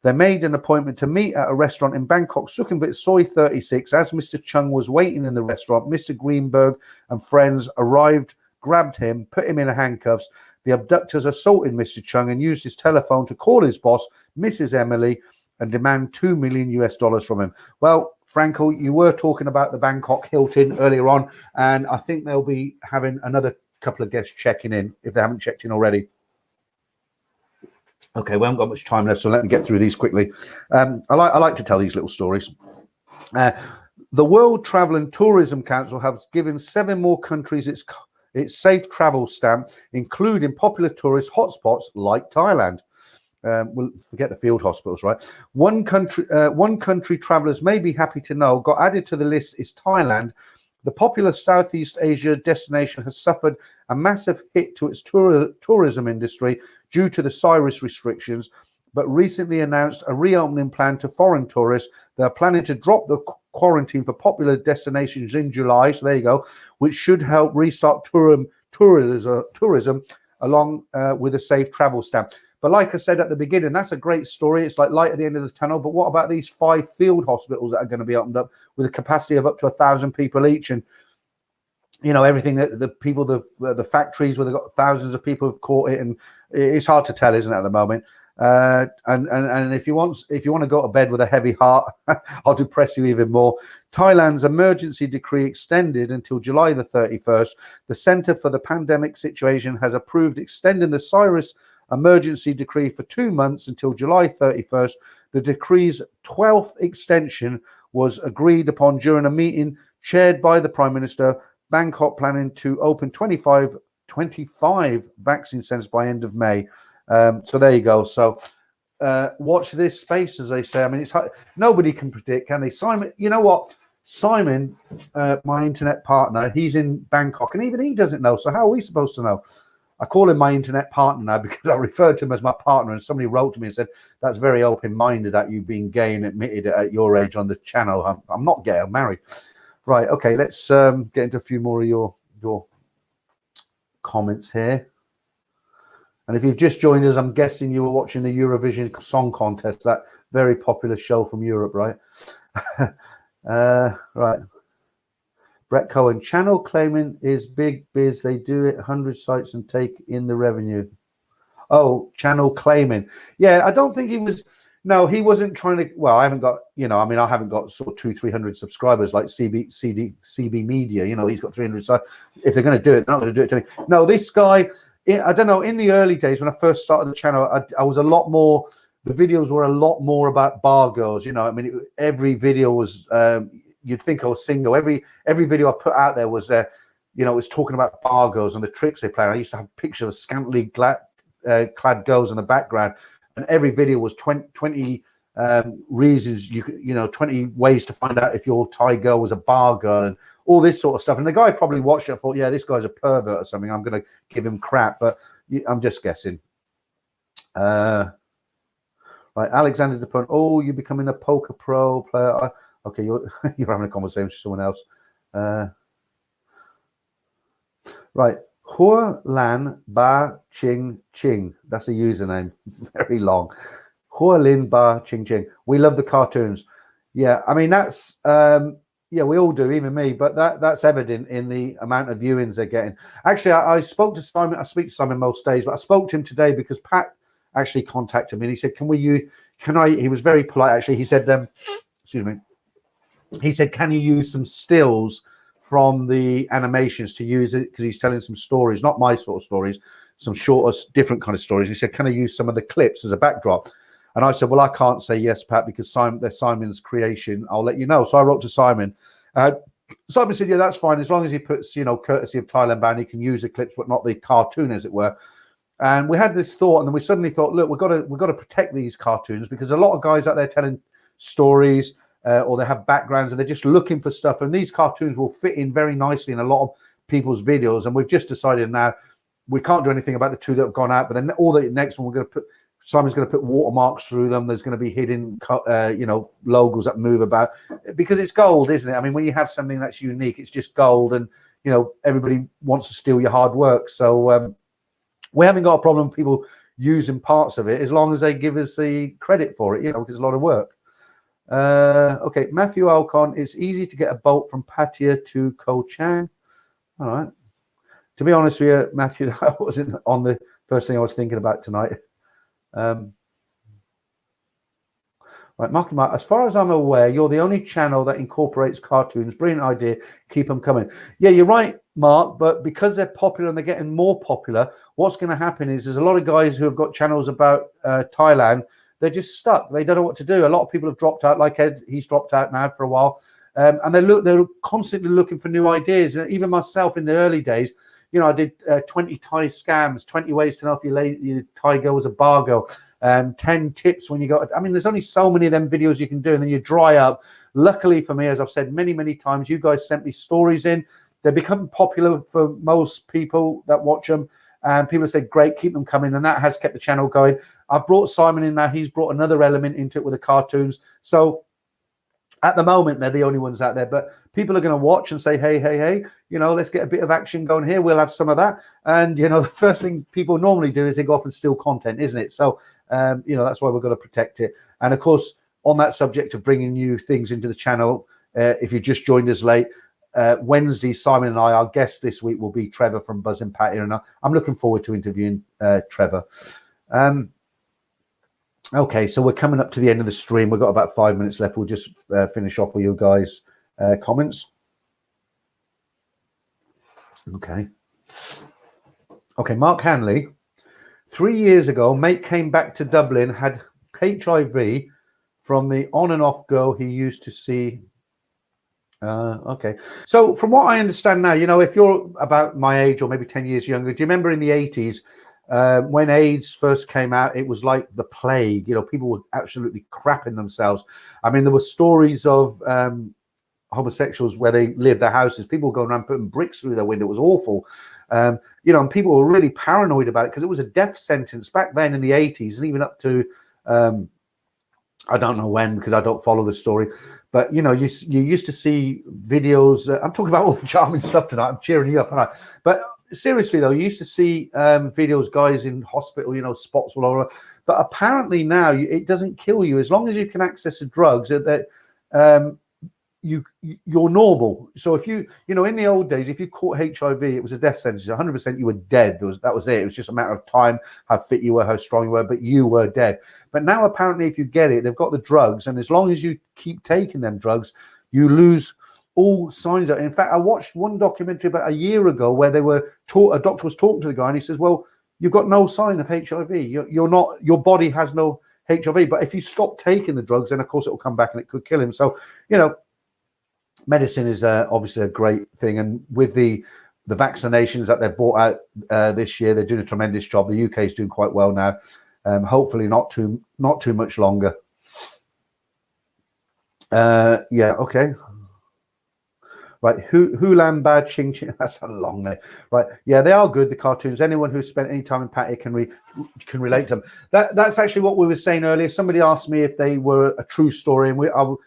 They made an appointment to meet at a restaurant in Bangkok, Sukhumvit Soi 36. As Mr. Chung was waiting in the restaurant, Mr. Greenberg and friends arrived, grabbed him, put him in handcuffs. The abductors assaulted Mr. Chung and used his telephone to call his boss, Mrs. Emily, and demand $2 million from him. Well, Franco, you were talking about the Bangkok Hilton earlier on, and I think they'll be having another couple of guests checking in if they haven't checked in already. Okay, we haven't got much time left, so let me get through these quickly. I like to tell these little stories. The World Travel and Tourism Council has given 7 more countries its safe travel stamp, including popular tourist hotspots like Thailand. We'll forget the field hospitals, right? One country travelers may be happy to know got added to the list is Thailand. The popular Southeast Asia destination has suffered a massive hit to its tourism industry due to the Cyrus restrictions, but recently announced a reopening plan to foreign tourists. They're planning to drop the quarantine for popular destinations in July, so there you go, which should help restart tourism along with a safe travel stamp. But like I said at the beginning, that's a great story. It's like light at the end of the tunnel. But what about these 5 field hospitals that are going to be opened up with a capacity of up to 1,000 people each? And, everything that the people, the factories where they've got thousands of people have caught it. And it's hard to tell, isn't it, at the moment? And if you want to go to bed with a heavy heart, I'll depress you even more. Thailand's emergency decree extended until July the 31st. The Center for the Pandemic Situation has approved extending the Cyrus emergency decree for 2 months until July 31st. The decree's 12th extension was agreed upon during a meeting chaired by the Prime Minister. Bangkok planning to open 25 vaccine centers by end of May. So there you go. So watch this space, as they say. I mean, it's hard. Nobody can predict, can they? Simon, you know what? Simon, my internet partner, he's in Bangkok, and even he doesn't know. So how are we supposed to know? I call him my internet partner now because I referred to him as my partner, and somebody wrote to me and said, that's very open-minded at you being gay and admitted it at your age on the channel. I'm not gay, I'm married. Right, okay, let's get into a few more of your comments here. And if you've just joined us, I'm guessing you were watching the Eurovision Song Contest, that very popular show from Europe, right? Right. Brett Cohen, channel claiming is big biz. They do it 100 sites and take in the revenue. Oh, channel claiming. Yeah, I don't think he was. No, he wasn't trying to. Well, I haven't got, I mean, I haven't got sort of 200-300 subscribers like CB Media. He's got 300. So if they're going to do it, they're not going to do it to me. No, this guy, I don't know. In the early days when I first started the channel, I was a lot more. The videos were a lot more about bar girls. I mean, every video was. You'd think I was single. Every video I put out there was, it was talking about bar girls and the tricks they play. I used to have pictures of scantily clad girls in the background. And every video was 20 reasons 20 ways to find out if your Thai girl was a bar girl and all this sort of stuff. And the guy probably watched it and thought, yeah, this guy's a pervert or something. I'm going to give him crap, but I'm just guessing. Right, Alexander DePone. Oh, you're becoming a poker pro player. Okay, you're having a conversation with someone else. Right. Hua Lan Ba Ching Ching. That's a username. Very long. Hua Lin Ba Ching Ching. We love the cartoons. Yeah, I mean, that's yeah, we all do, even me, but that's evident in the amount of viewings they're getting. Actually, I spoke to Simon. I speak to Simon most days, but I spoke to him today because Pat actually contacted me and he said, he was very polite actually. He said, excuse me. He said, can you use some stills from the animations to use it, because he's telling some stories, not my sort of stories, some shorter, different kind of stories. He said, can I use some of the clips as a backdrop? And I said, well, I can't say yes, Pat, because they're Simon's creation. I'll let you know. So I wrote to Simon. Simon said, yeah, that's fine. As long as he puts, courtesy of Thailand-Bound, he can use the clips, but not the cartoon, as it were. And we had this thought, and then we suddenly thought, look, we've got to protect these cartoons, because a lot of guys out there telling stories, or they have backgrounds and they're just looking for stuff, and these cartoons will fit in very nicely in a lot of people's videos. And we've just decided now we can't do anything about the two that have gone out, but then all the next one, Simon's going to put watermarks through them. There's going to be hidden logos that move about, because it's gold, isn't it? I mean, when you have something that's unique, it's just gold, and everybody wants to steal your hard work. So we haven't got a problem with people using parts of it, as long as they give us the credit for it, because it's a lot of work. Okay, Matthew Alcon. It's easy to get a bolt from Pattaya to Koh Chang. All right. To be honest with you, Matthew, that wasn't on the first thing I was thinking about tonight. Right, Mark, as far as I'm aware, you're the only channel that incorporates cartoons. Brilliant idea. Keep them coming. Yeah, you're right, Mark. But because they're popular and they're getting more popular, what's going to happen is there's a lot of guys who have got channels about Thailand. They're just stuck. They don't know what to do. A lot of people have dropped out, like Ed. He's dropped out now for a while, and they're constantly looking for new ideas. And even myself in the early days, I did 20 Thai scams, 20 ways to know if your Thai girl was a bar girl, 10 tips when you got. I mean, there's only so many of them videos you can do, and then you dry up. Luckily for me, as I've said many, many times, you guys sent me stories in. They become popular for most people that watch them. And people say, great, keep them coming. And that has kept the channel going. I've brought Simon in now. He's brought another element into it with the cartoons. So at the moment, they're the only ones out there. But people are going to watch and say, hey, let's get a bit of action going here. We'll have some of that. And, the first thing people normally do is they go off and steal content, isn't it? So, that's why we've got to protect it. And, of course, on that subject of bringing new things into the channel, if you just joined us late, Wednesday, Simon and I, our guest this week will be Trevor from Buzz and Patty, and I'm looking forward to interviewing Trevor. Okay, so we're coming up to the end of the stream. We've got about 5 minutes left. We'll just finish off with you guys' comments. Okay, Mark Hanley. 3 years ago, mate came back to Dublin, had HIV from the on and off girl he used to see. Okay, so from what I understand now, if you're about my age or maybe 10 years younger, do you remember in the 80s when AIDS first came out? It was like the plague. People were absolutely crapping themselves. I mean, there were stories of homosexuals where they lived, their houses, people going around putting bricks through their window. It was awful. And people were really paranoid about it because it was a death sentence back then in the 80s, and even up to I don't know when, because I don't follow the story, but you used to see videos. I'm talking about all the charming stuff tonight. I'm cheering you up, aren't I? But seriously though, you used to see videos, guys in hospital, spots all over. But apparently now it doesn't kill you as long as you can access the drugs. That you're normal. So if you know, in the old days, if you caught HIV, it was a death sentence. 100% you were dead. That was it. It was just a matter of time, how fit you were, how strong you were, but you were dead. But now apparently, if you get it, they've got the drugs, and as long as you keep taking them drugs, you lose all signs of it. In fact, I watched one documentary about a year ago where a doctor was talking to the guy, and he says, well, you've got no sign of HIV. You're not, your body has no HIV, but if you stop taking the drugs, then of course it will come back and it could kill him. So, you know, medicine is obviously a great thing, and with the vaccinations that they've brought out this year, they're doing a tremendous job. The UK is doing quite well now. Hopefully not too much longer. Yeah, okay. Right, Hulan Bad Ching Ching. That's a long name. Right, yeah, they are good, the cartoons. Anyone who's spent any time in Pattaya can relate to them. That's actually what we were saying earlier. Somebody asked me if they were a true story, and I'll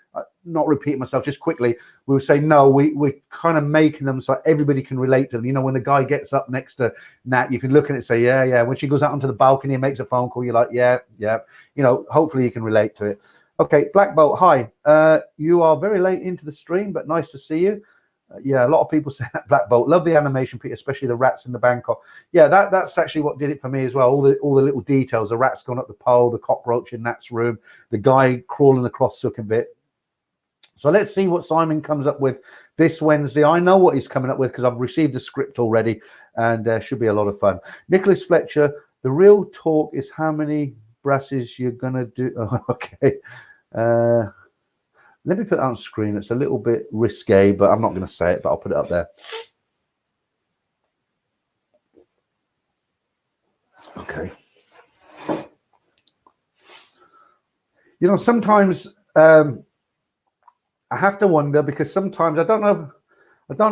not repeat myself, just quickly. We were saying no, we're kind of making them so everybody can relate to them. You know, when the guy gets up next to Nat, you can look at it and say, yeah. When she goes out onto the balcony and makes a phone call, you're like, yeah. You know, hopefully you can relate to it. Okay, Black Bolt, hi. You are very late into the stream, but nice to see you. Yeah, a lot of people say that, Black Bolt. Love the animation, Peter, especially the rats in the Bangkok. Yeah, that's actually what did it for me as well. All the little details, the rats going up the pole, the cockroach in Nat's room, the guy crawling across Sukhumvit. So let's see what Simon comes up with this Wednesday. I know what he's coming up with because I've received the script already, and should be a lot of fun. Nicholas Fletcher, the real talk is how many brasses you're going to do. Oh, okay. Let me put that on screen. It's a little bit risque, but I'm not going to say it, but I'll put it up there. Okay. You know, sometimes I have to wonder, because sometimes I don't know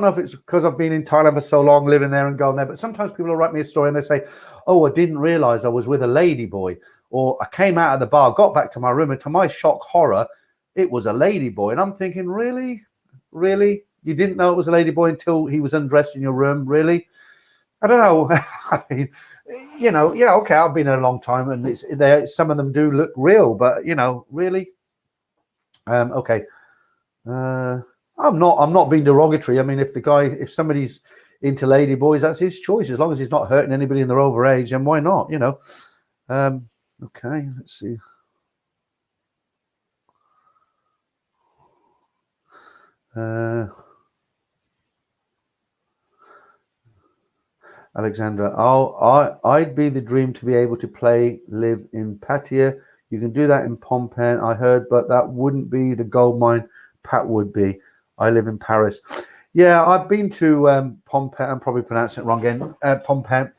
if it's because I've been in Thailand for so long, living there and going there, but sometimes people will write me a story and they say, oh, I didn't realize I was with a lady boy, or I came out of the bar, got back to my room, and to my shock horror, it was a lady boy. And I'm thinking, really? You didn't know it was a lady boy until he was undressed in your room? Really? I don't know. I mean, you know, yeah, okay, I've been there a long time, and some of them do look real, but you know, really? Okay. I'm not being derogatory. I mean, if somebody's into lady boys, that's his choice. As long as he's not hurting anybody and they're over age, then why not? You know. Okay, let's see. Alexandra, I'd be the dream to be able to live in Pattaya. You can do that in Phnom Penh, I heard, but that wouldn't be the gold mine Pat would be. I live in Paris. Yeah, I've been to Phnom Penh. I'm probably pronouncing it wrong again. Phnom Penh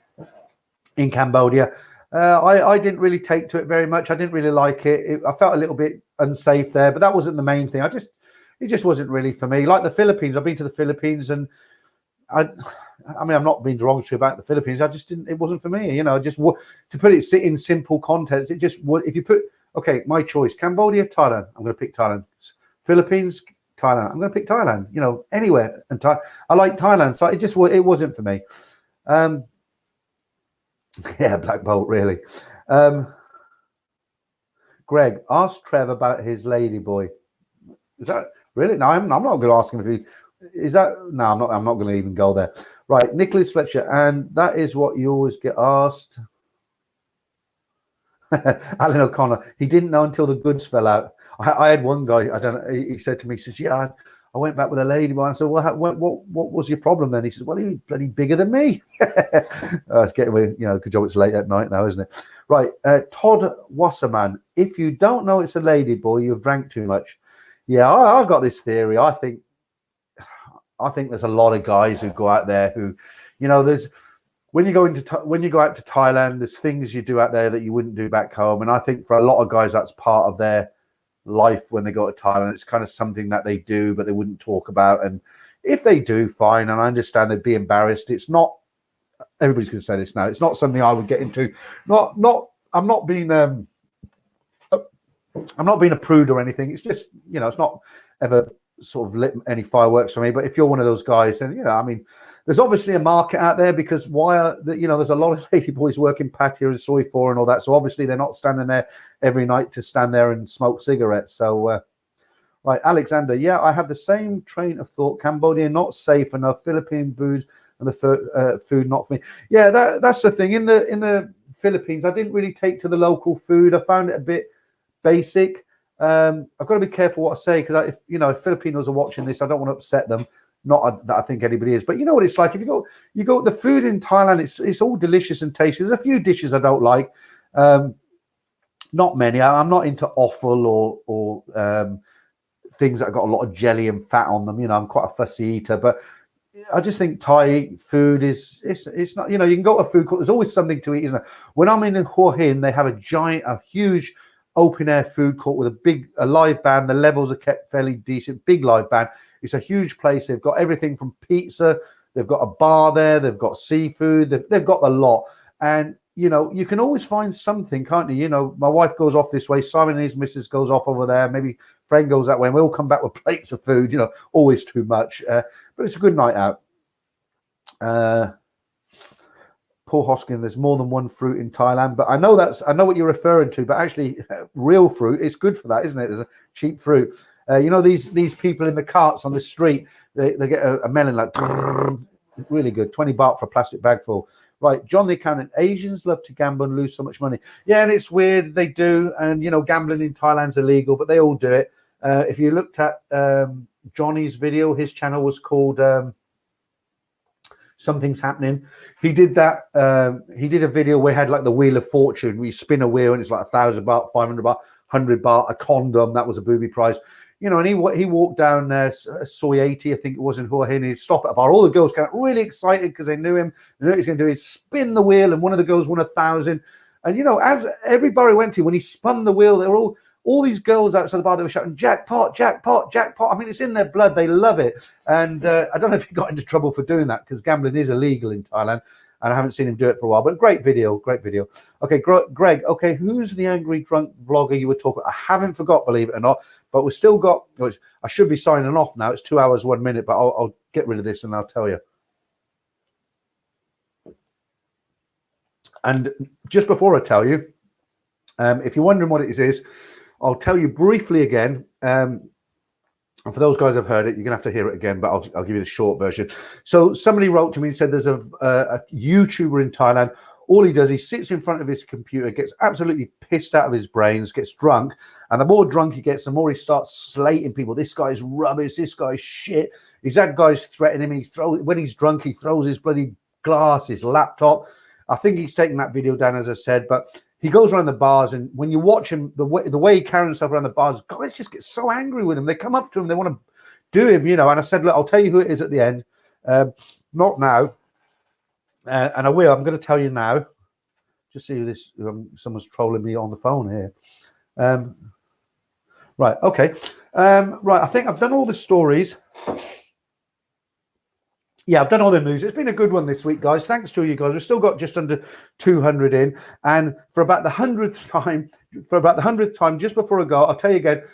in Cambodia. I didn't really take to it very much. I didn't really like it. I felt a little bit unsafe there, but that wasn't the main thing. It just wasn't really for me. Like the Philippines, I've been to the Philippines, and I mean, I'm not being derogatory about the Philippines. It wasn't for me. You know, to put it in simple context, it just would. If you put, okay, my choice: Cambodia, Thailand. I'm going to pick Thailand. Philippines, Thailand. I'm going to pick Thailand. You know, anywhere. And I like Thailand, so it wasn't for me. Yeah, Black Bolt, really. Greg, ask Trev about his lady boy. Is that really? No, I'm not going to ask him if he is that. No, I'm not going to even go there. Right, Nicholas Fletcher, and that is what you always get asked. Alan O'Connor, he didn't know until the goods fell out. I had one guy. I don't know. He said to me, he says, "Yeah, I went back with a lady boy." I said, "Well, what was your problem then?" He said, "Well, he was bloody bigger than me." It's getting away. You know, good job. It's late at night now, isn't it? Right, Todd Wasserman. If you don't know it's a lady boy, you've drank too much. Yeah, I've got this theory. I think there's a lot of guys who go out there who, you know, when you go out to Thailand, there's things you do out there that you wouldn't do back home, and I think for a lot of guys that's part of their life when they go to Thailand. It's kind of something that they do, but they wouldn't talk about. And if they do, fine. And I understand they'd be embarrassed. It's not. Everybody's going to say this now. It's not something I would get into. I'm not being a prude or anything. It's just, you know, it's not ever sort of lit any fireworks for me. But if you're one of those guys, then, you know, I mean, there's obviously a market out there, because there's a lot of lady boys working Pattaya and Soi 4 and all that. So obviously they're not standing there every night to stand there and smoke cigarettes. So Right, Alexander. Yeah, I have the same train of thought. Cambodia not safe enough. Philippine food and the food not for me. Yeah, that's the thing. In the Philippines, I didn't really take to the local food. I found it a bit basic. I've got to be careful what I say because if Filipinos are watching this, I don't want to upset them. Not that I think anybody is, but you know what it's like. If you go the food in Thailand, it's all delicious and tasty. There's a few dishes I don't like. Not many. I'm not into offal or things that have got a lot of jelly and fat on them. I'm quite a fussy eater, but I just think Thai food it's not. You can go to a food court. There's always something to eat, isn't there? When I'm in Hua Hin, they have a huge open air food court with a live band. The levels are kept fairly decent. Big live band. It's a huge place. They've got everything from pizza. They've got a bar there. They've got seafood. They've got a lot. And you can always find something, can't you? My wife goes off this way. Simon and his missus goes off over there. Maybe friend goes that way, and we all come back with plates of food. Always too much, but it's a good night out. Paul Hoskin, there's more than one fruit in Thailand, but I know what you're referring to. But actually, real fruit is good for that, isn't it? There's a cheap fruit. These people in the carts on the street, they get a melon like really good, 20 baht for a plastic bag full. Right, John the accountant. Asians love to gamble and lose so much money. Yeah, and it's weird they do. And gambling in Thailand's illegal, but they all do it. If you looked at Johnny's video, his channel was called Something's Happening. He did that. He did a video where he had like the Wheel of Fortune. We spin a wheel and it's like 1,000 baht, 500 baht, 100 baht, a condom. That was a booby prize. And he walked down Soy 80, I think it was, in Hua Hin. He'd stop at a bar. All the girls came out really excited because they knew him. They knew what he was going to do. He'd spin the wheel, and one of the girls won 1,000. And as every bar he went to, when he spun the wheel, they were all these girls outside the bar. They were shouting, "Jackpot, jackpot, jackpot!" I mean, it's in their blood. They love it. And I don't know if he got into trouble for doing that because gambling is illegal in Thailand. And I haven't seen him do it for a while, but great video. Okay, Greg. Okay, who's the angry drunk vlogger you were talking about? I haven't forgot, believe it or not, but we've still got. I should be signing off now. It's 2 hours, 1 minute, but I'll get rid of this and I'll tell you. And just before I tell you, if you're wondering what it is, I'll tell you briefly again. And for those guys who've heard it, you're gonna have to hear it again, but I'll give you the short version. So somebody wrote to me and said there's a YouTuber in Thailand. All he does, he sits in front of his computer, gets absolutely pissed out of his brains, gets drunk, and the more drunk he gets, the more he starts slating people. This guy's rubbish. This guy's shit. He's had guys threatening him. When he's drunk, he throws his bloody glass, his laptop. I think he's taken that video down, as I said, but he goes around the bars, and when you watch him, the way he carries himself around the bars, guys just get so angry with him. They come up to him, they want to do him, And I said, look, I'll tell you who it is at the end. Not now, and I will. I'm going to tell you now. Just see who this. Someone's trolling me on the phone here. Right. Okay. Right. I think I've done all the stories. Yeah, I've done all the news. It's been a good one this week, guys. Thanks to you guys. We've still got just under 200 in. And for about the 100th time, just before I go, I'll tell you again,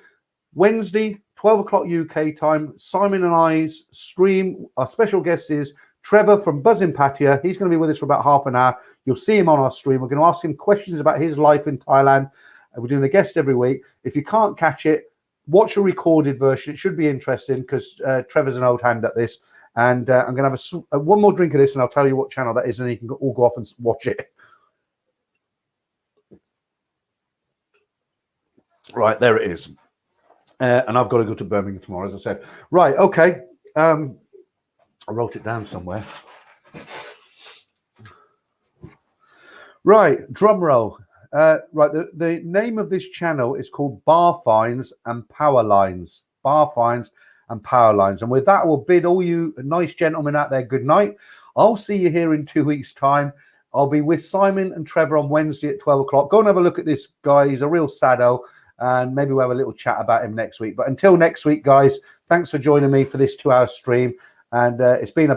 Wednesday, 12 o'clock UK time, Simon and I's stream. Our special guest is Trevor from Buzzin' Pattaya. He's going to be with us for about half an hour. You'll see him on our stream. We're going to ask him questions about his life in Thailand. We're doing a guest every week. If you can't catch it, watch a recorded version. It should be interesting because Trevor's an old hand at this. And I'm going to have one more drink of this, and I'll tell you what channel that is, and you can all go off and watch it. Right, there it is. And I've got to go to Birmingham tomorrow, as I said. Right, okay. I wrote it down somewhere. Right, drum roll. Right, the name of this channel is called Bar Finds and Power Lines. Bar Finds and Power Lines. And with that, we'll bid all you nice gentlemen out there good night. I'll see you here in 2 weeks' time. I'll be with Simon and Trevor on Wednesday at 12 o'clock. Go and have a look at this guy. He's a real saddo, and maybe we'll have a little chat about him next week. But until next week, guys, thanks for joining me for this 2 hour stream. And it's been a